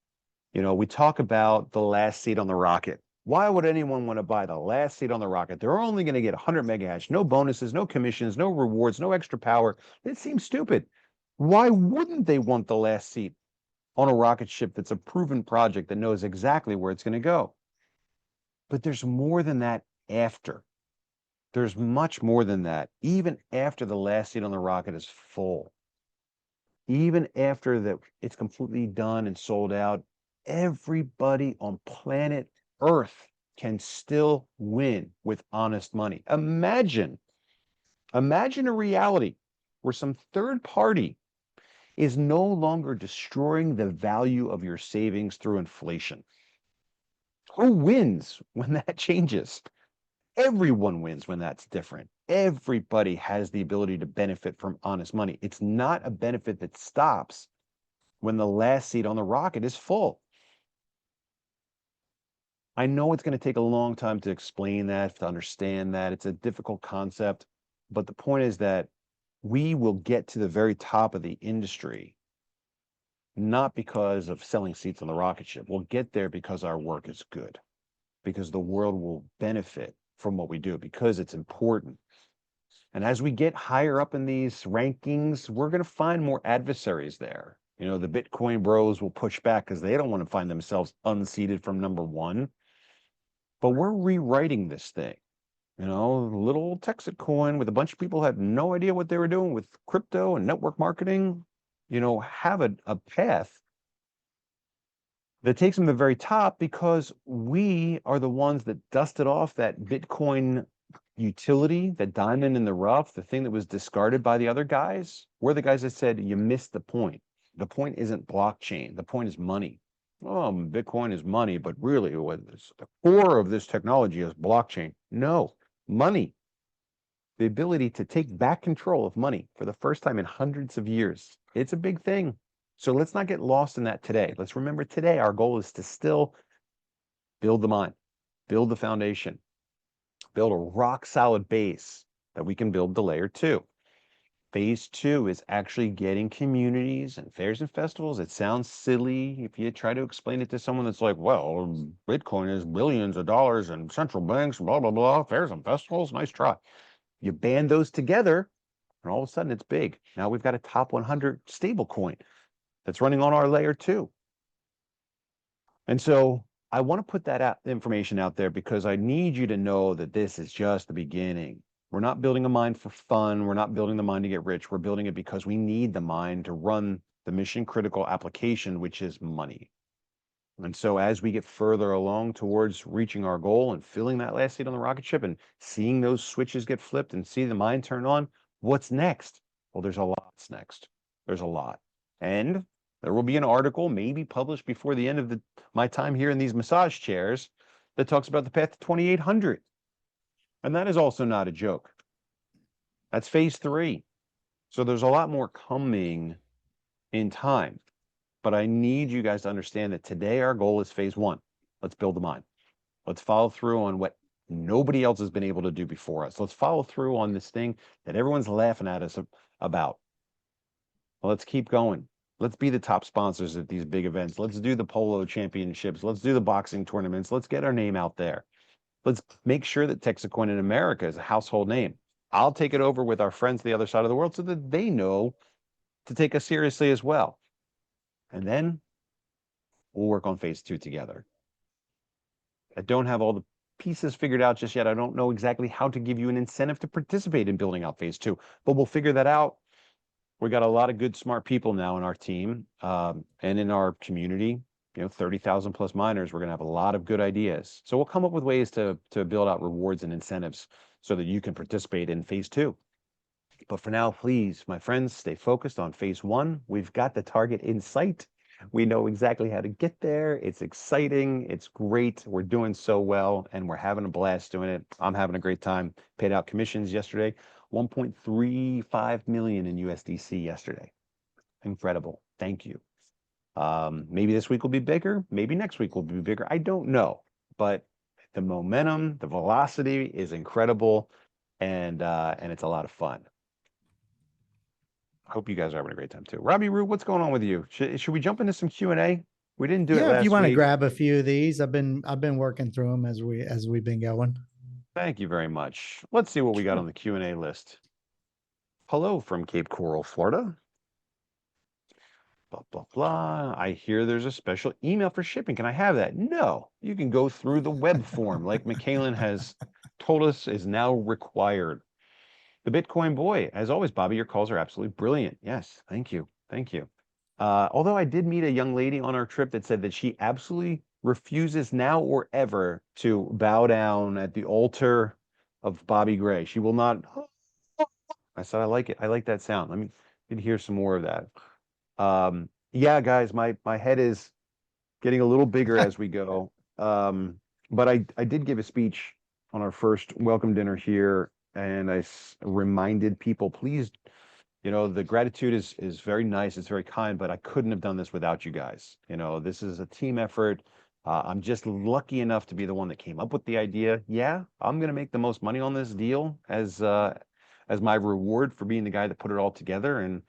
You know, we talk about the last seat on the rocket. Why would anyone want to buy the last seat on the rocket? They're only going to get 100 megahash, no bonuses, no commissions, no rewards, no extra power. It seems stupid. Why wouldn't they want the last seat on a rocket ship that's a proven project that knows exactly where it's going to go? But there's more than that after. There's much more than that. Even after the last seat on the rocket is full, even after that it's completely done and sold out, everybody on planet Earth can still win with honest money. Imagine a reality where some third party is no longer destroying the value of your savings through inflation. Who wins when that changes? Everyone wins when that's different. Everybody has the ability to benefit from honest money. It's not a benefit that stops when the last seat on the rocket is full. I know it's going to take a long time to explain that, to understand that. It's a difficult concept, but the point is that we will get to the very top of the industry, not because of selling seats on the rocket ship. We'll get there because our work is good, because the world will benefit from what we do, because it's important. And as we get higher up in these rankings, we're going to find more adversaries there. You know, the Bitcoin bros will push back because they don't want to find themselves unseated from number 1. But we're rewriting this thing. You know, little Texit Coin with a bunch of people who had no idea what they were doing with crypto and network marketing, you know, have a path that takes them to the very top because we are the ones that dusted off that Bitcoin utility, that diamond in the rough, the thing that was discarded by the other guys. We're the guys that said, you missed the point. The point isn't blockchain. The point is money. Oh, Bitcoin is money, but really what is the core of this technology is blockchain. No, money. The ability to take back control of money for the first time in hundreds of years. It's a big thing. So let's not get lost in that today. Let's remember today our goal is to still build the mine, build the foundation, build a rock solid base that we can build the layer 2. Phase 2 is actually getting communities and fairs and festivals. It sounds silly if you try to explain it to someone that's like, well, Bitcoin is billions of dollars and central banks, blah, blah, blah, fairs and festivals. Nice try. You band those together and all of a sudden it's big. Now we've got a top 100 stable coin that's running on our layer 2. And so I want to put that information out there because I need you to know that this is just the beginning. We're not building a mine for fun. We're not building the mine to get rich. We're building it because we need the mine to run the mission critical application, which is money. And so as we get further along towards reaching our goal and filling that last seat on the rocket ship and seeing those switches get flipped and see the mine turn on, what's next? Well, there's a lot next. There's a lot. And there will be an article maybe published before the end of my time here in these massage chairs that talks about the path to 2,800. And that is also not a joke. That's phase 3. So there's a lot more coming in time, but I need you guys to understand that today our goal is phase one. Let's build the mine. Let's follow through on what nobody else has been able to do before us. Let's follow through on this thing that everyone's laughing at us about. Let's keep going. Let's be the top sponsors at these big events. Let's do the polo championships. Let's do the boxing tournaments. Let's get our name out there. Let's make sure that Texit Coin in America is a household name. I'll take it over with our friends the other side of the world so that they know to take us seriously as well. And then we'll work on phase two together. I don't have all the pieces figured out just yet. I don't know exactly how to give you an incentive to participate in building out phase two, but we'll figure that out. We got a lot of good, smart people now in our team and in our community. 30,000 plus miners. We're going to have a lot of good ideas. So we'll come up with ways to build out rewards and incentives so that you can participate in phase two. But for now, please, my friends, stay focused on phase one. We've got the target in sight. We know exactly how to get there. It's exciting. It's great. We're doing so well, and we're having a blast doing it. I'm having a great time. Paid out commissions yesterday, 1.35 million in USDC yesterday. Incredible. Thank you. Maybe this week will be bigger. Maybe next week will be bigger. I don't know, but the momentum, the velocity is incredible, and it's a lot of fun. I hope you guys are having a great time too. Robbie Roo, what's going on with you? Should we jump into some Q&A? We didn't do it last week. If you want to grab a few of these, I've been working through them as we've been going. Thank you very much. Let's see what we got on the Q&A list. Hello from Cape Coral, Florida. Blah, blah, blah. I hear there's a special email for shipping. Can I have that? No, you can go through the web form like McKaylin has told us is now required. The Bitcoin boy, as always, Bobby, your calls are absolutely brilliant. Yes, thank you. Thank you. Although I did meet a young lady on our trip that said that she absolutely refuses now or ever to bow down at the altar of Bobby Gray. She will not. I said, I like it. I like that sound. Let me hear some more of that. Yeah, guys, my head is getting a little bigger as we go. But I did give a speech on our first welcome dinner here, and I reminded people, please, the gratitude is very nice, it's very kind, but I couldn't have done this without you guys. This is a team effort. I'm just lucky enough to be the one that came up with the idea. Yeah, I'm gonna make the most money on this deal as my reward for being the guy that put it all together, and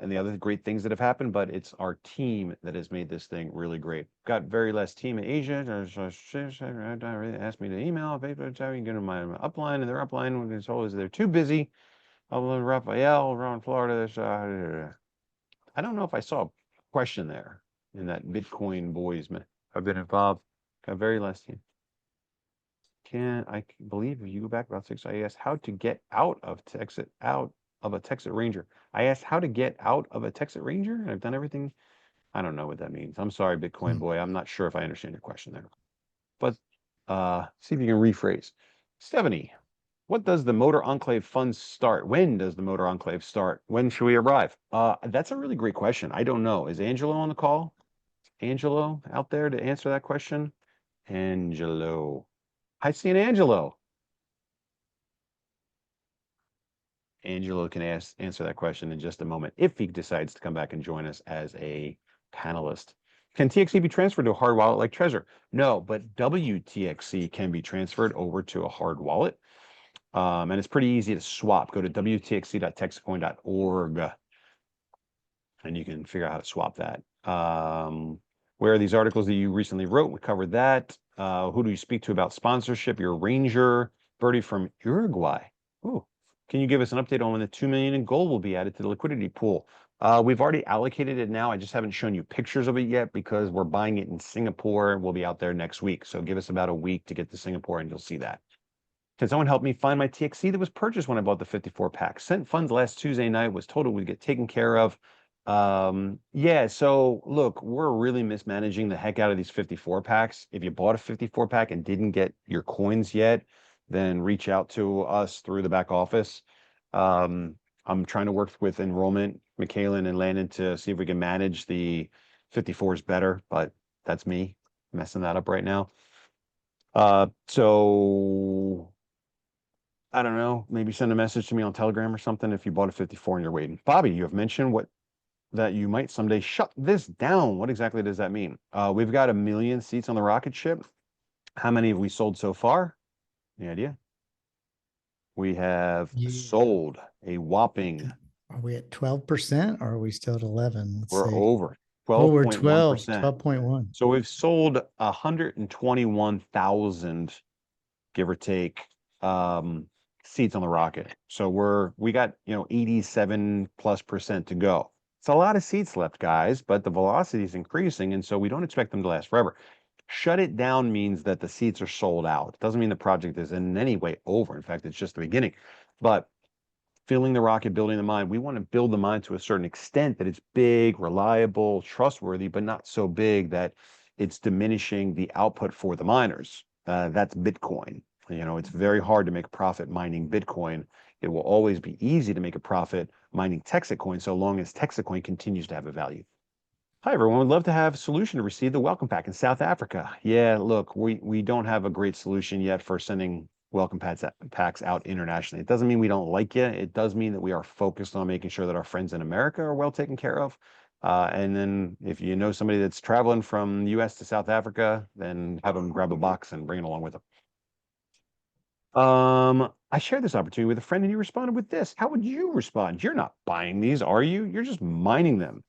the other great things that have happened, but it's our team that has made this thing really great. Got very last team in Asia. Asked me to email. You can go to my upline, and their upline is always they're too busy. Raphael around Florida. I don't know if I saw a question there in that Bitcoin boys. I've been involved. Got very last team. I believe if you go back about 6, I asked how to get out of a Texit Ranger. I asked how to get out of a Texit Ranger, and I've done everything. I don't know what that means. I'm sorry, Bitcoin boy. I'm not sure if I understand your question there. But see if you can rephrase. Stephanie, what does the Motor Enclave Fund start? When does the Motor Enclave start? When should we arrive? That's a really great question. I don't know. Is Angelo on the call? Angelo out there to answer that question? Angelo. I see an Angelo. Angelo can answer that question in just a moment if he decides to come back and join us as a panelist. Can TXC be transferred to a hard wallet like Trezor? No, but WTXC can be transferred over to a hard wallet. And it's pretty easy to swap. Go to wtxc.texitcoin.org and you can figure out how to swap that. Where are these articles that you recently wrote? We covered that. Who do you speak to about sponsorship? Your Ranger, Birdie from Uruguay. Ooh. Can you give us an update on when the 2 million in gold will be added to the liquidity pool? We've already allocated it now. I just haven't shown you pictures of it yet because we're buying it in Singapore. We'll be out there next week. So give us about a week to get to Singapore and you'll see that. Can someone help me find my TXC that was purchased when I bought the 54 pack? Sent funds last Tuesday night, was told it would get taken care of. Yeah, so look, we're really mismanaging the heck out of these 54 packs. If you bought a 54 pack and didn't get your coins yet, then reach out to us through the back office. I'm trying to work with enrollment, McKaylin and Landon, to see if we can manage the 54s better, but that's me messing that up right now. So I don't know, maybe send a message to me on Telegram or something if you bought a 54 and you're waiting. Bobby, you have mentioned that you might someday shut this down. What exactly does that mean? We've got 1 million seats on the rocket ship. How many have we sold so far? Any idea? We have sold a whopping. Are we at 12% or are we still at 11? Let's We're see. over Oh, we're 12.1%. 12.1. So we've sold 121,000, give or take, seats on the rocket. So we got 87+% to go. It's a lot of seats left, guys, but the velocity is increasing, and so we don't expect them to last forever. Shut it down means that the seats are sold out. It doesn't mean the project is in any way over. In fact, it's just the beginning. But filling the rocket, building the mine, we want to build the mine to a certain extent that it's big, reliable, trustworthy, but not so big that it's diminishing the output for the miners. That's Bitcoin. It's very hard to make a profit mining Bitcoin. It will always be easy to make a profit mining Texit Coin so long as Texit Coin continues to have a value. Hi, everyone. Would love to have a solution to receive the welcome pack in South Africa. Yeah, look, we don't have a great solution yet for sending welcome packs out internationally. It doesn't mean we don't like you. It does mean that we are focused on making sure that our friends in America are well taken care of. And then if you know somebody that's traveling from the US to South Africa, then have them grab a box and bring it along with them. I shared this opportunity with a friend and you responded with this. How would you respond? You're not buying these, are you? You're just mining them.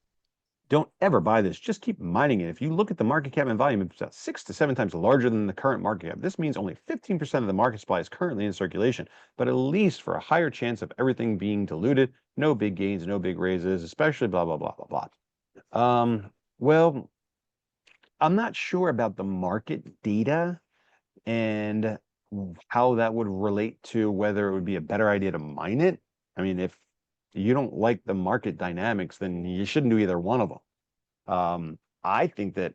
Don't ever buy this. Just keep mining it. If you look at the market cap and volume, it's about 6 to 7 times larger than the current market cap. This means only 15% of the market supply is currently in circulation, but at least for a higher chance of everything being diluted, no big gains, no big raises, especially blah, blah, blah, blah, blah. Well, I'm not sure about the market data and how that would relate to whether it would be a better idea to mine it. I mean, if you don't like the market dynamics, then you shouldn't do either one of them. I think that,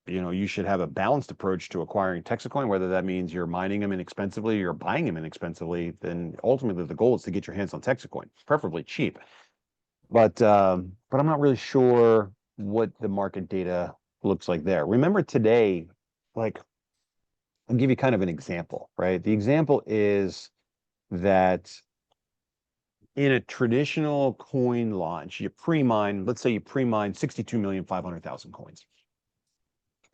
you should have a balanced approach to acquiring Texit Coin, whether that means you're mining them inexpensively or you're buying them inexpensively, then ultimately the goal is to get your hands on Texit Coin, preferably cheap. But I'm not really sure what the market data looks like there. Remember today, I'll give you kind of an example, right? The example is that in a traditional coin launch, let's say you pre-mine 62,500,000 coins.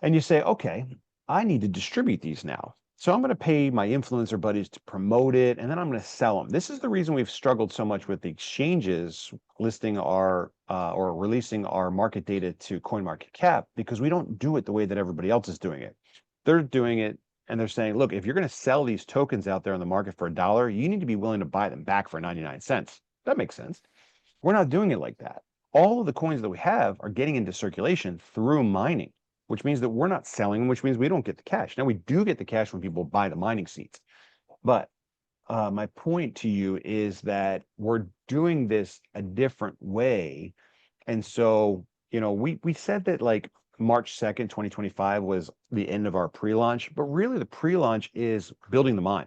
And you say, okay, I need to distribute these now. So I'm going to pay my influencer buddies to promote it, and then I'm going to sell them. This is the reason we've struggled so much with the exchanges listing or releasing our market data to CoinMarketCap, because we don't do it the way that everybody else is doing it. They're doing it and they're saying, look, if you're going to sell these tokens out there on the market for $1, you need to be willing to buy them back for 99 cents. That makes sense. We're not doing it like that. All of the coins that we have are getting into circulation through mining, which means that we're not selling them, which means we don't get the cash. Now, we do get the cash when people buy the mining seats. But my point to you is that we're doing this a different way. And so, we said that March 2nd, 2025 was the end of our pre-launch, but really the pre-launch is building the mine.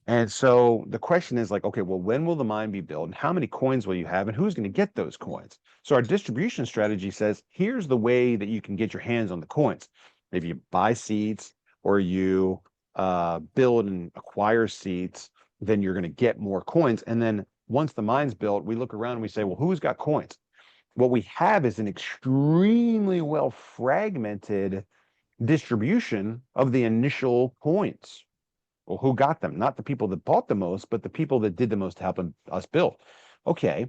And so the question is okay, well, when will the mine be built and how many coins will you have and who's going to get those coins? So our distribution strategy says, here's the way that you can get your hands on the coins. If you buy seats or you build and acquire seats, then you're going to get more coins. And then once the mine's built, we look around and we say, well, who's got coins? What we have is an extremely well fragmented distribution of the initial coins. Well, who got them? Not the people that bought the most, but the people that did the most to help us build. Okay,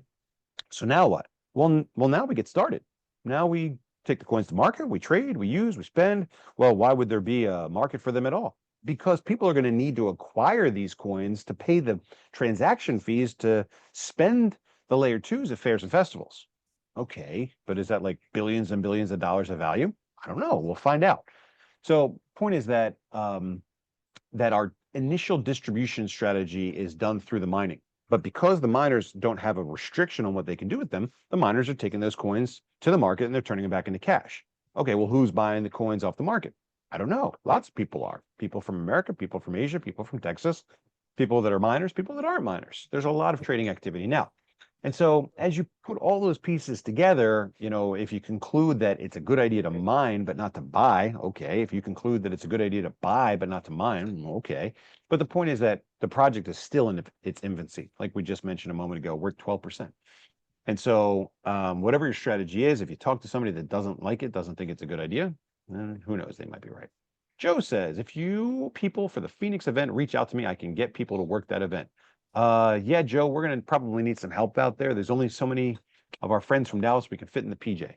so now what? Well, now we get started. Now we take the coins to market, we trade, we use, we spend. Well, why would there be a market for them at all? Because people are going to need to acquire these coins to pay the transaction fees to spend the layer twos at fairs and festivals. Okay, but is that billions and billions of dollars of value? I don't know. We'll find out. So point is that that our initial distribution strategy is done through the mining. But because the miners don't have a restriction on what they can do with them, the miners are taking those coins to the market and they're turning them back into cash. Okay, well, who's buying the coins off the market? I don't know. Lots of people are. People from America, people from Asia, people from Texas, people that are miners, people that aren't miners. There's a lot of trading activity. Now, And so as you put all those pieces together, you know, if you conclude that it's a good idea to mine, but not to buy, okay. If you conclude that it's a good idea to buy, but not to mine, okay. But the point is that the project is still in its infancy. Like we just mentioned a moment ago, we're at 12%. And so whatever your strategy is, if you talk to somebody that doesn't like it, doesn't think it's a good idea, who knows, they might be right. Joe says, if you people for the Phoenix event reach out to me, I can get people to work that event. Yeah, Joe, we're going to probably need some help out there. There's only so many of our friends from Dallas we can fit in the PJ.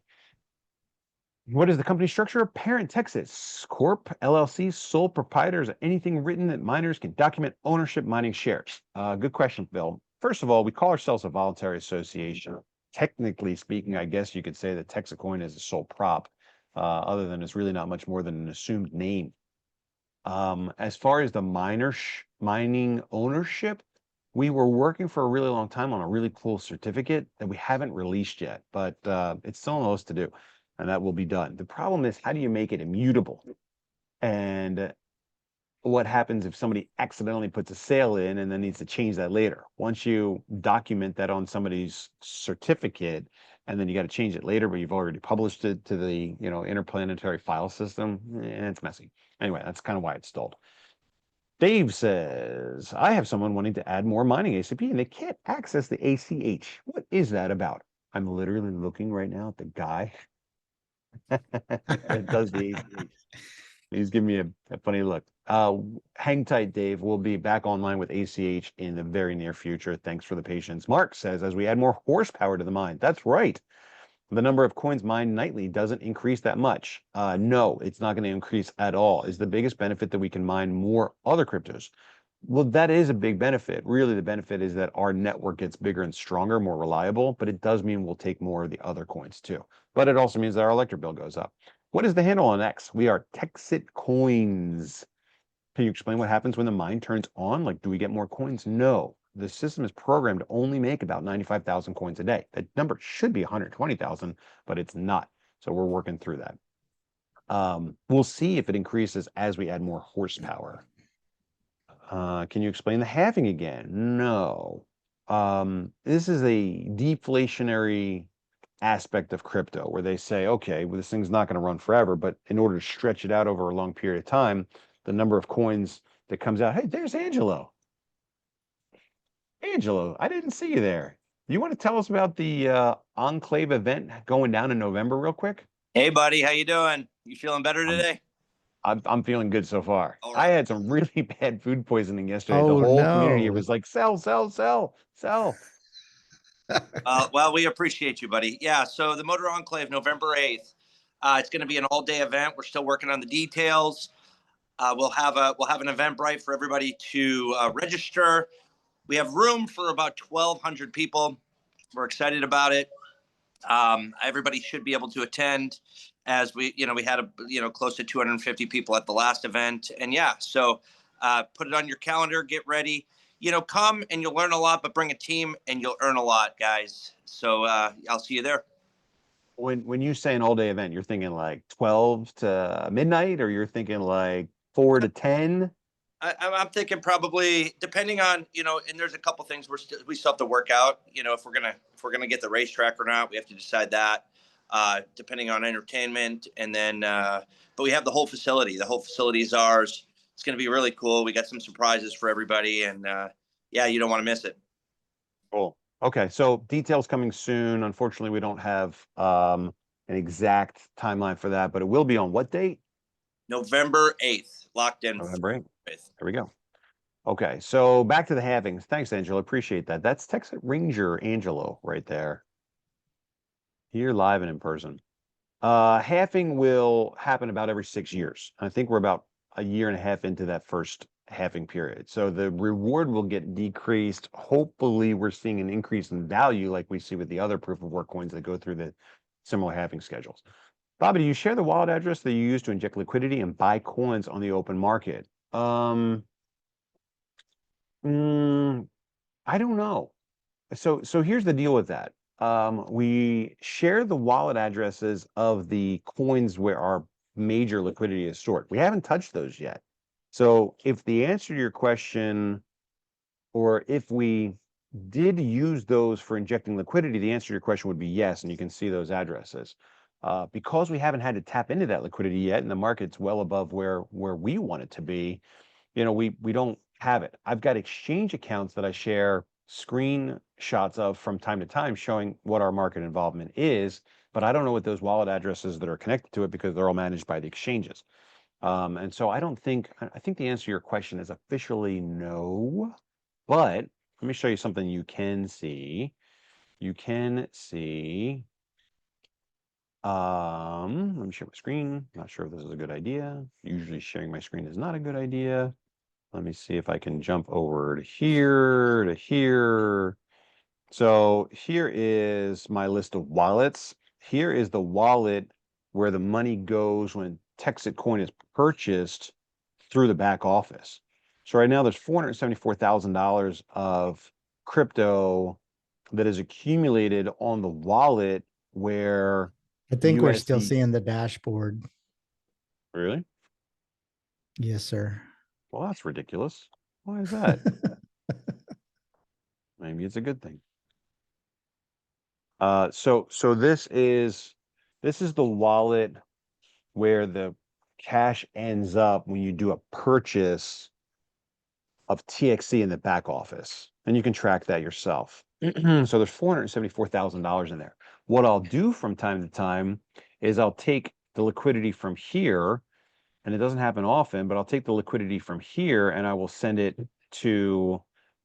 What is the company structure? Parent Texas Corp, LLC, sole proprietors, anything written that miners can document ownership mining shares? Good question, Bill. First of all, we call ourselves a voluntary association. Technically speaking, I guess you could say that Texit Coin is a sole prop, other than it's really not much more than an assumed name. As far as the mining ownership, we were working for a really long time on a really cool certificate that we haven't released yet, but it's still on the list to do, and that will be done. The problem is, how do you make it immutable? And what happens if somebody accidentally puts a sale in and then needs to change that later? Once you document that on somebody's certificate, and then you got to change it later, but you've already published it to the, you know, interplanetary file system, and it's messy. Anyway, that's kind of why it's stalled. Dave says, I have someone wanting to add more mining ACP and they can't access the ACH. What is that about? I'm literally looking right now at the guy that does the ACH. He's giving me a funny look. Hang tight, Dave. We'll be back online with ACH in the very near future. Thanks for the patience. Mark says, as we add more horsepower to the mine. That's right. The number of coins mined nightly doesn't increase that much. No, it's not going to increase at all. Is the biggest benefit that we can mine more other cryptos? Well, that is a big benefit. Really, the benefit is that our network gets bigger and stronger, more reliable, but it does mean we'll take more of the other coins too. But it also means that our electric bill goes up. What is the handle on X? We are Texit Coins. Can you explain what happens when the mine turns on? Like, do we get more coins? No. The system is programmed to only make about 95,000 coins a day. That number should be 120,000, but it's not. So we're working through that. We'll see if it increases as we add more horsepower. Can you explain the halving again? No. This is a deflationary aspect of crypto where they say, okay, well, this thing's not going to run forever, but in order to stretch it out over a long period of time, the number of coins that comes out. Hey, there's Angelo. Angelo, I didn't see you there. You want to tell us about the Enclave event going down in November real quick? Hey, buddy. How you doing? You feeling better today? I'm feeling good so far. All right. I had some really bad food poisoning yesterday. The Oh, whole community no. was like, sell, sell, sell, sell. Well, we appreciate you, buddy. Yeah. So the Motor Enclave, November 8th. It's going to be an all-day event. We're still working on the details. We'll have an Eventbrite for everybody to register. We have room for about 1,200 people. We're excited about it. Everybody should be able to attend, as we had close to 250 people at the last event. And yeah, so put it on your calendar, get ready, come and you'll learn a lot, but bring a team and you'll earn a lot, guys. So I'll see you there. When you say an all day event, you're thinking like 12 to midnight, or you're thinking like 4 to 10? I'm thinking probably, depending on, and there's a couple things we still have to work out, if we're gonna get the racetrack or not. We have to decide that, depending on entertainment. And then, but we have the whole facility. The whole facility is ours. It's going to be really cool. We got some surprises for everybody, and yeah, you don't want to miss it. Cool. Okay, so details coming soon. Unfortunately, we don't have an exact timeline for that, but it will be on what date? November 8th, locked in. November 8th. There we go. Okay, so back to the halvings. Thanks, Angelo. Appreciate that. That's Texit Ranger Angelo right there. Here live and in person. Halving will happen about every 6 years. I think we're about a year and a half into that first halving period. So the reward will get decreased. Hopefully we're seeing an increase in value like we see with the other proof of work coins that go through the similar halving schedules. Bobby, do you share the wallet address that you use to inject liquidity and buy coins on the open market? I don't know. So here's the deal with that. We share the wallet addresses of the coins where our major liquidity is stored. We haven't touched those yet. So if the answer to your question, or if we did use those for injecting liquidity, the answer to your question would be yes, and you can see those addresses. Because we haven't had to tap into that liquidity yet, and the market's well above where we want it to be, you know, we don't have it. I've got exchange accounts that I share screenshots of from time to time showing what our market involvement is, but I don't know what those wallet addresses that are connected to it because they're all managed by the exchanges. And so I think the answer to your question is officially no, but let me show you something you can see. You can see, let me share my screen. Not sure if this is a good idea. Usually sharing my screen is not a good idea. Let me see if I can jump over to here, to here. So here is my list of wallets. Here is the wallet where the money goes when Texit Coin is purchased through the back office. So right now there's $474,000 of crypto that is accumulated on the wallet where I think we're still USD seeing the dashboard. Really? Yes, sir. Well, that's ridiculous. Why is that? Maybe it's a good thing. So this is the wallet where the cash ends up when you do a purchase of TXC in the back office, and you can track that yourself. So there's $474,000 in there. What I'll do from time to time is I'll take the liquidity from here, and it doesn't happen often, but I'll take the liquidity from here and I will send it to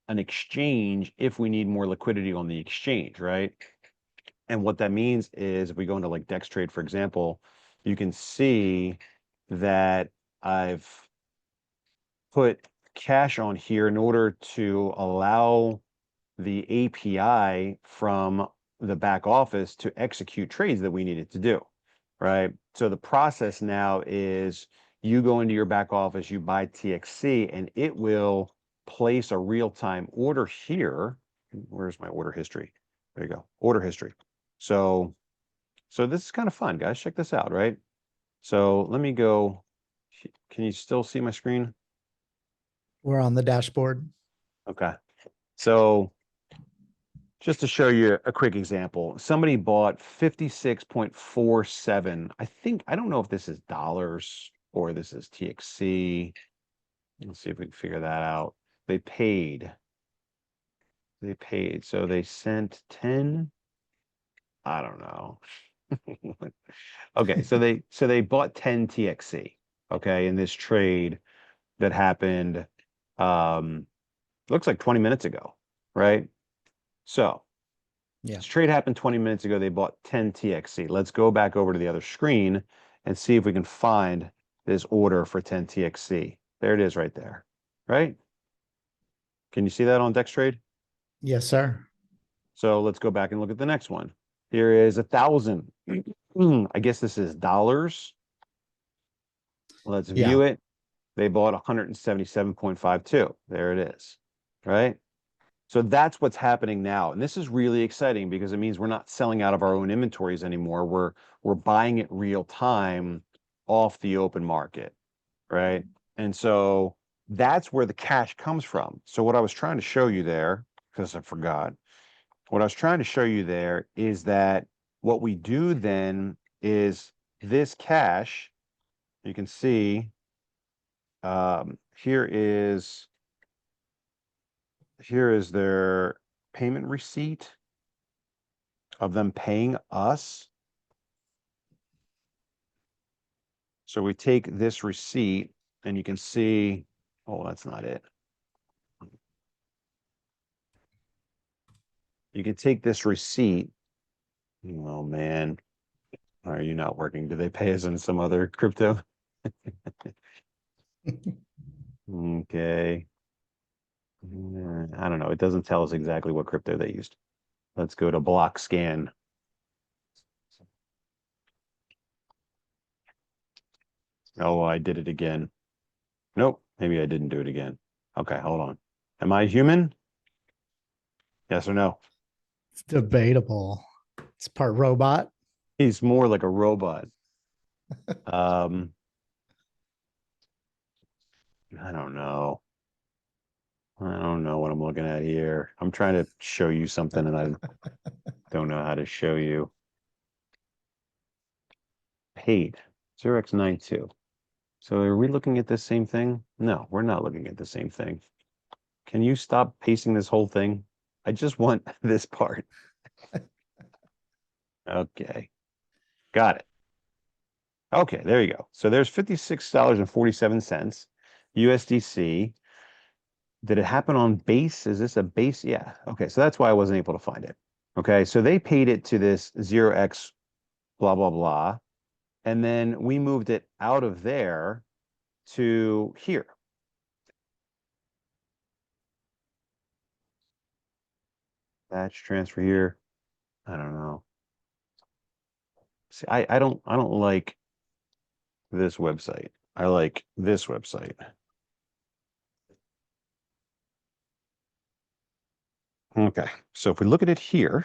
an exchange if we need more liquidity on the exchange, right? And what that means is if we go into like DexTrade, for example, you can see that I've put cash on here in order to allow the API from the back office to execute trades that we needed to do, right? So the process now is you go into your back office, you buy TXC, and it will place a real-time order here. Where's my order history? There you go, order history. So this is kind of fun, guys. Check this out, right? So let me go. Can you still see my screen? We're on the dashboard. Okay. So just to show you a quick example, somebody bought 56.47. I don't know if this is dollars or this is TXC. Let's see if we can figure that out. They paid. So they sent 10. I don't know. Okay, so they bought 10 TXC, okay, in this trade that happened looks like 20 minutes ago, right? So yeah, this trade happened 20 minutes ago. They bought 10 TXC. Let's go back over to the other screen and see if we can find this order for 10 TXC. There it is right there, right? Can you see that on DexTrade? Yes, sir. So let's go back and look at the next one. Here is 1,000. I guess this is dollars. Let's view it. They bought 177.52. There it is, right? So that's what's happening now. And this is really exciting because it means we're not selling out of our own inventories anymore. We're buying it real time off the open market, right? And so that's where the cash comes from. So what I was trying to show you there, because I forgot, what I was trying to show you there is that what we do then is this cash, you can see, here is their payment receipt of them paying us. So we take this receipt and you can see, oh, that's not it. You can take this receipt. Oh man, are you not working? Do they pay us in some other crypto? Okay. I don't know. It doesn't tell us exactly what crypto they used. Let's go to block scan. Oh, I did it again. Nope, maybe I didn't do it again. Okay, hold on. Am I human? Yes or no? It's debatable. It's part robot. He's more like a robot. I don't know. don't know what I'm looking at here. I'm trying to show you something and I don't know how to show you. Paid 0x92. So are we looking at the same thing? No, we're not looking at the same thing. Can you stop pasting this whole thing? I just want this part. Okay. Got it. Okay, there you go. So there's $56.47 USDC. Did it happen on base? Is this a base? Yeah. Okay, so that's why I wasn't able to find it. Okay, so they paid it to this 0x blah, blah, blah. And then we moved it out of there to here. Batch transfer here. I don't know. See, I don't like this website. I like this website. Okay, so if we look at it here,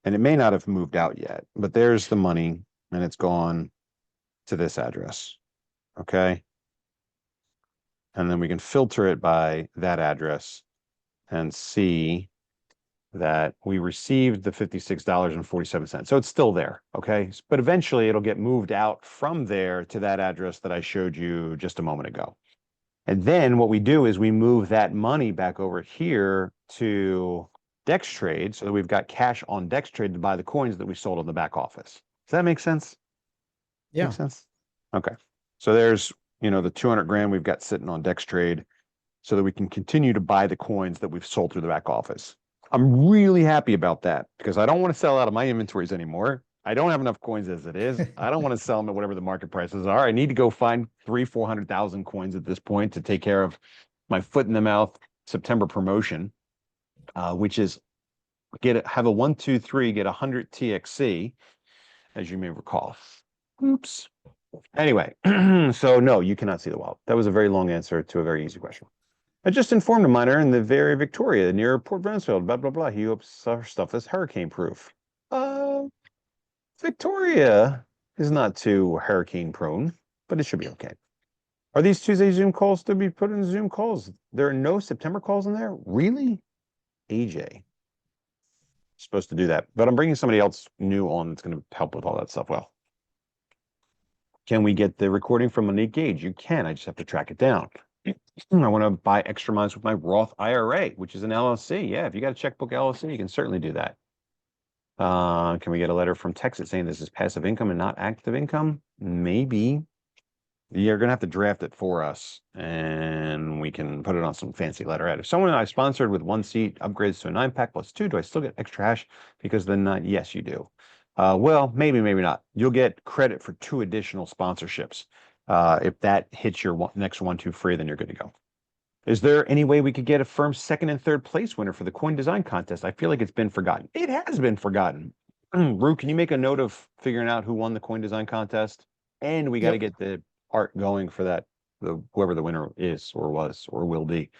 and it may not have moved out yet, but there's the money and it's gone to this address. Okay. And then we can filter it by that address and see that we received the $56.47. So it's still there. Okay. But eventually it'll get moved out from there to that address that I showed you just a moment ago. And then what we do is we move that money back over here to DexTrade so that we've got cash on DexTrade to buy the coins that we sold in the back office. Does that make sense? Yeah. Make sense? Okay. So there's, the 200 grand we've got sitting on DexTrade so that we can continue to buy the coins that we've sold through the back office. I'm really happy about that because I don't want to sell out of my inventories anymore. I don't have enough coins as it is. I don't want to sell them at whatever the market prices are. I need to go find 300,000-400,000 coins at this point to take care of my foot in the mouth September promotion, which is have a 1, 2, 3, get 100 TXC, as you may recall. Oops. Anyway, so no, you cannot see the wallet. That was a very long answer to a very easy question. I just informed a miner in the very Victoria near Port Mansfield, blah, blah, blah. He hopes our stuff is hurricane proof. Victoria is not too hurricane prone, but it should be okay. Are these Tuesday Zoom calls to be put in Zoom calls? There are no September calls in there? Really? AJ. Supposed to do that, but I'm bringing somebody else new on that's going to help with all that stuff. Well, can we get the recording from Monique Gaige? You can. I just have to track it down. I want to buy extra mines with my Roth IRA, which is an LLC. Yeah, if you got a checkbook LLC, you can certainly do that. Can we get a letter from Texit saying this is passive income and not active income? Maybe. You're going to have to draft it for us, and we can put it on some fancy letterhead. If someone I sponsored with 1 seat upgrades to a 9-pack plus 2, do I still get extra hash? Because then not, yes, you do. Well, maybe, maybe not. You'll get credit for 2 additional sponsorships. If that hits your next 1, 2 free, then you're good to go. Is there any way we could get a firm 2nd and 3rd place winner for the coin design contest? I feel like it's been forgotten. It has been forgotten. Rue, can you make a note of figuring out who won the coin design contest? And we got to get the art going for that, whoever the winner is or was or will be.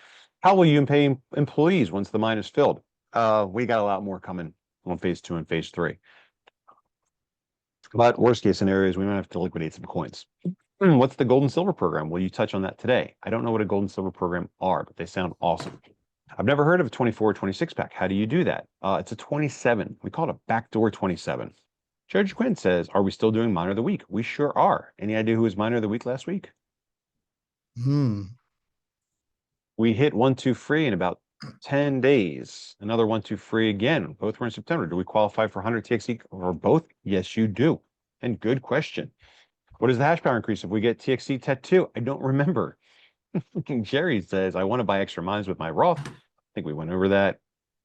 How will you pay employees once the mine is filled? We got a lot more coming on phase 2 and phase 3. But worst case scenario is we might have to liquidate some coins. What's the gold and silver program? Will you touch on that today? I don't know what a gold and silver program are, but they sound awesome. I've never heard of a 24 or 26 pack. How do you do that? It's a 27. We call it a backdoor 27. Judge Quinn says, are we still doing miner of the week? We sure are. Any idea who was miner of the week last week? We hit 1, 2 free in about 10 days. Another 1, 2 free again. Both were in September. Do we qualify for 100 TXC or both? Yes, you do. And good question. What is the hash power increase if we get TXC tattoo? I don't remember. Jerry says, I want to buy extra mines with my Roth. I think we went over that.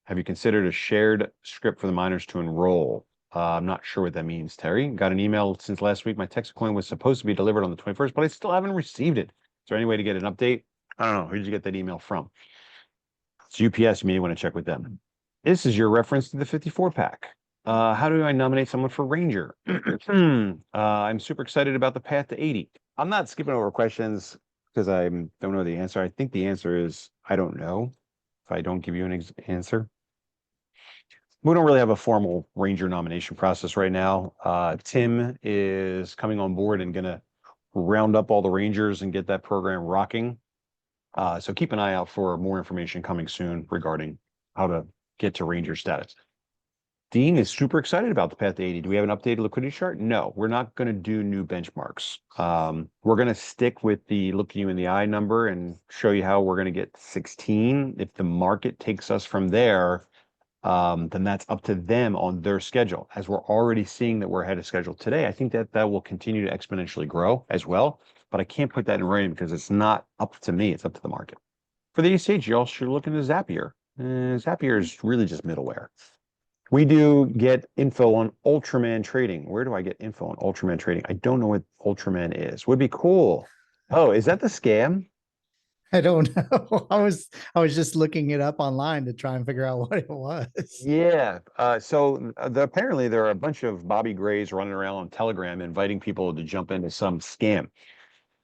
Have you considered a shared script for the miners to enroll? I'm not sure what that means, Terry. Got an email since last week. My Texit Coin was supposed to be delivered on the 21st, but I still haven't received it. Is there any way to get an update? I don't know. Who did you get that email from? It's UPS. You may want to check with them. This is your reference to the 54 pack. How do I nominate someone for Ranger? I'm super excited about the path to 80. I'm not skipping over questions because I don't know the answer. I think the answer is I don't know if I don't give you an answer. We don't really have a formal Ranger nomination process right now. Tim is coming on board and going to round up all the Rangers and get that program rocking. So keep an eye out for more information coming soon regarding how to get to Ranger status. Dean is super excited about the path to 80. Do we have an updated liquidity chart? No, we're not going to do new benchmarks. We're going to stick with the look you in the eye number and show you how we're going to get 16. If the market takes us from there, then that's up to them on their schedule. As we're already seeing that we're ahead of schedule today, I think that that will continue to exponentially grow as well. But I can't put that in writing because it's not up to me. It's up to the market. For the ECH, y'all should look into Zapier. Zapier is really just middleware. We do get info on Ultraman trading. Where do I get info on Ultraman trading? I don't know what Ultraman is. Would be cool. Oh, is that the scam? I don't know. I was just looking it up online to try and figure out what it was. Yeah. Apparently there are a bunch of Bobby Grays running around on Telegram inviting people to jump into some scam.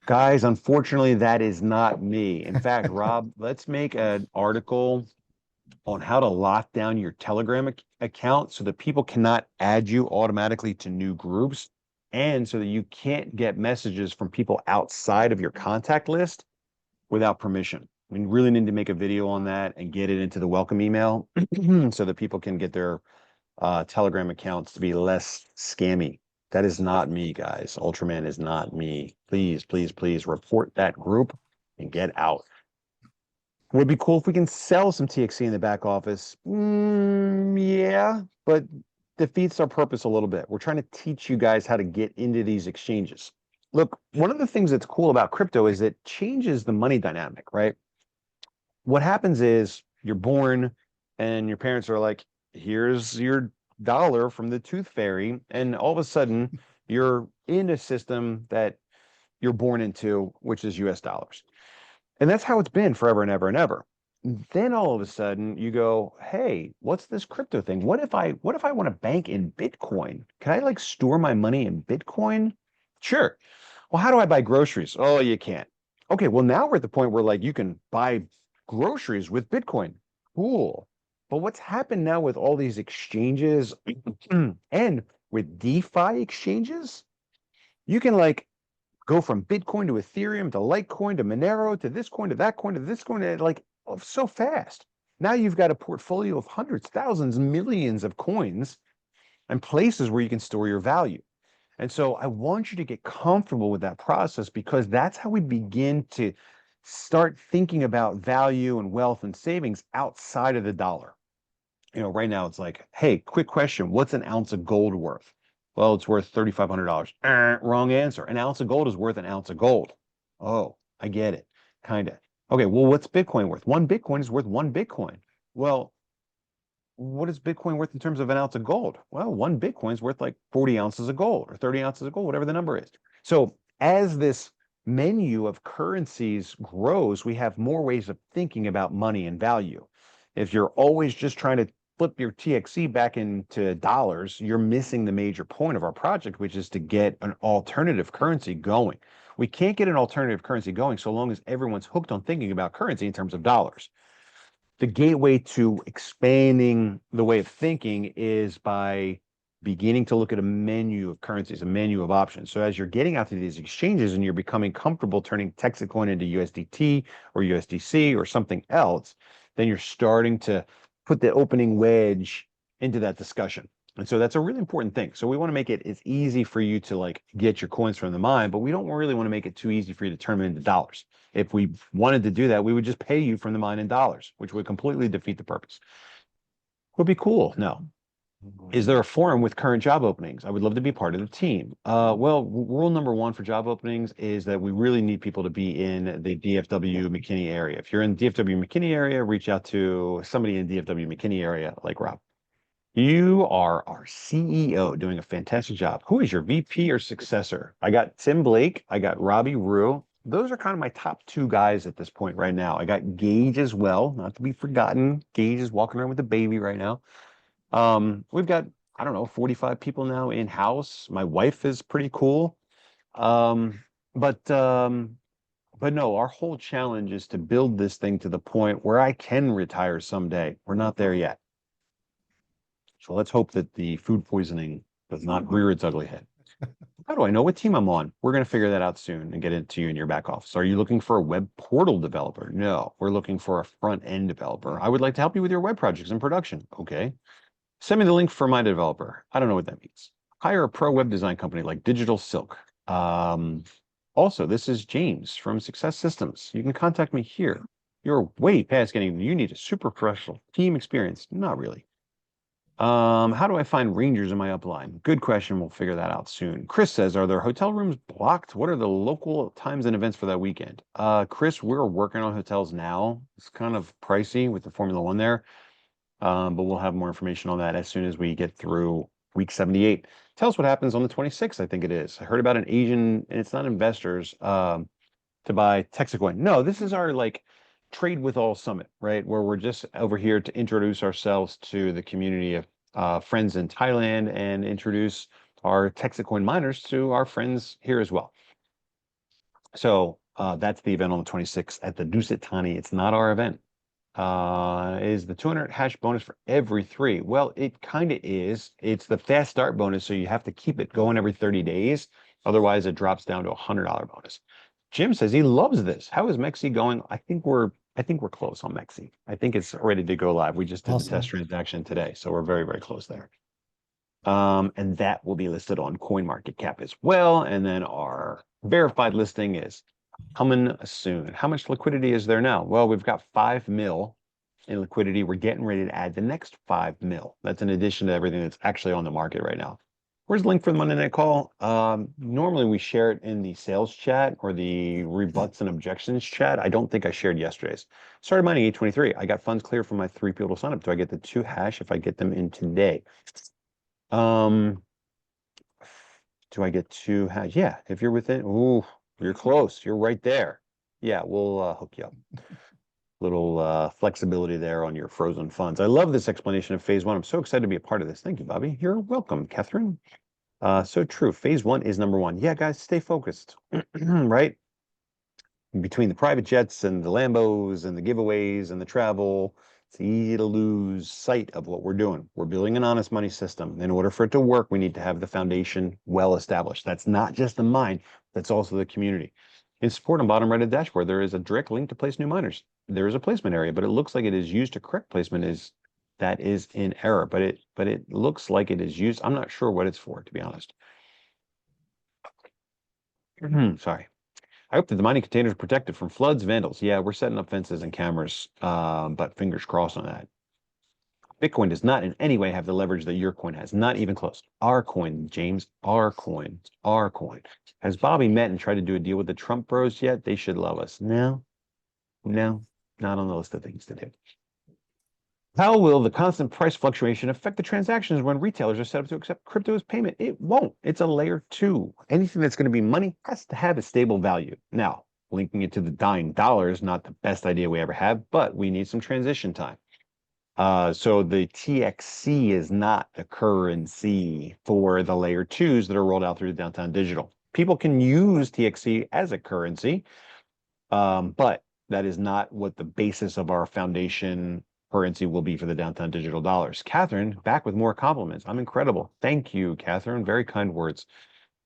Guys, unfortunately, that is not me. In fact, Rob, let's make an article on how to lock down your Telegram account so that people cannot add you automatically to new groups, and so that you can't get messages from people outside of your contact list without permission. We really need to make a video on that and get it into the welcome email so that people can get their Telegram accounts to be less scammy. That is not me, guys. Ultraman is not me. Please, please, please report that group and get out. Would be cool if we can sell some TXC in the back office. Yeah, but defeats our purpose a little bit. We're trying to teach you guys how to get into these exchanges. Look, one of the things that's cool about crypto is it changes the money dynamic, right? What happens is you're born and your parents are like, here's your dollar from the tooth fairy. And all of a sudden you're in a system that you're born into, which is US dollars. And that's how it's been forever and ever and ever. Then all of a sudden you go, hey, what's this crypto thing? What if I want to bank in Bitcoin? Can I like store my money in Bitcoin? Sure. Well, how do I buy groceries? Oh, you can't. Okay, well, now we're at the point where like you can buy groceries with Bitcoin. Cool. But what's happened now with all these exchanges and with DeFi exchanges, you can like go from Bitcoin to Ethereum to Litecoin to Monero to this coin to that coin to this coin, like so fast. Now you've got a portfolio of hundreds, thousands, millions of coins and places where you can store your value. And so I want you to get comfortable with that process, because that's how we begin to start thinking about value and wealth and savings outside of the dollar. You know, right now it's like, hey, quick question. What's an ounce of gold worth? Well, it's worth $3,500. Wrong answer. An ounce of gold is worth an ounce of gold. Oh, I get it. Kind of. Okay, well, what's Bitcoin worth? One Bitcoin is worth one Bitcoin. Well, what is Bitcoin worth in terms of an ounce of gold? Well, one Bitcoin is worth like 40 ounces of gold or 30 ounces of gold, whatever the number is. So as this menu of currencies grows, we have more ways of thinking about money and value. If you're always just trying to flip your TXC back into dollars, you're missing the major point of our project, which is to get an alternative currency going. We can't get an alternative currency going so long as everyone's hooked on thinking about currency in terms of dollars. The gateway to expanding the way of thinking is by beginning to look at a menu of currencies, a menu of options. So as you're getting out to these exchanges and you're becoming comfortable turning Texit Coin into USDT or USDC or something else, then you're starting to put the opening wedge into that discussion. And so that's a really important thing. So we want to make it as easy for you to like get your coins from the mine, but we don't really want to make it too easy for you to turn them into dollars. If we wanted to do that, we would just pay you from the mine in dollars, which would completely defeat the purpose. Would be cool. No. Is there a forum with current job openings? I would love to be part of the team. Well, rule number one for job openings is that we really need people to be in the DFW McKinney area. If you're in the DFW McKinney area, reach out to somebody in DFW McKinney area like Rob. You are our CEO doing a fantastic job. Who is your VP or successor? I got Tim Blake. I got Robbie Rue. Those are kind of my top two guys at this point right now. I got Gaige as well, not to be forgotten. Gaige is walking around with a baby right now. We've got, I don't know, 45 people now in-house. My wife is pretty cool. But no, our whole challenge is to build this thing to the point where I can retire someday. We're not there yet. So let's hope that the food poisoning does not rear its ugly head. How do I know what team I'm on? We're going to figure that out soon and get it to you in your back office. Are you looking for a web portal developer? No, we're looking for a front end developer. I would like to help you with your web projects and production. Okay. Send me the link for my developer. I don't know what that means. Hire a pro web design company like Digital Silk. Also, this is James from Success Systems. You can contact me here. You're way past you need a super professional team experience. Not really. How do I find rangers in my upline? Good question. We'll figure that out soon. Chris says, are there hotel rooms blocked? What are the local times and events for that weekend? Chris, we're working on hotels now. It's kind of pricey with the Formula One there. But we'll have more information on that as soon as we get through week 78. Tell us what happens on the 26th, I think it is. I heard about an Asian, and it's not investors, to buy Texit Coin. No, this is our like Trade with All Summit, right? Where we're just over here to introduce ourselves to the community of friends in Thailand and introduce our Texit Coin miners to our friends here as well. So that's the event on the 26th at the Dusit Thani. It's not our event. Is the 200 hash bonus for every 3? Well, it kind of is. It's the fast start bonus, so you have to keep it going every 30 days. Otherwise, it drops down to a $100 bonus. Jim says he loves this. How is MEXC going? I think we're close on MEXC. I think it's ready to go live. We just did the test transaction today, so we're very, very close there. And that will be listed on CoinMarketCap as well. And then our verified listing is coming soon. How much liquidity is there now? Well, we've got 5 mil in liquidity. We're getting ready to add the next 5 mil. That's in addition to everything that's actually on the market right now. Where's the link for the Monday Night Call? Normally we share it in the sales chat or the rebuts and objections chat. I don't think I shared yesterday's. Started mining 823. I got funds clear for my 3 people to sign up. Do I get the 2 hash if I get them in today? Do I get 2 hash? Yeah, if you're within, ooh, you're close. You're right there. Yeah, we'll hook you up. Little flexibility there on your frozen funds. I love this explanation of phase 1. I'm so excited to be a part of this. Thank you, Bobby. You're welcome, Catherine. So true. Phase 1 is number 1. Yeah, guys, stay focused, right? Between the private jets and the Lambos and the giveaways and the travel, it's easy to lose sight of what we're doing. We're building an honest money system. In order for it to work, we need to have the foundation well established. That's not just the mine, that's also the community. In support on bottom right of the dashboard, there is a direct link to place new miners. There is a placement area, but it looks like it is used to correct placement that is in error, but it looks like it is used. I'm not sure what it's for, to be honest. Sorry. I hope that the mining containers are protected from floods, vandals. Yeah, we're setting up fences and cameras, but fingers crossed on that. Bitcoin does not in any way have the leverage that your coin has. Not even close. Our coin, James, our coin, our coin. Has Bobby met and tried to do a deal with the Trump bros yet? They should love us. No, not on the list of things to do. How will the constant price fluctuation affect the transactions when retailers are set up to accept crypto as payment? It won't. It's a layer 2. Anything that's going to be money has to have a stable value. Now, linking it to the dying dollar is not the best idea we ever have, but we need some transition time. So the TXC is not a currency for the layer 2s that are rolled out through the Downtown Digital. People can use TXC as a currency, but that is not what the basis of our foundation currency will be for the Downtown Digital dollars. Catherine, back with more compliments. I'm incredible. Thank you, Catherine. Very kind words.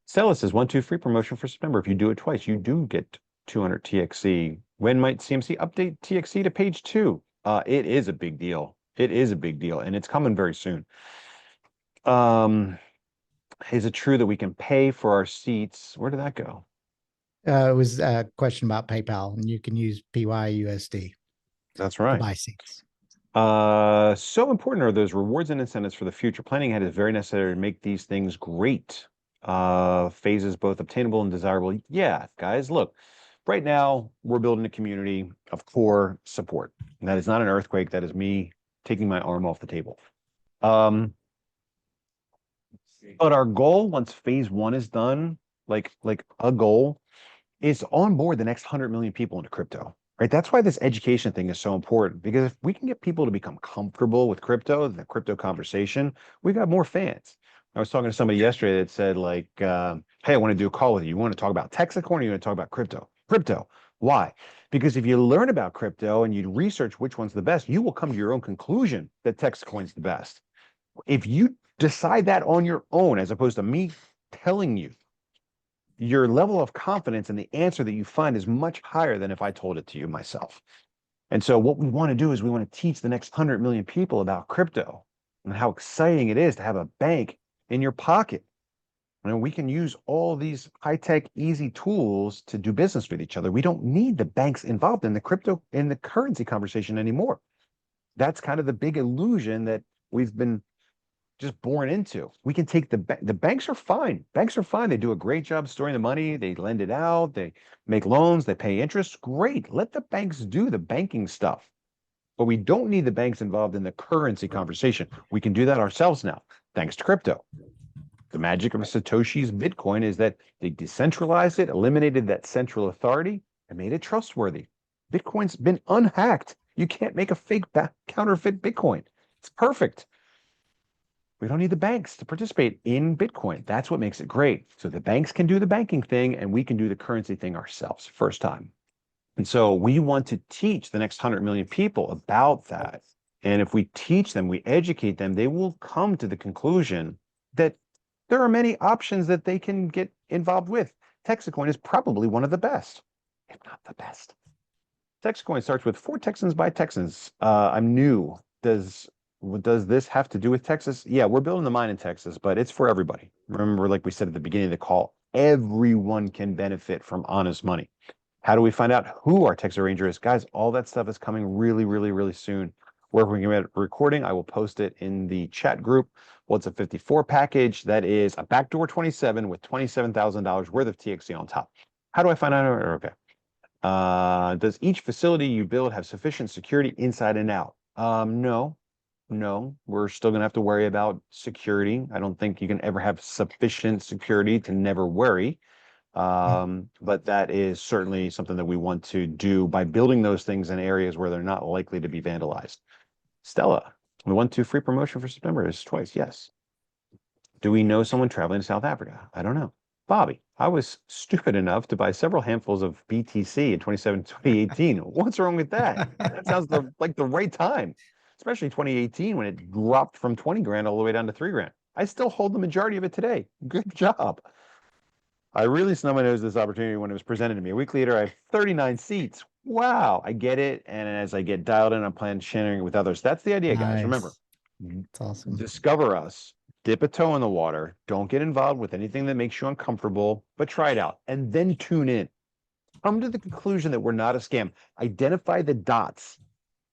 Stella says 1-2 free promotion for September. If you do it twice, you do get 200 TXC. When might CMC update TXC to page 2? It is a big deal. It is a big deal, and it's coming very soon. Is it true that we can pay for our seats? Where did that go? It was a question about PayPal, and you can use PYUSD. That's right. To buy seats. So important are those rewards and incentives for the future. Planning ahead is very necessary to make these things great. Phases both obtainable and desirable. Yeah, guys, look, right now we're building a community of core support. And that is not an earthquake. That is me taking my arm off the table. But our goal, once phase 1 is done, like a goal, is to onboard the next 100 million people into crypto. Right. That's why this education thing is so important, because if we can get people to become comfortable with crypto, the crypto conversation, we got more fans. I was talking to somebody yesterday that said, like, hey, I want to do a call with you. You want to talk about Texit Coin or you want to talk about crypto? Crypto. Why? Because if you learn about crypto and you research which one's the best, you will come to your own conclusion that Texit Coin's the best. If you decide that on your own, as opposed to me telling you, your level of confidence in the answer that you find is much higher than if I told it to you myself. And so what we want to do is we want to teach the next 100 million people about crypto and how exciting it is to have a bank in your pocket. And we can use all these high-tech, easy tools to do business with each other. We don't need the banks involved in the crypto, in the currency conversation anymore. That's kind of the big illusion that we've been just born into. We can take the banks are fine. Banks are fine. They do a great job storing the money. They lend it out. They make loans. They pay interest. Great. Let the banks do the banking stuff. But we don't need the banks involved in the currency conversation. We can do that ourselves now, thanks to crypto. The magic of Satoshi's Bitcoin is that they decentralized it, eliminated that central authority, and made it trustworthy. Bitcoin's been unhacked. You can't make a fake counterfeit Bitcoin. It's perfect. We don't need the banks to participate in Bitcoin. That's what makes it great. So the banks can do the banking thing and we can do the currency thing ourselves first time. And so we want to teach the next 100 million people about that. And if we teach them, we educate them, they will come to the conclusion that there are many options that they can get involved with. Texit Coin is probably one of the best, if not the best. Texit Coin starts with 4 Texans by Texans. I'm new. Does this have to do with Texas? Yeah, we're building the mine in Texas, but it's for everybody. Remember, like we said at the beginning of the call, everyone can benefit from honest money. How do we find out who our Texas Ranger is? Guys, all that stuff is coming really, really, really soon. Wherever we can get a recording, I will post it in the chat group. Well, it's a 54 package. That is a backdoor 27 with $27,000 worth of TXC on top. How do I find out? Okay. Does each facility you build have sufficient security inside and out? No, we're still going to have to worry about security. I don't think you can ever have sufficient security to never worry. But that is certainly something that we want to do by building those things in areas where they're not likely to be vandalized. Stella, we want to free promotion for September. It's twice, yes. Do we know someone traveling to South Africa? I don't know. Bobby, I was stupid enough to buy several handfuls of BTC in 2018. What's wrong with that? That sounds like the right time, especially 2018 when it dropped from 20 grand all the way down to 3 grand. I still hold the majority of it today. Good job. I really snubbed my nose at this opportunity when it was presented to me. A week later, I have 39 seats. Wow, I get it. And as I get dialed in, I'm planning sharing it with others. That's the idea, guys. Remember, it's awesome. Discover us, dip a toe in the water. Don't get involved with anything that makes you uncomfortable, but try it out and then tune in. Come to the conclusion that we're not a scam. Identify the dots.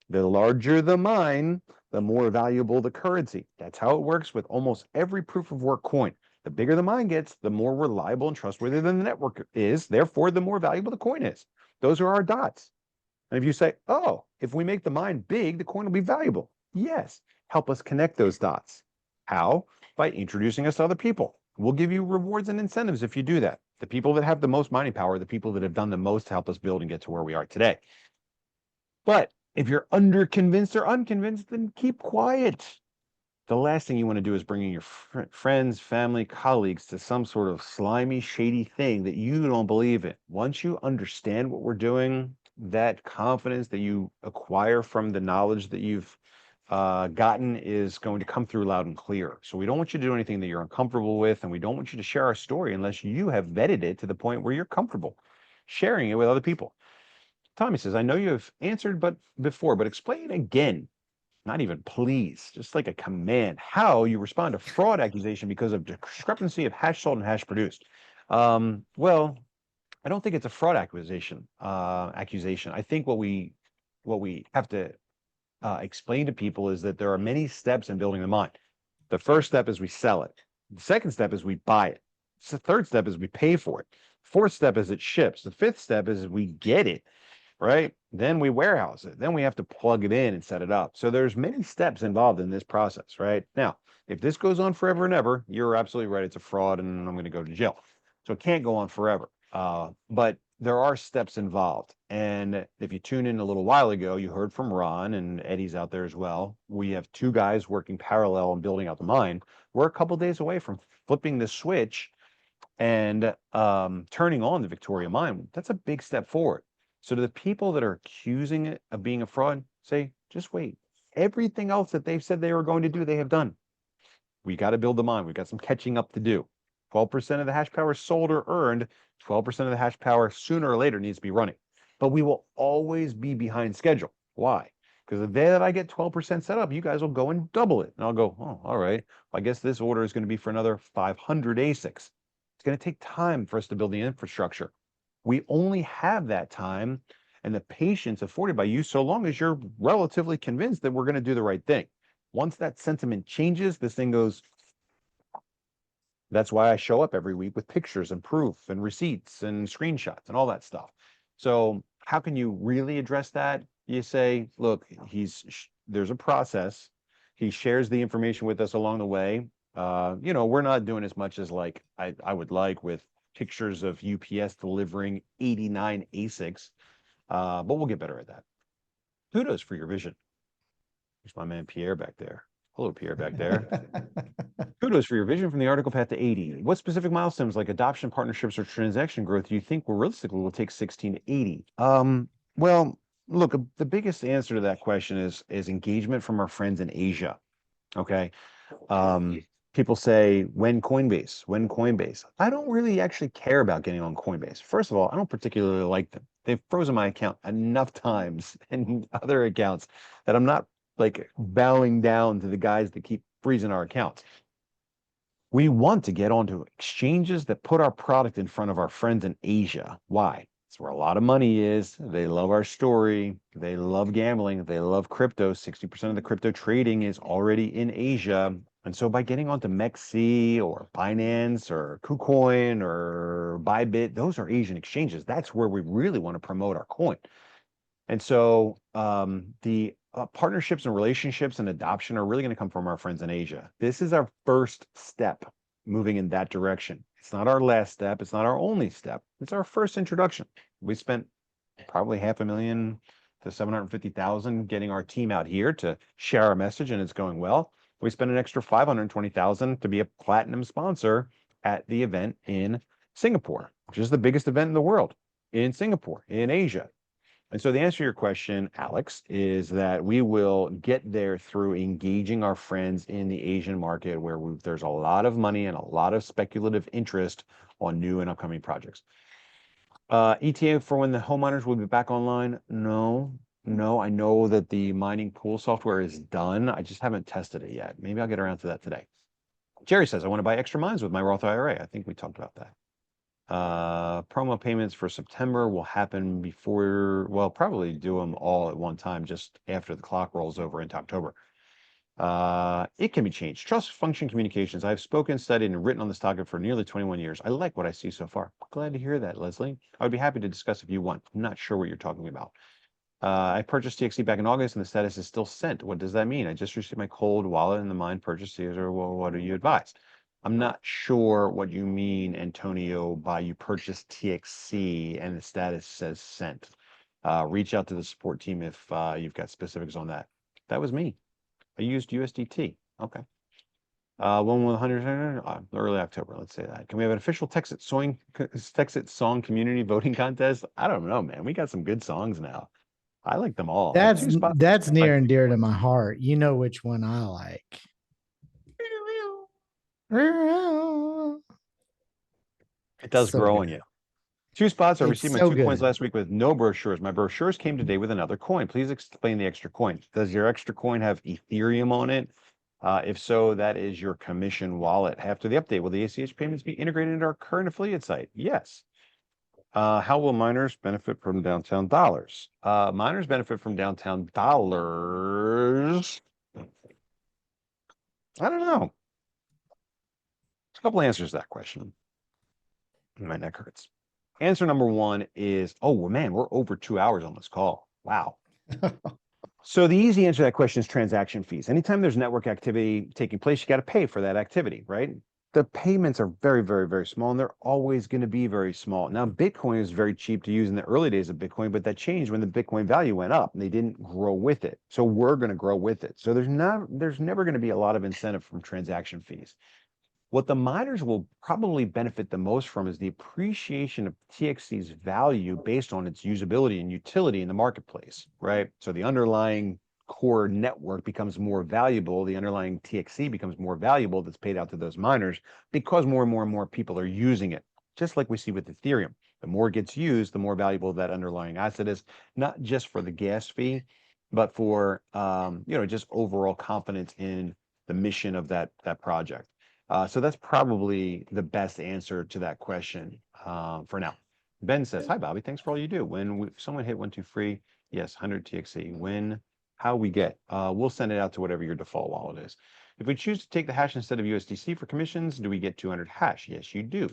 The larger the mine, the more valuable the currency. That's how it works with almost every proof of work coin. The bigger the mine gets, the more reliable and trustworthy the network is. Therefore, the more valuable the coin is. Those are our dots. And if you say, oh, if we make the mine big, the coin will be valuable. Yes. Help us connect those dots. How? By introducing us to other people. We'll give you rewards and incentives if you do that. The people that have the most mining power are the people that have done the most to help us build and get to where we are today. But if you're underconvinced or unconvinced, then keep quiet. The last thing you want to do is bringing your friends, family, colleagues to some sort of slimy, shady thing that you don't believe in. Once you understand what we're doing, that confidence that you acquire from the knowledge that you've gotten is going to come through loud and clear. So we don't want you to do anything that you're uncomfortable with, and we don't want you to share our story unless you have vetted it to the point where you're comfortable sharing it with other people. Tommy says, I know you have answered before, but explain again. Not even please, just like a command, how you respond to fraud accusation because of discrepancy of hash sold and hash produced. Well, I don't think it's a fraud accusation. I think what we have to explain to people is that there are many steps in building the mine. The first step is we sell it. The second step is we buy it. The third step is we pay for it. Fourth step is it ships. The fifth step is we get it. Right? Then we warehouse it. Then we have to plug it in and set it up. So there's many steps involved in this process, right? Now, if this goes on forever and ever, you're absolutely right. It's a fraud and I'm going to go to jail. So it can't go on forever. But there are steps involved. And if you tune in a little while ago, you heard from Ron and Eddie's out there as well. We have 2 guys working parallel and building out the mine. We're a couple days away from flipping the switch and turning on the Victoria mine. That's a big step forward. So to the people that are accusing it of being a fraud, say, just wait. Everything else that they've said they were going to do, they have done. We got to build the mine. We've got some catching up to do. 12% of the hash power sold or earned, 12% of the hash power sooner or later needs to be running. But we will always be behind schedule. Why? Because the day that I get 12% set up, you guys will go and double it. And I'll go, oh, all right. I guess this order is going to be for another 500 ASICs. It's going to take time for us to build the infrastructure. We only have that time and the patience afforded by you so long as you're relatively convinced that we're going to do the right thing. Once that sentiment changes, this thing goes. That's why I show up every week with pictures and proof and receipts and screenshots and all that stuff. So how can you really address that? You say, look, there's a process. He shares the information with us along the way. We're not doing as much as like I would like with pictures of UPS delivering 89 ASICs, but we'll get better at that. Kudos for your vision. There's my man Pierre back there. Hello, Pierre back there. Kudos for your vision from the article path to 80. What specific milestones like adoption, partnerships, or transaction growth do you think realistically will take 16 to 80? Well, look, the biggest answer to that question is engagement from our friends in Asia. Okay. People say, when Coinbase. I don't really actually care about getting on Coinbase. First of all, I don't particularly like them. They've frozen my account enough times and other accounts that I'm not like bowing down to the guys that keep freezing our accounts. We want to get onto exchanges that put our product in front of our friends in Asia. Why? It's where a lot of money is. They love our story. They love gambling. They love crypto. 60% of the crypto trading is already in Asia. And so by getting onto MEXC or Binance or KuCoin or Bybit, those are Asian exchanges. That's where we really want to promote our coin. And so the partnerships and relationships and adoption are really going to come from our friends in Asia. This is our first step moving in that direction. It's not our last step. It's not our only step. It's our first introduction. We spent probably $500,000 to $750,000 getting our team out here to share our message, and it's going well. We spent an extra $520,000 to be a platinum sponsor at the event in Singapore, which is the biggest event in the world, in Singapore, in Asia. And so the answer to your question, Alex, is that we will get there through engaging our friends in the Asian market where there's a lot of money and a lot of speculative interest on new and upcoming projects. ETA for when the home miners will be back online? No, I know that the mining pool software is done. I just haven't tested it yet. Maybe I'll get around to that today. Jerry says, I want to buy extra mines with my Roth IRA. I think we talked about that. Promo payments for September will happen before, well, probably do them all at one time just after the clock rolls over into October. It can be changed. Trust function communications. I've spoken, studied, and written on this topic for nearly 21 years. I like what I see so far. Glad to hear that, Leslie. I would be happy to discuss if you want. I'm not sure what you're talking about. I purchased TXC back in August and the status is still sent. What does that mean? I just received my cold wallet and the mine purchase user. Well, what do you advise? I'm not sure what you mean, Antonio, by you purchased TXC and the status says sent. Reach out to the support team if you've got specifics on that. That was me. I used USDT. Okay. One with 100, early October, let's say that. Can we have an official Texit song community voting contest? I don't know, man. We got some good songs now. I like them all. That's near and dear to my heart. You know which one I like. It does grow on you. 2 spots. I received my 2 coins last week with no brochures. My brochures came today with another coin. Please explain the extra coin. Does your extra coin have Ethereum on it? If so, that is your commission wallet. After the update, will the ACH payments be integrated into our current affiliate site? Yes. How will miners benefit from downtown dollars? Miners benefit from downtown dollars. I don't know. A couple answers to that question. My neck hurts. Answer number 1 is, oh man, we're over 2 hours on this call. Wow. So the easy answer to that question is transaction fees. Anytime there's network activity taking place, you got to pay for that activity, right? The payments are very, very, very small, and they're always going to be very small. Now, Bitcoin is very cheap to use in the early days of Bitcoin, but that changed when the Bitcoin value went up, and they didn't grow with it. So we're going to grow with it. So there's never going to be a lot of incentive from transaction fees. What the miners will probably benefit the most from is the appreciation of TXC's value based on its usability and utility in the marketplace, right? So the underlying core network becomes more valuable, the underlying TXC becomes more valuable that's paid out to those miners because more and more and more people are using it. Just like we see with Ethereum. The more it gets used, the more valuable that underlying asset is, not just for the gas fee, but for just overall confidence in the mission of that project. So that's probably the best answer to that question for now. Ben says, "Hi Bobby, thanks for all you do. When someone hit 1, 2, free, yes, 100 TXC. How we get? We'll send it out to whatever your default wallet is. If we choose to take the hash instead of USDC for commissions, do we get 200 hash? Yes, you do.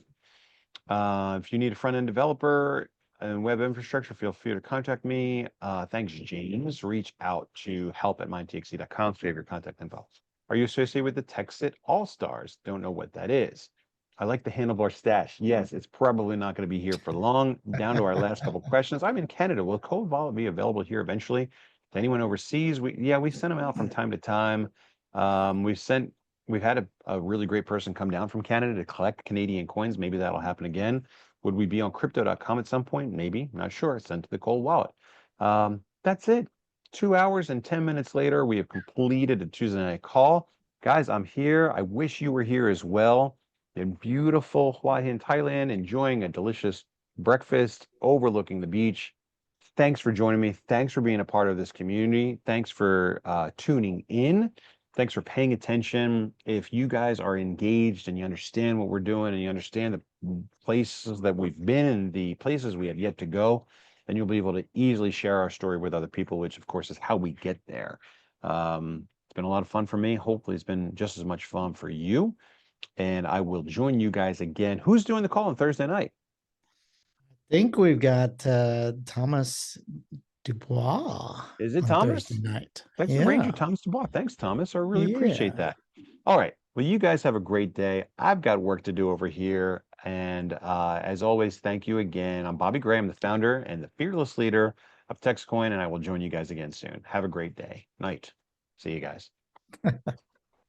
If you need a front-end developer and web infrastructure, feel free to contact me. Thanks, James. Reach out to help@mindtxc.com to have your contact info. Are you associated with the Texit All-Stars? Don't know what that is. I like the handlebar stash. Yes, it's probably not going to be here for long. Down to our last couple questions. I'm in Canada. Will Cold Wallet be available here eventually? To anyone overseas? We send them out from time to time. We've had a really great person come down from Canada to collect Canadian coins. Maybe that'll happen again. Would we be on crypto.com at some point? Maybe, not sure. Sent to the Cold Wallet. That's it. 2 hours and 10 minutes later, we have completed a Tuesday night call. Guys, I'm here. I wish you were here as well. In beautiful Hawaii and Thailand, enjoying a delicious breakfast overlooking the beach. Thanks for joining me. Thanks for being a part of this community. Thanks for tuning in. Thanks for paying attention. If you guys are engaged and you understand what we're doing and you understand the places that we've been and the places we have yet to go, then you'll be able to easily share our story with other people, which of course is how we get there. It's been a lot of fun for me. Hopefully it's been just as much fun for you. And I will join you guys again. Who's doing the call on Thursday night? I think we've got Thomas Dubois. Is it on Thomas? Thursday night. Texas Ranger Thomas Dubois. Thanks, Thomas. I really appreciate that. All right. Well, you guys have a great day. I've got work to do over here. And as always, thank you again. I'm Bobby Graham, the founder and the fearless leader of TexitCoin, and I will join you guys again soon. Have a great day. Night. See you guys.